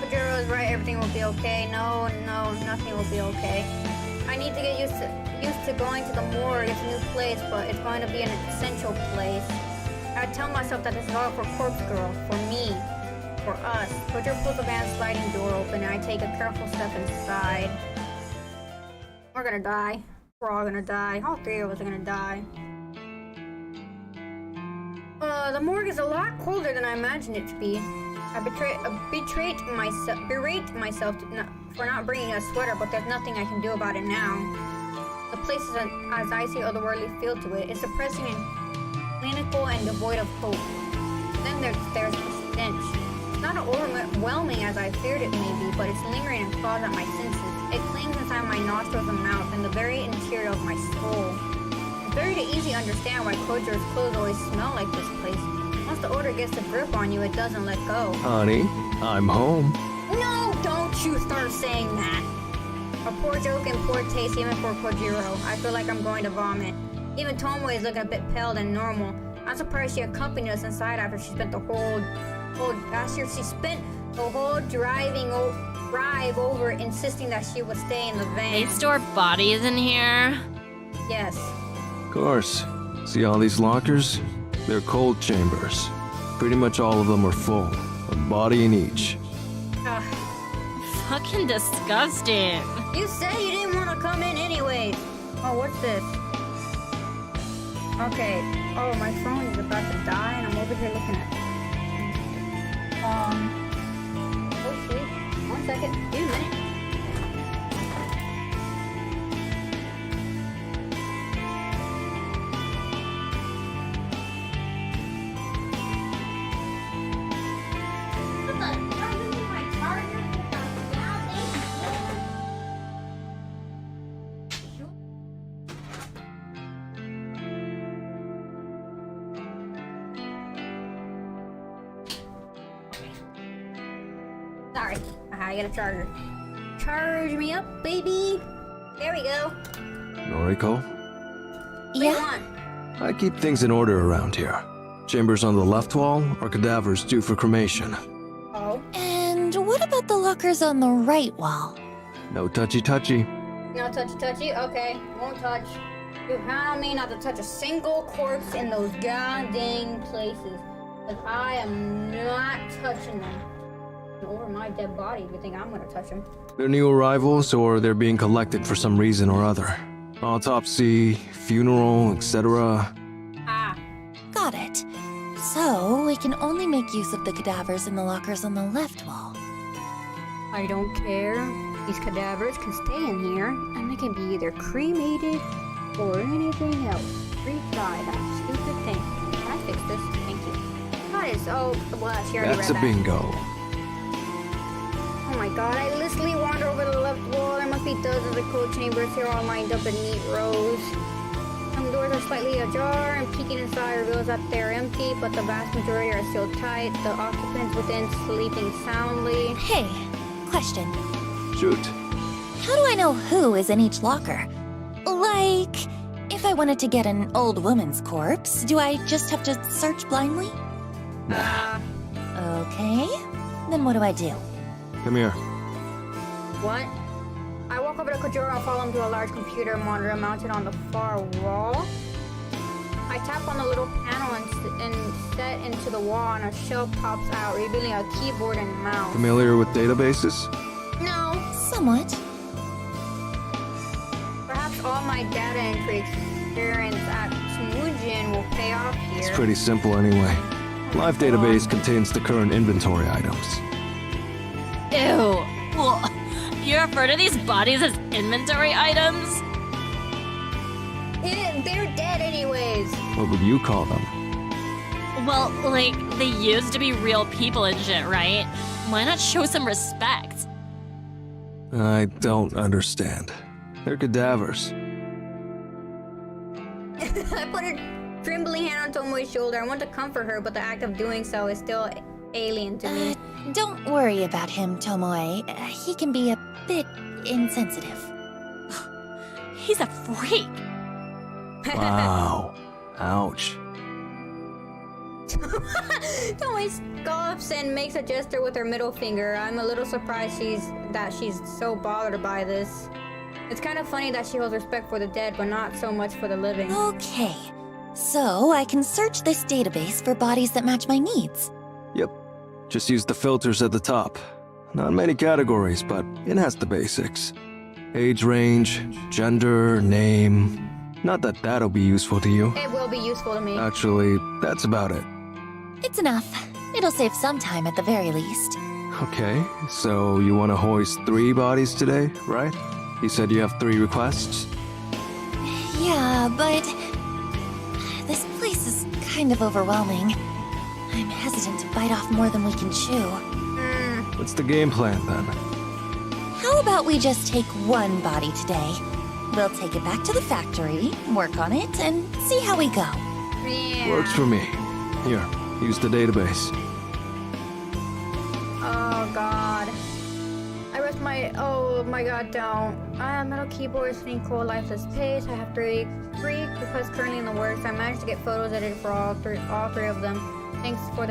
Kojiro is right, everything will be okay. No, nothing will be okay. I need to get used to going to the morgue. It's a new place, but it's going to be an essential place. I tell myself that this is all for Corpse Girl, for me, for us. Kojiro pulls the van's sliding door open, and I take a careful step inside. We're gonna die. We're all gonna die. All 3 of us are gonna die. The morgue is a lot colder than I imagined it to be. I berate myself for not bringing a sweater, but there's nothing I can do about it now. The place is as icy, otherworldly feel to it. It's depressing and clinical and devoid of hope. Then there's the stench. It's not as overwhelming as I feared it may be, but it's lingering and claws at my senses. It clings inside my nostrils and mouth and the very interior of my soul. It's very easy to understand why Kojiro's clothes always smell like this place. Once the odor gets a grip on you, it doesn't let go. Honey, I'm home. No, don't you start saying that. A poor joke and poor taste even for Kojiro. I feel like I'm going to vomit. Even Tomoe is looking a bit pale than normal. I'm surprised she accompanied us inside after she spent the whole last year. She spent the whole drive over insisting that she would stay in the van. They store bodies in here. Yes. Of course. See all these lockers? They're cold chambers. Pretty much all of them are full. A body in each. Ugh. Fucking disgusting. You said you didn't want to come in anyways. Oh, what's this? Okay. Oh, my phone is about to die, and I'm over here looking at it. Oh, shit. 1 second. Give me a minute. Sorry, I got a charger. Charge me up, baby. There we go. Noriko? What do you Yeah? want? I keep things in order around here. Chambers on the left wall are cadavers due for cremation. Oh, And what about the lockers on the right wall? No touchy-touchy. no touchy. Okay, won't touch. You count on me not to touch a single corpse in those goddamn places. Because I am not touching them. Over my dead body if you think I'm gonna touch them. They're new arrivals or they're being collected for some reason or other. Autopsy, funeral, etc. Ah, Got it. So, we can only make use of the cadavers in the lockers on the left wall. I don't care. These cadavers can stay in here, and they can be either cremated or anything else. Retry that stupid thing. Can I fix this? Thank you. That is, oh, well, she already That's read a that. bingo. Oh my god, I literally wander over the left wall. There must be dozens of code chambers here all lined up in neat rows. Some doors are slightly ajar, and peeking inside reveals that they're empty, but the vast majority are still tight, the occupants within sleeping soundly. Hey, question. Shoot. How do I know who is in each locker? Like, if I wanted to get an old woman's corpse, do I just have to search blindly? Okay. Then what do I do? Come here. What? I walk over to Kojiro and follow him to a large computer monitor mounted on the far wall. I tap on the little panel and set into the wall, and a shelf pops out, revealing a keyboard and mouse. Familiar with databases? No. Somewhat. Perhaps all my data entry experience at Smujin will pay off here. It's pretty simple anyway. Live database contains the current inventory items. Ew. Well, you refer to these bodies as inventory items? They're dead anyways. What would you call them? Well, like, they used to be real people and shit, right? Why not show some respect? I don't understand. They're cadavers. I put a trembling hand on Tomoe's shoulder. I want to comfort her, but the act of doing so is still alien to me. Don't worry about him, Tomoe. He can be a bit insensitive. He's a freak. Wow. Ouch. Tomoe scoffs and makes a gesture with her middle finger. I'm a little surprised that she's so bothered by this. It's kind of funny that she holds respect for the dead, but not so much for the living. Okay. So I can search this database for bodies that match my needs. Yep. Just use the filters at the top. Not many categories, but it has the basics. Age range, gender, name. Not that that'll be useful to you. It will be useful to me. Actually, that's about it. It's enough. It'll save some time at the very least. Okay, so you want to hoist 3 bodies today, right? You said you have 3 requests? Yeah, but this place is kind of overwhelming. I'm hesitant to bite off more than we can chew. What's the game plan then? How about we just take 1 body today? We'll take it back to the factory, work on it, and see how we go. Yeah. Works for me. Here, use the database. Oh god. Oh my god, don't. Metal keyboard, sitting cold, lifeless pace. I have 3 requests currently in the works. I managed to get photos edited for all three of them. Thanks for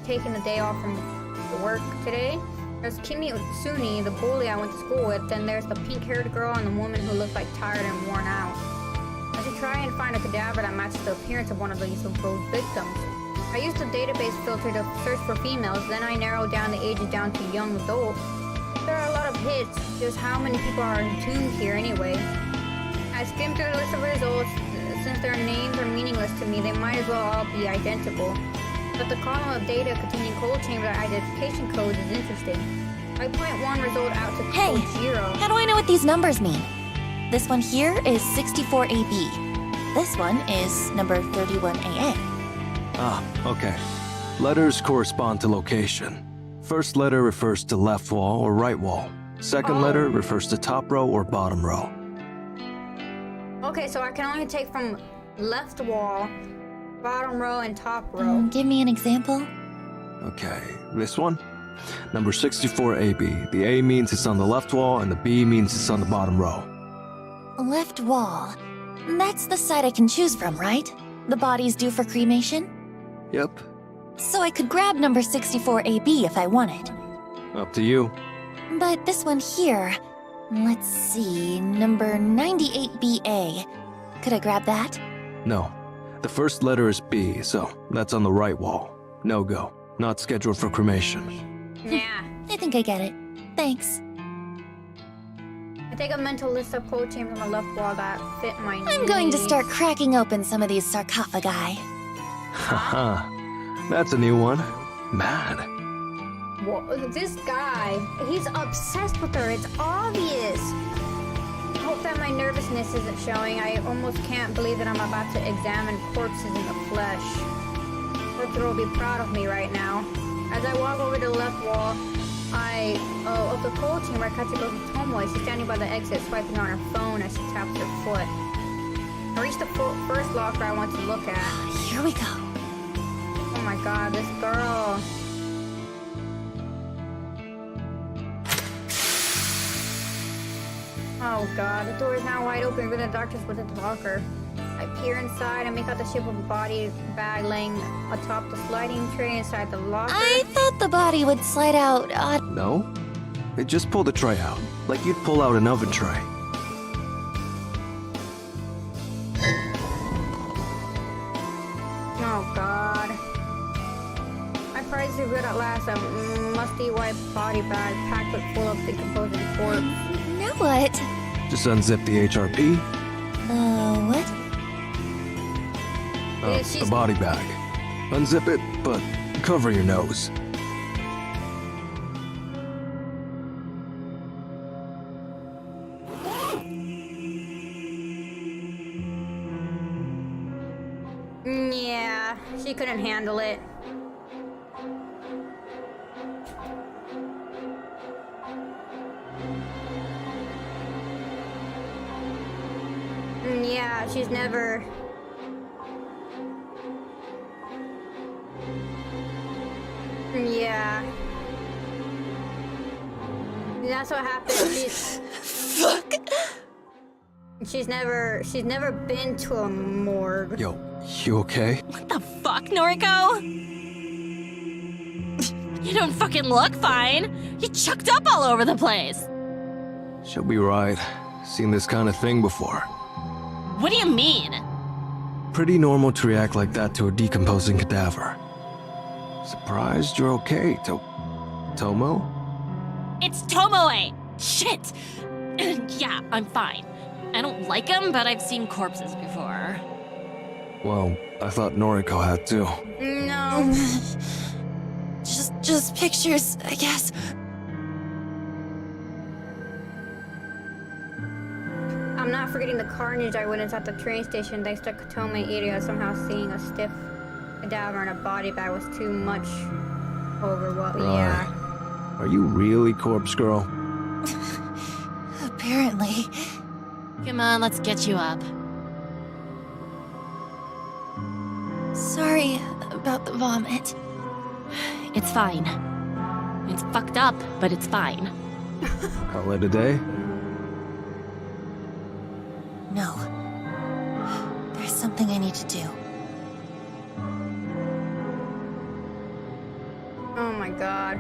taking the day off from the work today. There's Kimi Utsuni, the bully I went to school with. Then there's the pink-haired girl and the woman who looks like tired and worn out. I should try and find a cadaver that matches the appearance of one of these supposed victims. I used the database filter to search for females, then I narrowed down the ages down to young adult. There are a lot of hits, just how many people are entombed here anyway? I skimmed through the list of results. Since their names are meaningless to me, they might as well all be identical. But the column of data containing cold chamber identification codes is interesting. I point one result out to Hey, Kojiro. how do I know what these numbers mean? This one here is 64AB. This one is number 31AA. Ah, okay. Letters correspond to location. First letter refers to left wall or right wall. Second letter refers to top row or bottom row. Okay, so I can only take from left wall, bottom row, and top row. Give me an example. Okay, this one? Number 64AB. The A means it's on the left wall and the B means it's on the bottom row. Left wall. That's the side I can choose from, right? The body's due for cremation? Yep, So I could grab number 64AB if I wanted. up to you. But this one here, let's see, number 98BA. Could I grab that? No. The first letter is B, so that's on the right wall. No go. Not scheduled for cremation. Yeah. I think I get it. Thanks. I take a mental list of cold chambers on the left wall that fit my needs. I'm going to start cracking open some of these sarcophagi. Haha. That's a new one. Mad. Well, this guy, he's obsessed with her. It's obvious. I hope that my nervousness isn't showing. I almost can't believe that I'm about to examine corpses in the flesh. Corpse will be proud of me right now. As I walk over to the left wall, of the cold chamber, I catch a look at Tomoe. She's standing by the exit, swiping on her phone as she taps her foot. I reach the first locker I want to look at. Here we go. Oh my god, this girl. Oh god, the door is now wide open with the doctors within the locker. I peer inside and make out the shape of a body bag laying atop the sliding tray inside the locker. I thought the body would slide out. No? They just pulled the tray out, like you'd pull out an oven tray. Oh god. My prize is good at last. A musty white body bag packed with full of decomposing corpse. Now what? Just unzip the HRP. What? Yeah, The she's- body bag. Unzip it, but cover your nose. Yeah, she couldn't handle it. Yeah, she's never... Yeah. That's what happened. Fuck. She's never been to a morgue. Yo, you okay? What the fuck, Noriko? You don't fucking look fine. You chucked up all over the place. She'll be right. Seen this kind of thing before. What do you mean? Pretty normal to react like that to a decomposing cadaver. Surprised you're okay, Tomo? It's Tomoe. Shit. Yeah, I'm fine. I don't like him, but I've seen corpses before. Well, I thought Noriko had too. No. Just pictures, I guess. I'm not forgetting the carnage I witnessed at the train station thanks to Katome area. Somehow seeing a stiff cadaver in a body bag was too much over what, yeah. Are you really Corpse Girl? Apparently. Come on, let's get you up. Sorry about the vomit. It's fine. It's fucked up, but it's fine. Call it a day? No. There's something I need to do. Oh my god.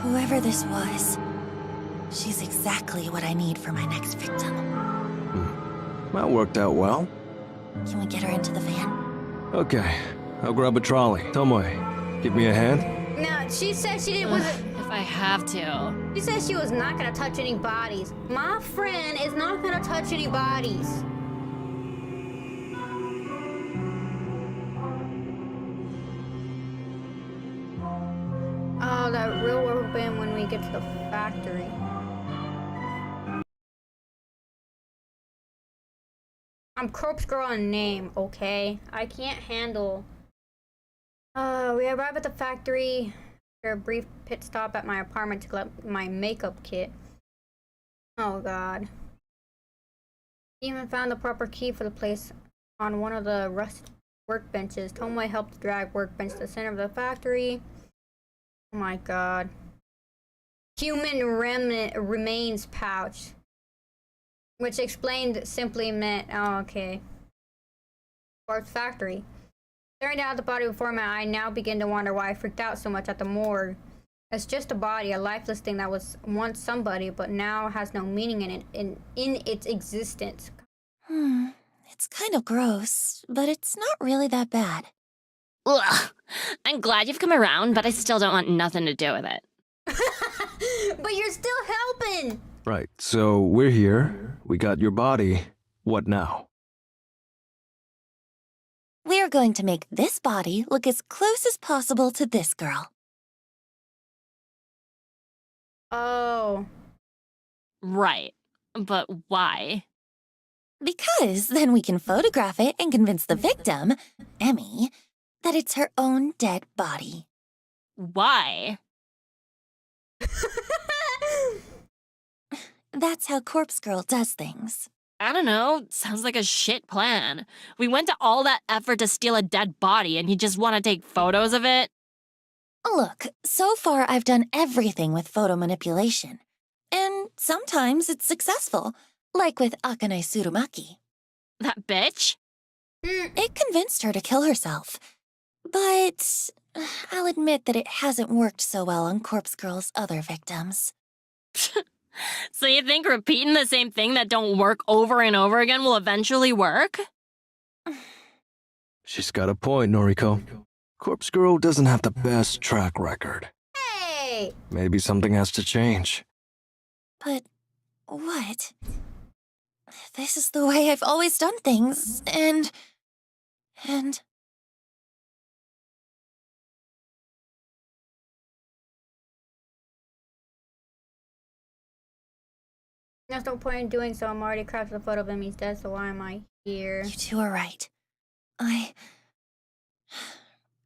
Whoever this was, she's exactly what I need for my next victim. That worked out well. Can we get her into the van? Okay, I'll grab a trolley. Tomoe, give me a hand? No, she said she didn't. If I have to. She said she was not gonna touch any bodies. My friend is not gonna touch any bodies. Oh, that real will open when we get to the factory. I'm Corpse Girl in name, okay? I can't handle... we arrive at the factory. After a brief pit stop at my apartment to collect my makeup kit. Oh god. Even found the proper key for the place on one of the rusted workbenches. Tomoe helped drag workbench to the center of the factory. Oh my god. Human remains pouch. Which explained simply meant, oh okay. Corpse factory. Staring down at the body before my eye, I now begin to wonder why I freaked out so much at the morgue. It's just a body, a lifeless thing that was once somebody, but now has no meaning in its existence. It's kind of gross, but it's not really that bad. Ugh. I'm glad you've come around, but I still don't want nothing to do with it. But you're still helping! Right, so we're here. We got your body. What now? are going to make this body look as close as possible to this girl. Oh. Right. But why? Because then we can photograph it and convince the victim, Emmy, that it's her own dead body. Why? That's how Corpse Girl does things. I don't know. Sounds like a shit plan. We went to all that effort to steal a dead body and you just want to take photos of it? Look, so far I've done everything with photo manipulation. And sometimes it's successful, like with Akane Tsurumaki. That bitch? It convinced her to kill herself. But I'll admit that it hasn't worked so well on Corpse Girl's other victims. So you think repeating the same thing that don't work over and over again will eventually work? She's got a point, Noriko. Corpse Girl doesn't have the best track record. Hey! Maybe something has to change. But what? This is the way I've always done things, and... There's no point in doing so. I'm already crafted a photo of Emmy's death, so why am I here? You two are right.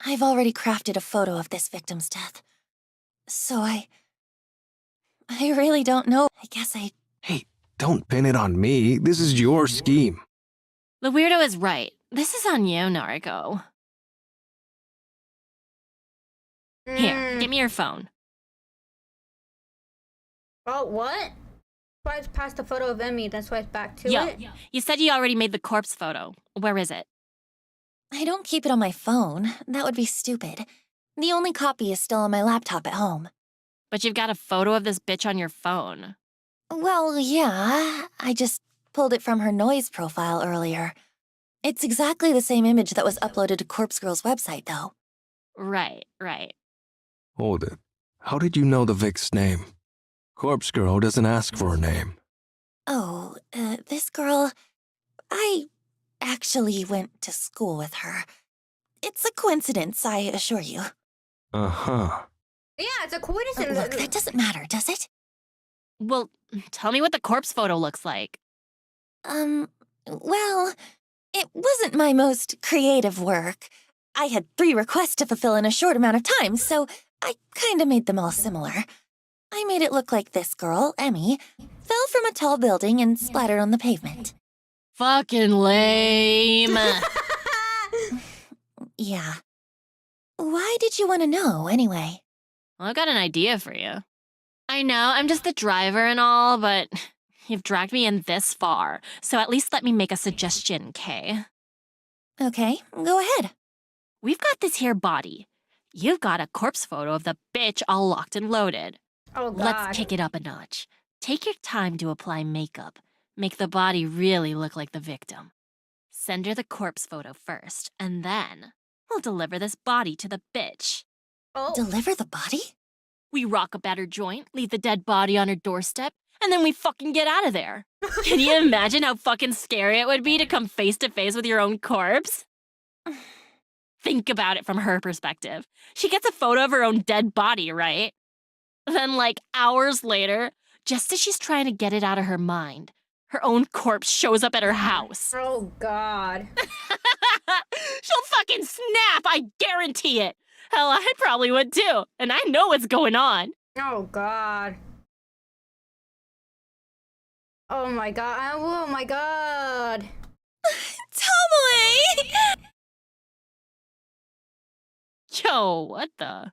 I've already crafted a photo of this victim's death. So I really don't know. I guess I... Hey, don't pin it on me. This is your scheme. The weirdo is right. This is on you, Nariko. Here, give me your phone. Oh, what? Swipes past the photo of Emmy, then swipes back to Yo, it? you said you already made the corpse photo. Where is it? I don't keep it on my phone. That would be stupid. The only copy is still on my laptop at home. But you've got a photo of this bitch on your phone. Well, yeah. I just pulled it from her noise profile earlier. It's exactly the same image that was uploaded to Corpse Girl's website, though. Right. Hold it. How did you know the Vic's name? Corpse Girl doesn't ask for a name. Oh, this girl... I actually went to school with her. It's a coincidence, I assure you. Uh-huh. Yeah, it's a coincidence. Look, that doesn't matter, does it? Well, tell me what the corpse photo looks like. Well, it wasn't my most creative work. I had 3 requests to fulfill in a short amount of time, so I kinda made them all similar. I made it look like this girl, Emmy, fell from a tall building and splattered on the pavement. Fucking lame. Yeah. Why did you want to know, anyway? Well, I've got an idea for you. I know, I'm just the driver and all, but you've dragged me in this far, so at least let me make a suggestion, Kay? Okay, go ahead. We've got this here body. You've got a corpse photo of the bitch all locked and loaded. Oh, God. Let's kick it up a notch. Take your time to apply makeup. Make the body really look like the victim. Send her the corpse photo first, and then we'll deliver this body to the bitch. Oh. Deliver the body? We rock a better joint, leave the dead body on her doorstep, and then we fucking get out of there. Can you imagine how fucking scary it would be to come face to face with your own corpse? Think about it from her perspective. She gets a photo of her own dead body, right? Then, like, hours later, just as she's trying to get it out of her mind, her own corpse shows up at her house. Oh, God. She'll fucking snap, I guarantee it. Hell, I probably would too, and I know what's going on. Oh, God. Oh, my God. Oh, my God. Tomoe! Yo, what the?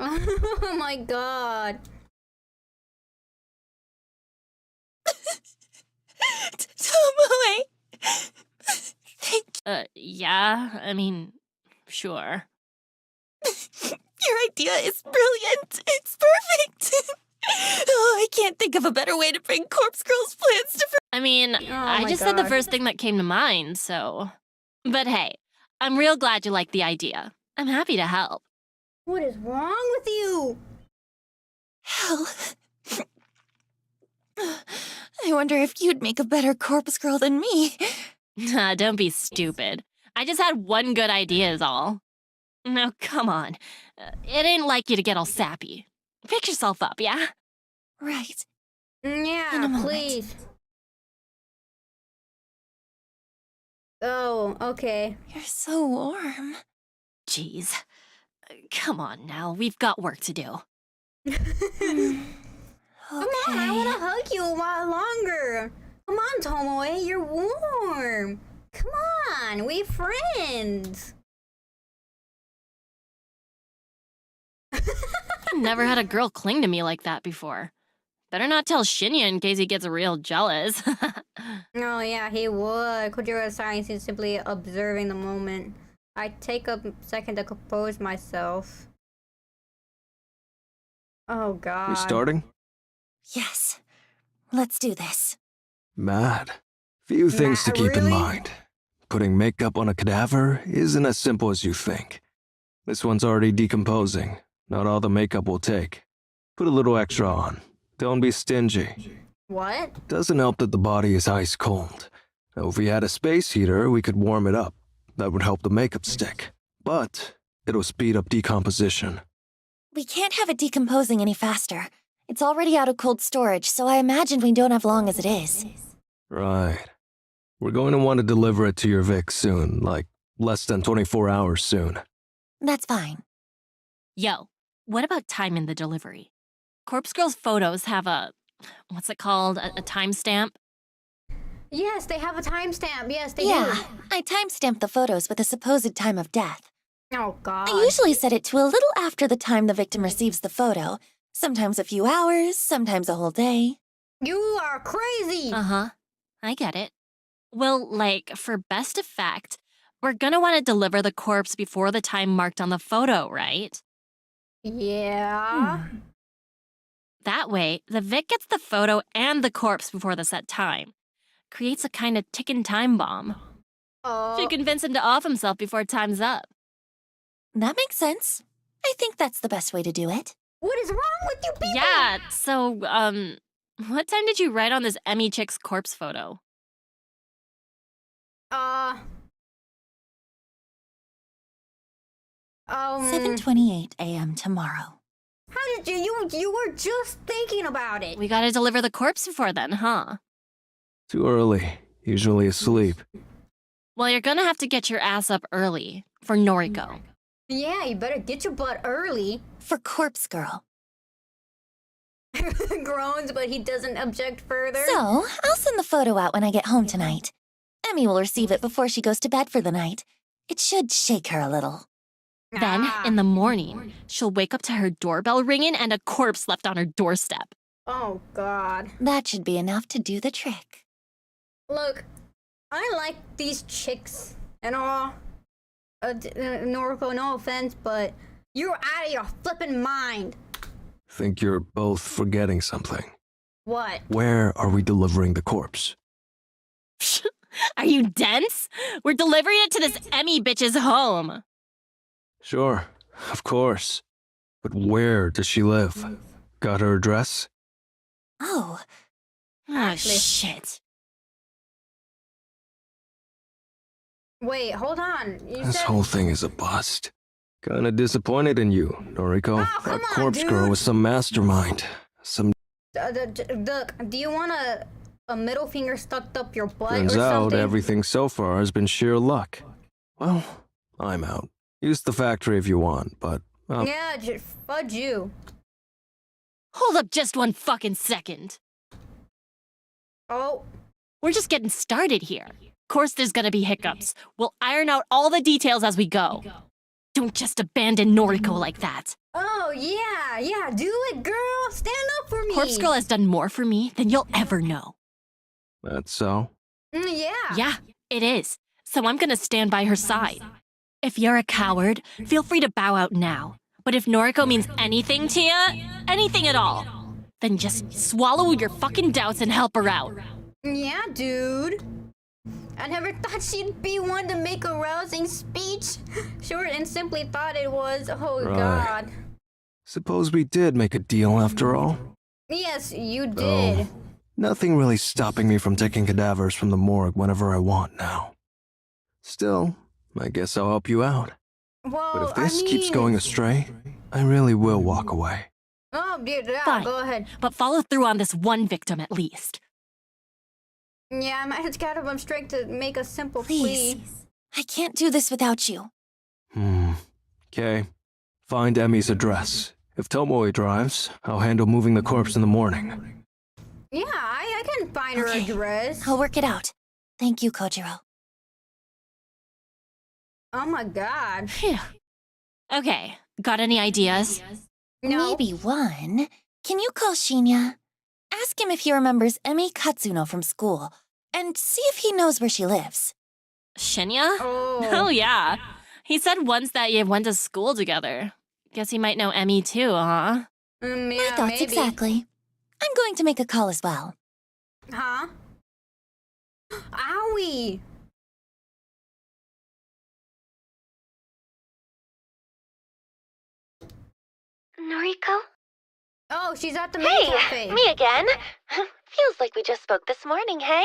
Oh, my God. Tomoe! Yeah, I mean, sure. Your idea is brilliant. It's perfect. Oh, I can't think of a better way to bring Corpse Girl's plans to fruition. I mean, I my just said the God. first thing that came to mind, so. But hey, I'm real glad you like the idea. I'm happy to help. What is wrong with you? Hell. I wonder if you'd make a better Corpse Girl than me. Don't be stupid. I just had one good idea is all. Now, come on. It ain't like you to get all sappy. Pick yourself up, yeah? Right. Mm, In a yeah, moment. please. Oh, okay. You're so warm. Jeez. Come on now, we've got work to do. Hmm. Come on, I want Okay. to hug you a while longer. Come on, Tomoe, you're warm. Come on, we friends. I've never had a girl cling to me like that before. Better not tell Shinya in case he gets real jealous. Oh yeah, he would. Kojiro Science is simply observing the moment. I take a second to compose myself. Oh god. We starting? Yes. Let's do this. Mad. Few things to Mad, keep in really? mind. Putting makeup on a cadaver isn't as simple as you think. This one's already decomposing. Not all the makeup will take. Put a little extra on. Don't be stingy. What? Doesn't help that the body is ice cold. Now, if we had a space heater, we could warm it up. That would help the makeup stick. But it'll speed up decomposition. We can't have it decomposing any faster. It's already out of cold storage, so I imagine we don't have long as it is. Right. We're going to want to deliver it to your Vic soon, like less than 24 hours soon. That's fine. Yo, what about time in the delivery? Corpse Girl's photos have a, what's it called, a timestamp? Yes, they have a timestamp. Yes, they Yeah, do. I timestamped the photos with a supposed time of death. Oh god. I usually set it to a little after the time the victim receives the photo. Sometimes a few hours, sometimes a whole day. You are crazy. Uh-huh. I get it. Well, like, for best effect, we're gonna want to deliver the corpse before the time marked on the photo, right? Yeah. That way, the Vic gets the photo and the corpse before the set time. Creates a kind of ticking time bomb. Oh. Should convince him to off himself before time's up. That makes sense. I think that's the best way to do it. What is wrong with you people? Yeah, so, what time did you write on this Emmy chick's corpse photo? Um. 7:28 a.m. tomorrow. How did you were just thinking about it. We gotta deliver the corpse before then, huh? Too early. Usually asleep. Well, you're gonna have to get your ass up early for Noriko. Yeah, you better get your butt early. For Corpse Girl. Groans, but he doesn't object further. So, I'll send the photo out when I get home tonight. Emmy will receive it before she goes to bed for the night. It should shake her a little. Then, in the morning, she'll wake up to her doorbell ringing and a corpse left on her doorstep. Oh god. That should be enough to do the trick. Look, I like these chicks and all. Noriko, no offense, but you're out of your flippin' mind. Think you're both forgetting something. What? Where are we delivering the corpse? Are you dense? We're delivering it to this Emmy bitch's home. Sure, of course. But where does she live? Got her address? Oh, Oh, Actually- shit. Wait, hold on. You This said whole thing is a bust. Kinda disappointed in you, Noriko. Oh, come That on, corpse dude. girl was some mastermind. Some look, do you want a middle finger stuck up your butt turns or out something? everything so far has been sheer luck. Well, I'm out. Use the factory if you want, but Yeah, fudge you. Hold up just one fucking second. Oh, We're just getting started here. Course there's gonna be hiccups. We'll iron out all the details as we go. Don't just abandon Noriko like that. oh yeah, do it, girl. Stand up for me. Corpse Girl has done more for me than you'll ever know. that's so. Yeah. Yeah, it is. So I'm gonna stand by her side. If you're a coward, feel free to bow out now. But if Noriko means anything to you, anything at all, then just swallow your fucking doubts and help her out. Yeah, dude. I never thought she'd be one to make a rousing speech. Short and simply thought it was. Oh Right. god. Suppose we did make a deal after all? Yes, you did. Oh, nothing really stopping me from taking cadavers from the morgue whenever I want now. Still, I guess I'll help you out. Well, But if this I keeps mean- going astray, I really will walk away. Oh, dude, yeah, Fine. go ahead. But follow through on this one victim at least. Yeah, I might have scattered them straight to make a simple Please. plea. I can't do this without you. Okay. Find Emmy's address. If Tomoe drives, I'll handle moving the corpse in the morning. Yeah, I can find her Okay. address. I'll work it out. Thank you, Kojiro. Oh my god. Phew. Okay, got any ideas? No. Maybe one. Can you call Shinya? Ask him if he remembers Emi Katsuno from school, and see if he knows where she lives. Shinya? Oh. Oh, yeah. He said once that you went to school together. Guess he might know Emmy too, huh? Yeah, My thoughts maybe. exactly. I'm going to make a call as well. Huh? Owie! Noriko? Oh, she's at the main cafe. Hey, me again. Feels like we just spoke this morning, hey?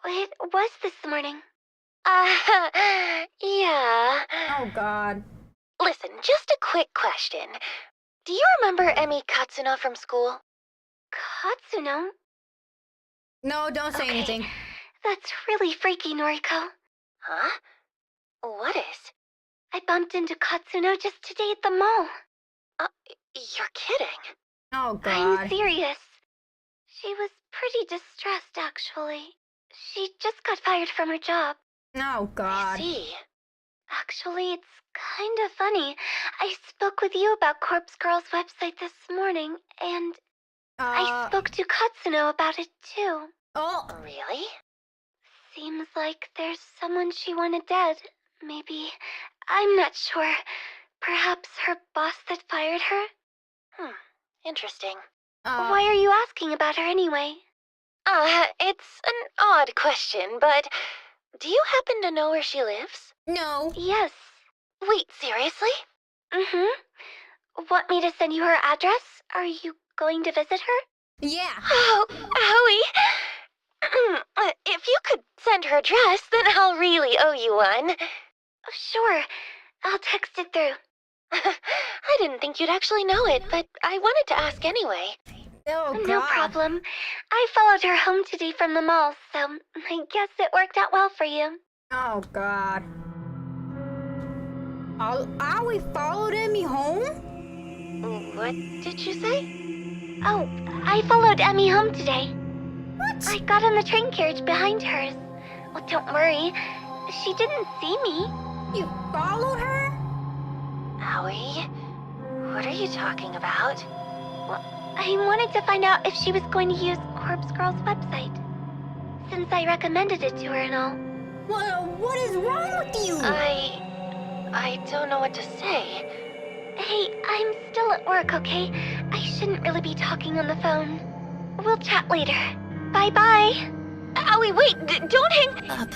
It was this morning. Yeah. Oh god. Listen, just a quick question. Do you remember Emi Katsuno from school? Katsuno? No, don't say Okay. anything. That's really freaky, Noriko. Huh? What is? I bumped into Katsuno just today at the mall. You're kidding. Oh I'm god. serious. She was pretty distressed, actually. She just got fired from her job. Oh I god. see. Actually, it's kind of funny. I spoke with you about Corpse Girl's website this morning, and I spoke to Katsuno about it too. Oh, Really? Seems like there's someone she wanted dead. Maybe. I'm not sure. Perhaps her boss that fired her? Interesting. Why are you asking about her anyway? It's an odd question, but do you happen to know where she lives? No. Yes. Wait, seriously? Mm-hmm. Want me to send you her address? Are you going to visit her? Yeah. Oh, Howie. If you could send her address, then I'll really owe you one. Sure. I'll text it through. I didn't think you'd actually know it, but I wanted to ask anyway. Oh god. No problem. I followed her home today from the mall, so I guess it worked out well for you. Oh god. We followed Emmy home? What did you say? Oh, I followed Emmy home today. What? I got on the train carriage behind hers. Well, don't worry. She didn't see me. You followed her? Howie, what are you talking about? Well, I wanted to find out if she was going to use Corpse Girl's website, since I recommended it to her and all. What is wrong with you? I don't know what to say. Hey, I'm still at work, okay? I shouldn't really be talking on the phone. We'll chat later. Bye-bye. Howie, wait, don't hang... Up.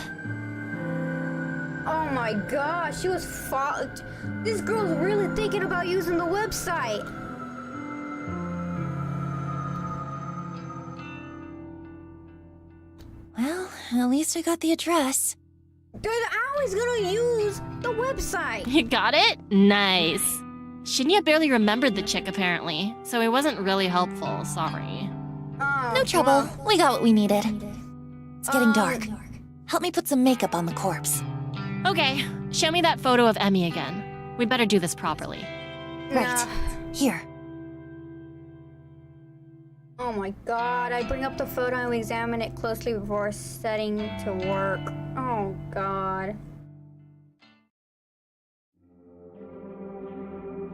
Oh my gosh, she was This girl's really thinking about using the website. Well, at least I got the address. They're always gonna use the website. You got it? Nice. Shinya barely remembered the chick, apparently, so it wasn't really helpful, sorry. Oh, No trouble. well, We got what we needed. It's getting Um, dark. Help me put some makeup on the corpse. Okay, show me that photo of Emmy again. We better do this properly. Right. nah. Here. Oh my god, I bring up the photo and we examine it closely before setting to work. Oh god.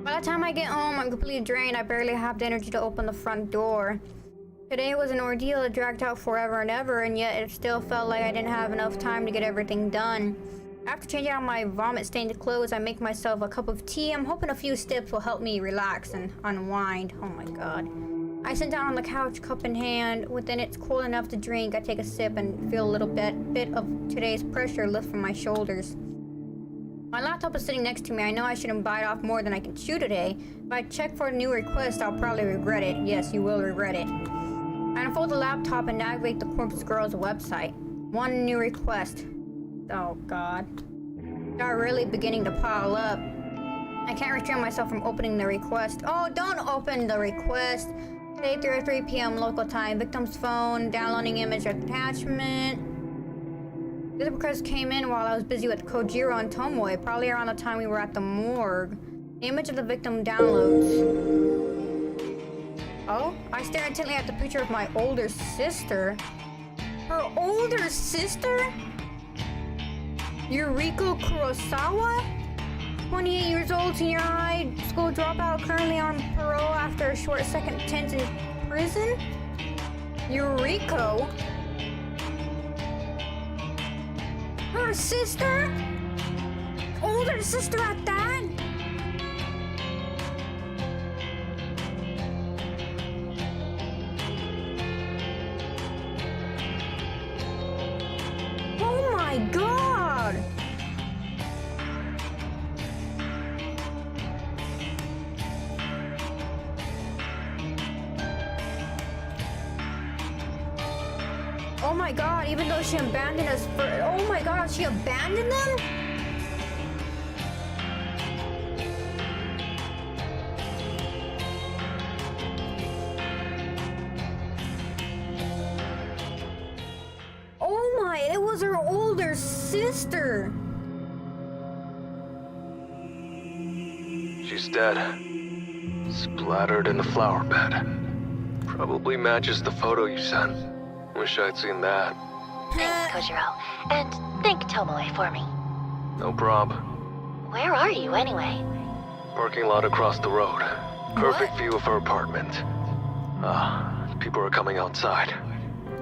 By the time I get home, I'm completely drained. I barely have the energy to open the front door. Today was an ordeal. It dragged out forever and ever, and yet it still felt like I didn't have enough time to get everything done. After changing out my vomit-stained clothes, I make myself a cup of tea. I'm hoping a few steps will help me relax and unwind. Oh my god. I sit down on the couch, cup in hand. Within it's cool enough to drink. I take a sip and feel a little bit of today's pressure lift from my shoulders. My laptop is sitting next to me. I know I shouldn't bite off more than I can chew today. If I check for a new request, I'll probably regret it. Yes, you will regret it. I unfold the laptop and navigate the Corpse Girl's website. One new request. Oh god. are really beginning to pile up. I can't restrain myself from opening the request. Oh, don't open the request. Today, 3 p.m. local time. Victim's phone. Downloading image attachment. This request came in while I was busy with Kojiro and Tomoe, probably around the time we were at the morgue. The image of the victim downloads. Oh, I stare intently at the picture of my older sister. Her older sister? Yuriko Kurosawa? 28 years old, senior high school dropout, currently on parole after a short second stint in prison? Yuriko? Her sister? Older sister at that? Oh my god! Oh my god, even though she abandoned us for— oh my god, she abandoned them? Oh my, it was her older sister. She's dead. Splattered in the flower bed. Probably matches the photo you sent. Wish I'd seen that. Thanks, Kojiro. And thank Tomoe for me. No prob. Where are you, anyway? Parking lot across the road. Perfect view of her apartment. People are coming outside.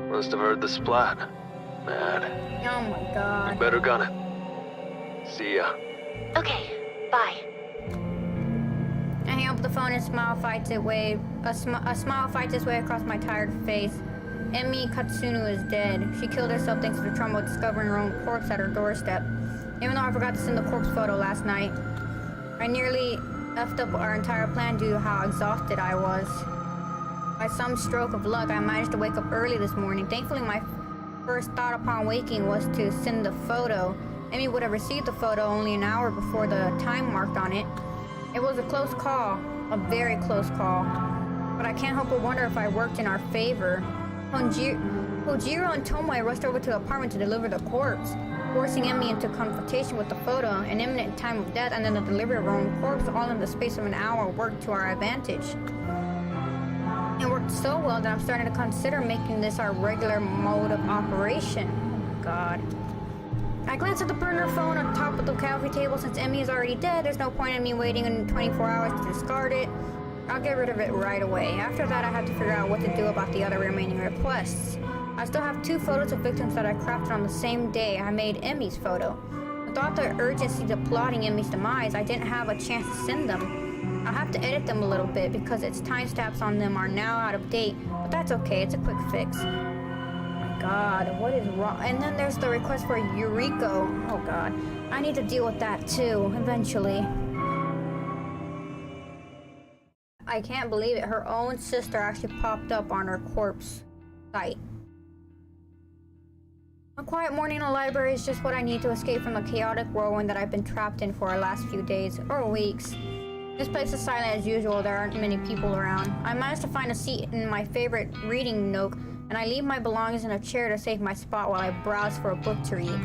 Must have heard the splat. Mad. Oh my god. Better gun it. See ya. Okay, bye. I hang up the phone and smile fights its way. A smile fights its way across my tired face. Emi Katsunu is dead. She killed herself thanks to the trauma of discovering her own corpse at her doorstep. Even though I forgot to send the corpse photo last night, I nearly effed up our entire plan due to how exhausted I was. By some stroke of luck, I managed to wake up early this morning. Thankfully, my first thought upon waking was to send the photo. Emi would have received the photo only an hour before the time marked on it. It was a close call, a very close call. But I can't help but wonder if I worked in our favor. Kojiro and Tomoe rushed over to the apartment to deliver the corpse, forcing Emi into confrontation with the photo, an imminent time of death, and then the delivery of her own corpse, all in the space of an hour, worked to our advantage. It worked so well that I'm starting to consider making this our regular mode of operation. Oh god. I glanced at the burner phone on top of the coffee table. Since Emi is already dead, there's no point in me waiting in 24 hours to discard it. I'll get rid of it right away. After that, I have to figure out what to do about the other remaining requests. I still have 2 photos of victims that I crafted on the same day I made Emi's photo. Without the urgency to plotting Emi's demise, I didn't have a chance to send them. I'll have to edit them a little bit because its timestamps on them are now out of date, but that's okay, it's a quick fix. Oh my god, what is wrong? And then there's the request for Yuriko. Oh god, I need to deal with that too, eventually. I can't believe it, her own sister actually popped up on her corpse site. A quiet morning in the library is just what I need to escape from the chaotic whirlwind that I've been trapped in for the last few days, or weeks. This place is silent as usual, there aren't many people around. I managed to find a seat in my favorite reading nook, and I leave my belongings in a chair to save my spot while I browse for a book to read.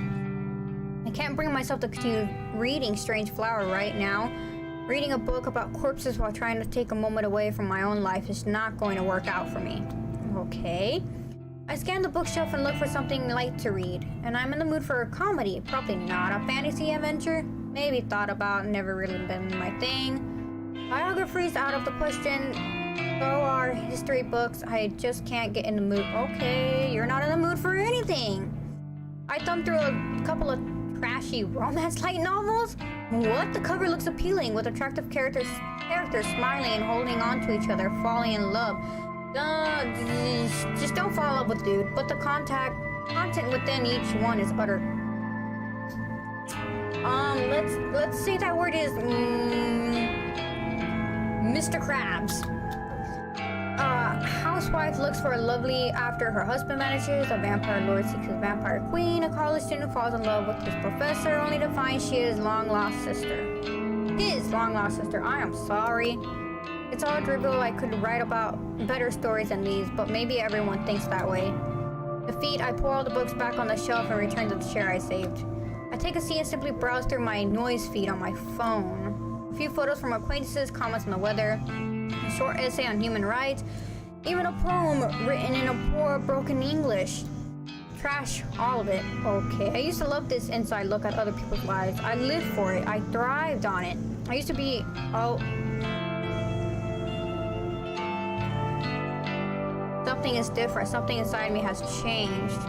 I can't bring myself to continue reading Strange Flower right now. Reading a book about corpses while trying to take a moment away from my own life is not going to work out for me. Okay. I scan the bookshelf and look for something light to read, and I'm in the mood for a comedy. Probably not a fantasy adventure. Maybe thought about, never really been my thing. Biographies out of the question. So are history books. I just can't get in the mood. Okay, you're not in the mood for anything. I thumbed through a couple of trashy romance light novels. What? The cover looks appealing, with attractive characters smiling and holding on to each other, falling in love. Just don't fall in love with dude, but the content within each one is utter. Let's say that word is Mr. Krabs. housewife looks for a lovely after her husband vanishes. A vampire lord seeks his vampire queen. A college student falls in love with his professor only to find she is long-lost sister. His long-lost sister. I am sorry. It's all trivial. I could write about better stories than these, but maybe everyone thinks that way. Defeat. I pour all the books back on the shelf and return to the chair I saved. I take a seat and simply browse through my noise feed on my phone. A few photos from acquaintances, comments on the weather, a short essay on human rights, even a poem written in a poor, broken English. Trash all of it. Okay, I used to love this inside look at other people's lives. I lived for it. I thrived on it. I used to be... Oh... Something is different. Something inside me has changed.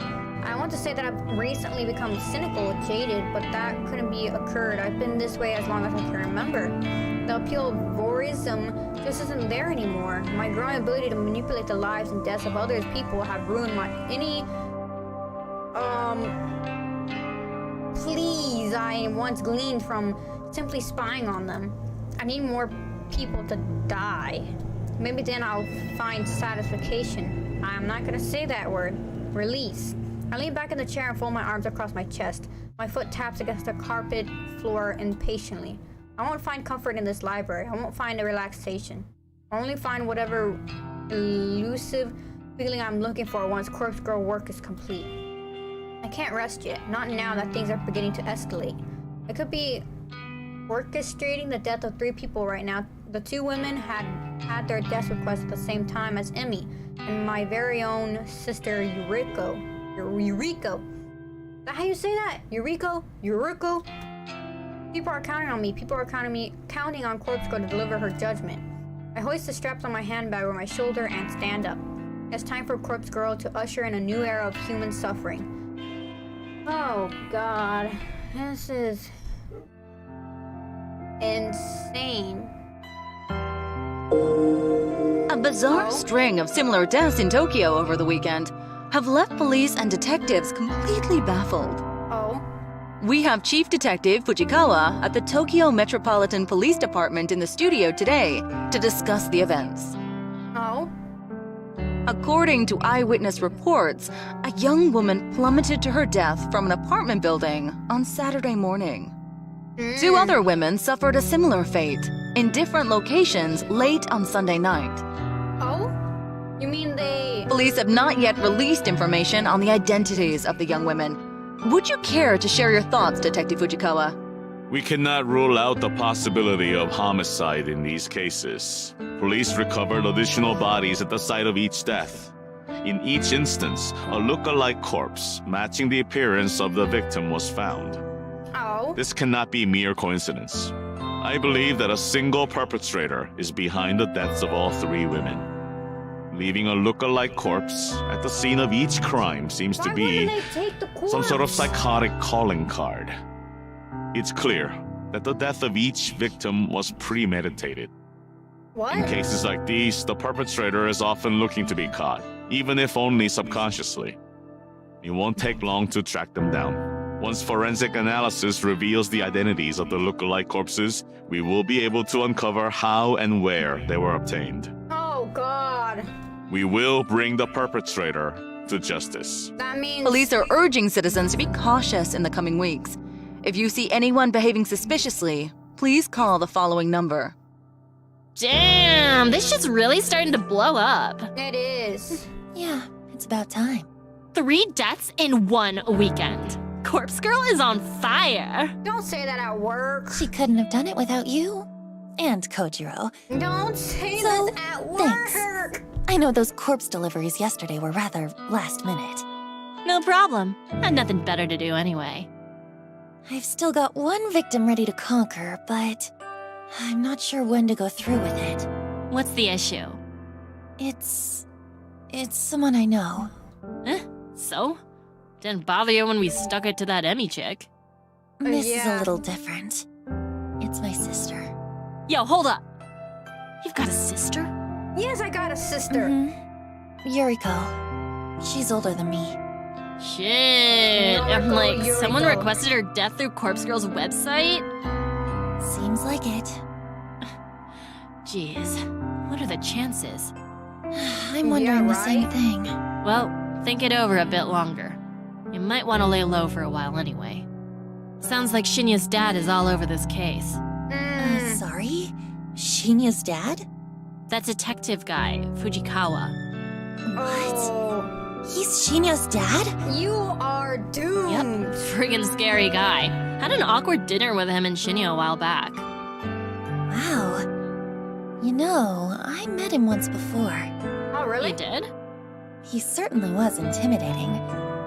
I want to say that I've recently become cynical, jaded, but that couldn't be occurred. I've been this way as long as I can remember. The appeal of voyeurism just isn't there anymore. My growing ability to manipulate the lives and deaths of other people have ruined any please I once gleaned from simply spying on them. I need more people to die. Maybe then I'll find satisfaction. I'm not gonna say that word. Release. I lean back in the chair and fold my arms across my chest. My foot taps against the carpet floor impatiently. I won't find comfort in this library. I won't find a relaxation. I'll only find whatever elusive feeling I'm looking for once Corpse Girl work is complete. I can't rest yet. Not now that things are beginning to escalate. I could be orchestrating the death of 3 people right now. The 2 women had their death requests at the same time as Emmy and my very own sister Yuriko. Yuriko. Is that how you say that? Yuriko? Yuriko? People are counting on me. People are counting on Corpse Girl to deliver her judgment. I hoist the straps on my handbag over my shoulder and stand up. It's time for Corpse Girl to usher in a new era of human suffering. Oh God, this is insane. A bizarre string of similar deaths in Tokyo over the weekend have left police and detectives completely baffled. Oh? We have Chief Detective Fujikawa at the Tokyo Metropolitan Police Department in the studio today to discuss the events. Oh? According to eyewitness reports, a young woman plummeted to her death from an apartment building on Saturday morning. 2 other women suffered a similar fate in different locations late on Sunday night. Oh? You mean they... Police have not yet released information on the identities of the young women. Would you care to share your thoughts, Detective Fujikawa? We cannot rule out the possibility of homicide in these cases. Police recovered additional bodies at the site of each death. In each instance, a look-alike corpse matching the appearance of the victim was found. Oh? This cannot be mere coincidence. I believe that a single perpetrator is behind the deaths of all 3 women. Leaving a look-alike corpse at the scene of each crime seems to Why be wouldn't they take the corpse? some sort of psychotic calling card. It's clear that the death of each victim was premeditated. What? In cases like these, the perpetrator is often looking to be caught, even if only subconsciously. It won't take long to track them down. Once forensic analysis reveals the identities of the look-alike corpses, we will be able to uncover how and where they were obtained. Oh God. We will bring the perpetrator to justice. That means... Police are urging citizens to be cautious in the coming weeks. If you see anyone behaving suspiciously, please call the following number. Damn, this shit's really starting to blow up. It is. Yeah, it's about time. 3 deaths in 1 weekend. Corpse Girl is on fire. Don't say that at work. She couldn't have done it without you. And Kojiro. Don't say So, this at work. thanks. I know those corpse deliveries yesterday were rather last minute. No problem. Had nothing better to do anyway. I've still got 1 victim ready to conquer, but I'm not sure when to go through with it. What's the issue? It's someone I know. So? Didn't bother you when we stuck it to that Emmy chick. This is yeah. a little different. It's my sister. Yo, hold up. You've got a sister? Yes, I got a sister. Yuriko. She's older than me. Shit. I'm Yuriko, like, someone Yuriko. requested her death through Corpse Girl's website? Seems like it. Jeez. What are the chances? I'm wondering the same right? thing. Well, think it over a bit longer. You might want to lay low for a while anyway. Sounds like Shinya's dad is all over this case. Sorry? Shinya's dad? That detective guy, Fujikawa. Oh, He's Shinya's dad? you are Yep, doomed. friggin' scary guy. Had an awkward dinner with him and Shinya a while back. Wow. You know, I met him once before. Oh, really? You did? He certainly was intimidating.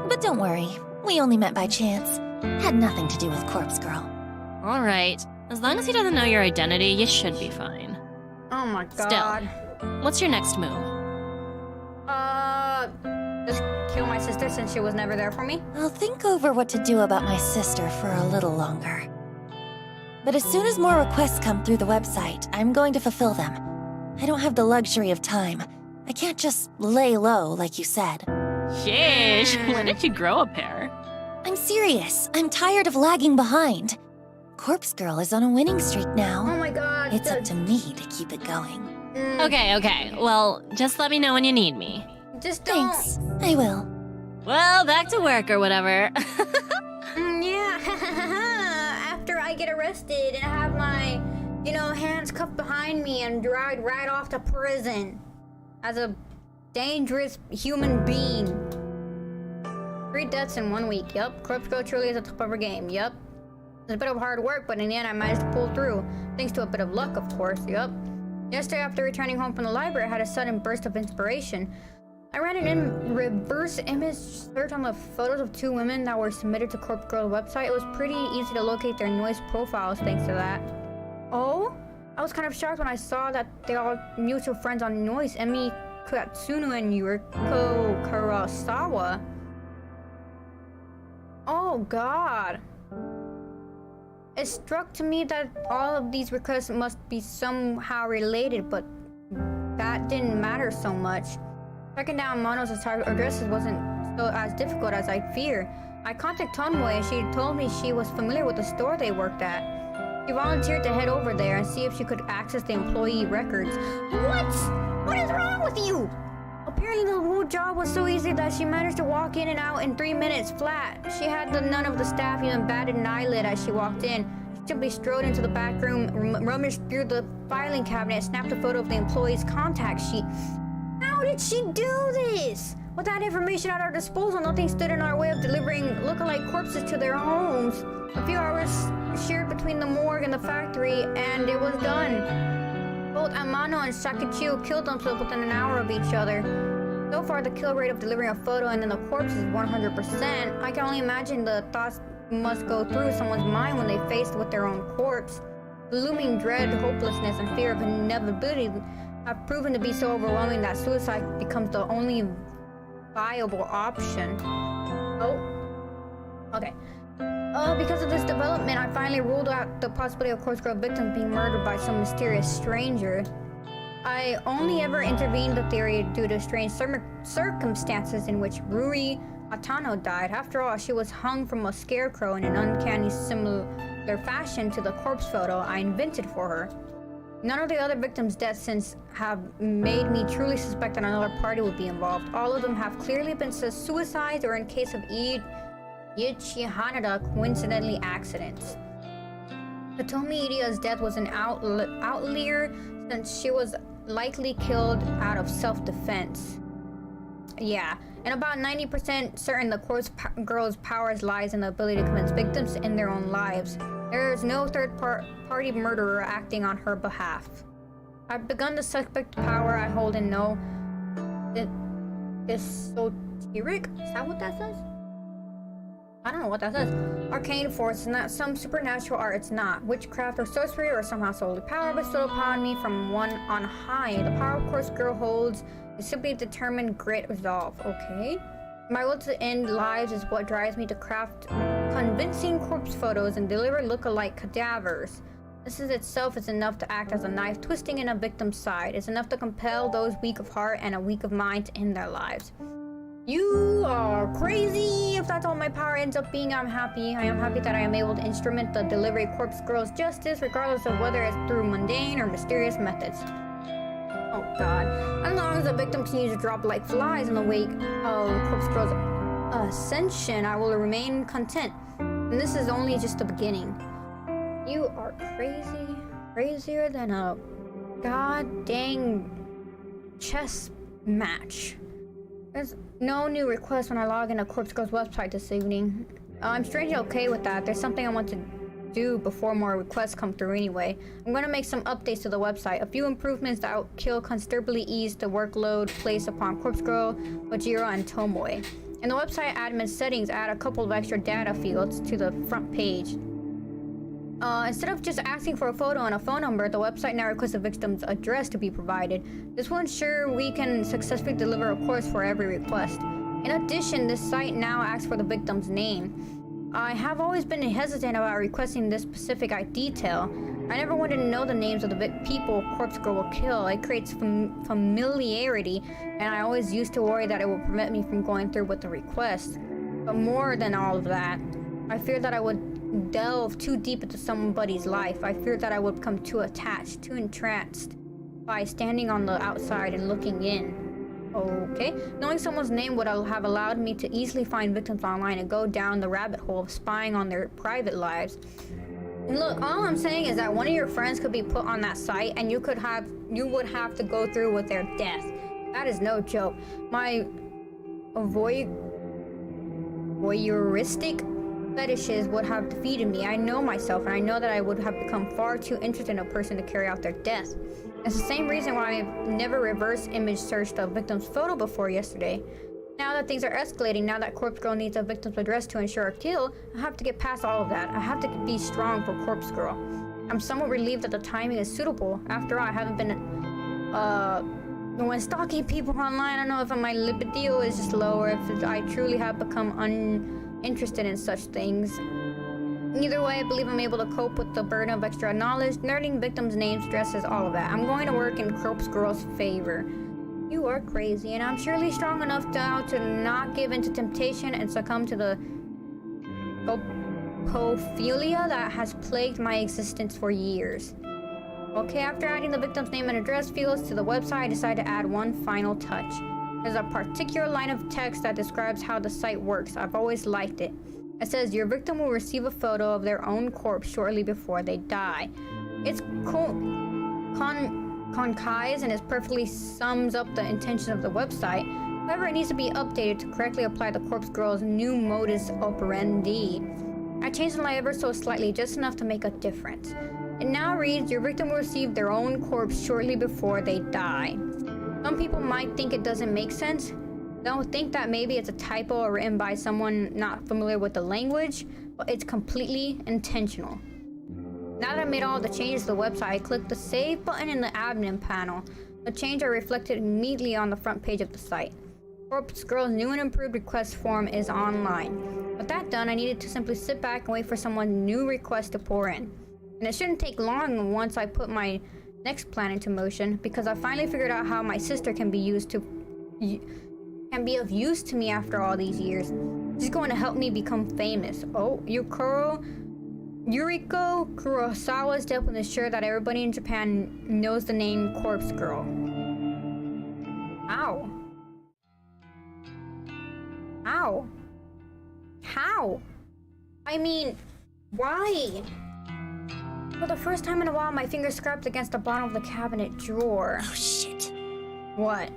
But don't worry, we only met by chance. Had nothing to do with Corpse Girl. Alright. As long as he doesn't know your identity, you should be fine. Oh my Still. god. What's your next move? Just kill my sister since she was never there for me. I'll think over what to do about my sister for a little longer. But as soon as more requests come through the website, I'm going to fulfill them. I don't have the luxury of time. I can't just lay low, like you said. Sheesh, when did you grow a pair? I'm serious. I'm tired of lagging behind. Corpse Girl is on a winning streak Oh now. my god. It's up to me to keep it going. Okay. Well, just let me know when you need me. Just don't. Thanks. I will. Well, back to work or whatever. Yeah. After I get arrested and have my, hands cuffed behind me and dragged right off to prison as a dangerous human being. 3 deaths in 1 week. Yup. Corpse Girl truly is at the top of her game. Yup. It's a bit of hard work, but in the end, I managed to pull through. Thanks to a bit of luck, of course. Yup. Yesterday, after returning home from the library, I had a sudden burst of inspiration. I ran an reverse image search on the photos of 2 women that were submitted to Corpse Girl's website. It was pretty easy to locate their noise profiles thanks to that. Oh? I was kind of shocked when I saw that they all mutual friends on Noise, Emi Katsunu and Yuriko Kurosawa. Oh god. It struck to me that all of these requests must be somehow related, but that didn't matter so much. Tracking down Mono's addresses wasn't so as difficult as I'd feared. I contacted Tomoe and she told me she was familiar with the store they worked at. She volunteered to head over there and see if she could access the employee records. What? What is wrong with you? Apparently the whole job was so easy that she managed to walk in and out in 3 minutes flat. She had none of the staff even batted an eyelid as she walked in. She simply strode into the back room, rummaged through the filing cabinet, and snapped a photo of the employee's contact sheet. How did she do this? With that information at our disposal, nothing stood in our way of delivering lookalike corpses to their homes. A few hours shared between the morgue and the factory, and it was done. Both Amano and Sakichiu killed themselves within an hour of each other. So far, the kill rate of delivering a photo and then the corpse is 100%. I can only imagine the thoughts must go through someone's mind when they faced with their own corpse. The looming dread, hopelessness, and fear of inevitability have proven to be so overwhelming that suicide becomes the only viable option. Oh. Okay. Because of this development, I finally ruled out the possibility of Corpse Girl victims being murdered by some mysterious stranger. I only ever intervened the theory due to strange circumstances in which Ruri Atano died. After all, she was hung from a scarecrow in an uncanny similar fashion to the corpse photo I invented for her. None of the other victims' deaths since have made me truly suspect that another party would be involved. All of them have clearly been suicides or, in case of Yichi Hanada, coincidentally accidents. Hitomi Iria's death was an outlier since she was likely killed out of self-defense. Yeah, and about 90% certain the Corpse Girl's powers lies in the ability to convince victims in their own lives. There is no third-party murderer acting on her behalf. I've begun to suspect the power I hold and know. Esoteric? Is that what that says? I don't know what that says. Arcane force, and that some supernatural art it's not. Witchcraft or sorcery or somehow solely power bestowed upon me from one on high. The power of Corpse Girl holds is simply determined grit resolve. Okay. My will to end lives is what drives me to craft convincing corpse photos and deliver look-alike cadavers. This is itself is enough to act as a knife twisting in a victim's side. It's enough to compel those weak of heart and a weak of mind to end their lives. You are crazy. If that's all my power ends up being, I'm happy. I am happy that I am able to instrument the delivery of Corpse Girl's justice, regardless of whether it's through mundane or mysterious methods. Oh god. As long as the victim continues to drop like flies in the wake of Corpse Girl's ascension, I will remain content. And this is only just the beginning. You are crazy. Crazier than a god dang chess match. There's no new requests when I log into Corpse Girl's website this evening. I'm strangely okay with that. There's something I want to do before more requests come through anyway. I'm going to make some updates to the website. A few improvements that will considerably ease the workload placed upon Corpse Girl, Bajira, and Tomoe. In the website admin settings, add a couple of extra data fields to the front page. Instead of just asking for a photo and a phone number, the website now requests the victim's address to be provided. This will ensure we can successfully deliver a course for every request. In addition, this site now asks for the victim's name. I have always been hesitant about requesting this specific detail. I never wanted to know the names of the people Corpse Girl will kill. It creates familiarity, and I always used to worry that it would prevent me from going through with the request. But more than all of that, I feared that I would delve too deep into somebody's life. I feared that I would become too attached, too entranced by standing on the outside and looking in. Okay, knowing someone's name would have allowed me to easily find victims online and go down the rabbit hole of spying on their private lives. And look, all I'm saying is that one of your friends could be put on that site and you would have to go through with their death. That is no joke. My voyeuristic fetishes would have defeated me. I know myself, and I know that I would have become far too interested in a person to carry out their death. It's the same reason why I've never reverse image searched a victim's photo before yesterday. Now that things are escalating, now that Corpse Girl needs a victim's address to ensure a kill, I have to get past all of that. I have to be strong for Corpse Girl. I'm somewhat relieved that the timing is suitable. After all, I haven't been when stalking people online. I don't know if my libido is just low or if I truly have become uninterested in such things. Either way, I believe I'm able to cope with the burden of extra knowledge, learning victims' names, dresses, all of that. I'm going to work in Corpse Girl's favor. You are crazy, and I'm surely strong enough now to not give in to temptation and succumb to the opophilia that has plagued my existence for years. Okay, after adding the victim's name and address fields to the website, I decided to add one final touch. There's a particular line of text that describes how the site works. I've always liked it. It says, your victim will receive a photo of their own corpse shortly before they die. It's concise and it perfectly sums up the intention of the website. However, it needs to be updated to correctly apply the Corpse Girl's new modus operandi. I changed the line ever so slightly, just enough to make a difference. It now reads, your victim will receive their own corpse shortly before they die. Some people might think it doesn't make sense. They'll think that maybe it's a typo or written by someone not familiar with the language, but it's completely intentional. Now that I made all the changes to the website, I clicked the save button in the admin panel. The changes are reflected immediately on the front page of the site. Corpse Girl's new and improved request form is online. With that done, I needed to simply sit back and wait for someone's new request to pour in. And it shouldn't take long once I put my next plan into motion, because I finally figured out how my sister can be of use to me after all these years. She's going to help me become famous. Oh, Yuriko Kurosawa's death will ensure that everybody in Japan knows the name Corpse Girl. How? How? How? I mean, why? For the first time in a while, my finger scraped against the bottom of the cabinet drawer. Oh shit. What?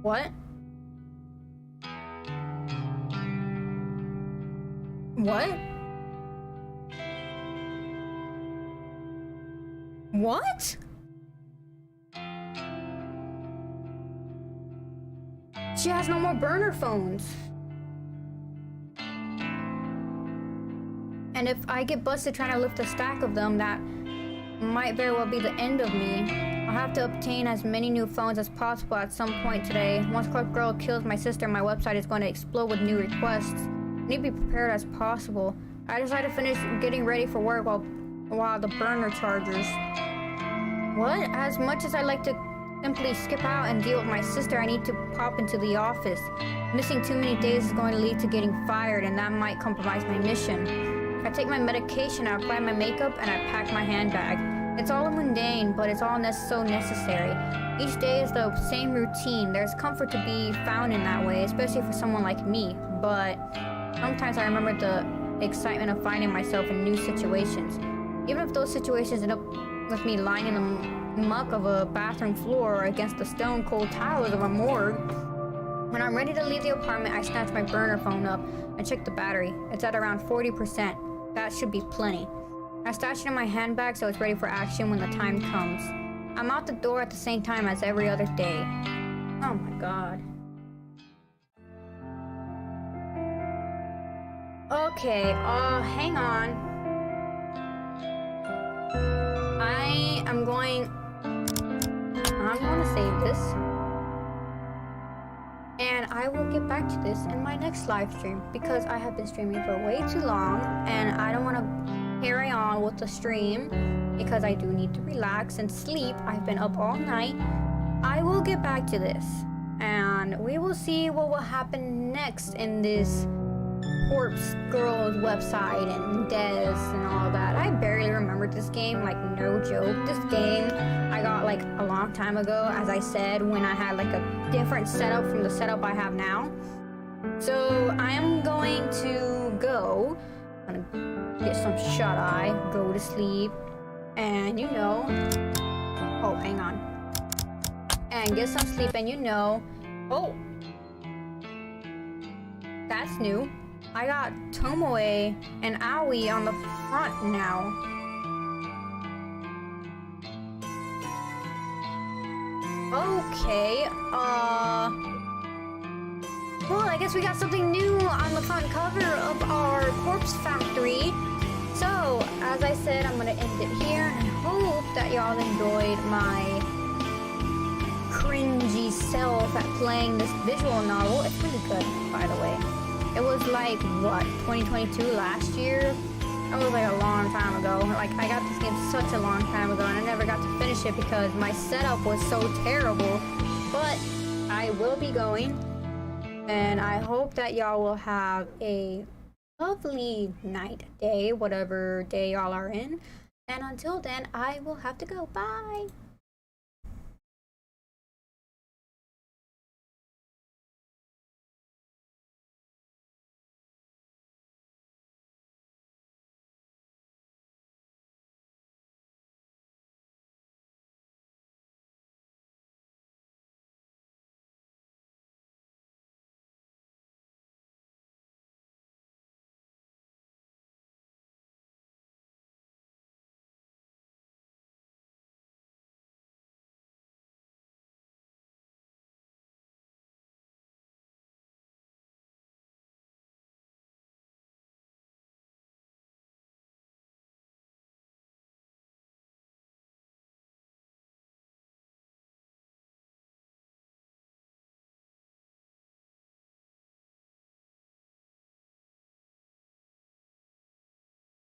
What? What? What? She has no more burner phones. And if I get busted trying to lift a stack of them, that might very well be the end of me. I'll have to obtain as many new phones as possible at some point today. Once Corpse Girl kills my sister, my website is going to explode with new requests. I need to be prepared as possible. I decided to finish getting ready for work while the burner chargers. What? As much as I like to simply skip out and deal with my sister, I need to pop into the office. Missing too many days is going to lead to getting fired, and that might compromise my mission. I take my medication, I apply my makeup, and I pack my handbag. It's all mundane, but it's all so necessary. Each day is the same routine. There's comfort to be found in that way, especially for someone like me. But sometimes I remember the excitement of finding myself in new situations. Even if those situations end up with me lying in the muck of a bathroom floor or against the stone cold tiles of a morgue. When I'm ready to leave the apartment, I snatch my burner phone up and check the battery. It's at around 40%. That should be plenty. I stash it in my handbag so it's ready for action when the time comes. I'm out the door at the same time as every other day. Oh my god. Okay, hang on. I'm going to save this. And I will get back to this in my next live stream because I have been streaming for way too long and I don't want to carry on with the stream because I do need to relax and sleep. I've been up all night. I will get back to this and we will see what will happen next in this Corpse Girls website and Des and all that. I barely remember this game, like no joke. This game I got like a long time ago, as I said, when I had like a different setup from the setup I have now. So I am going to go. I'm gonna get some shut eye, go to sleep, and oh, hang on. And get some sleep, and oh, that's new. I got Tomoe and Aoi on the front now. Okay, well, I guess we got something new on the front cover of our Corpse Factory. So, as I said, I'm gonna end it here and hope that y'all enjoyed my cringy self at playing this visual novel. It's really good, by the way. It was like, what, 2022 last year? That was like a long time ago. Like, I got this game such a long time ago and I never got to finish it because my setup was so terrible. But I will be going. And I hope that y'all will have a lovely night, day, whatever day y'all are in. And until then, I will have to go. Bye!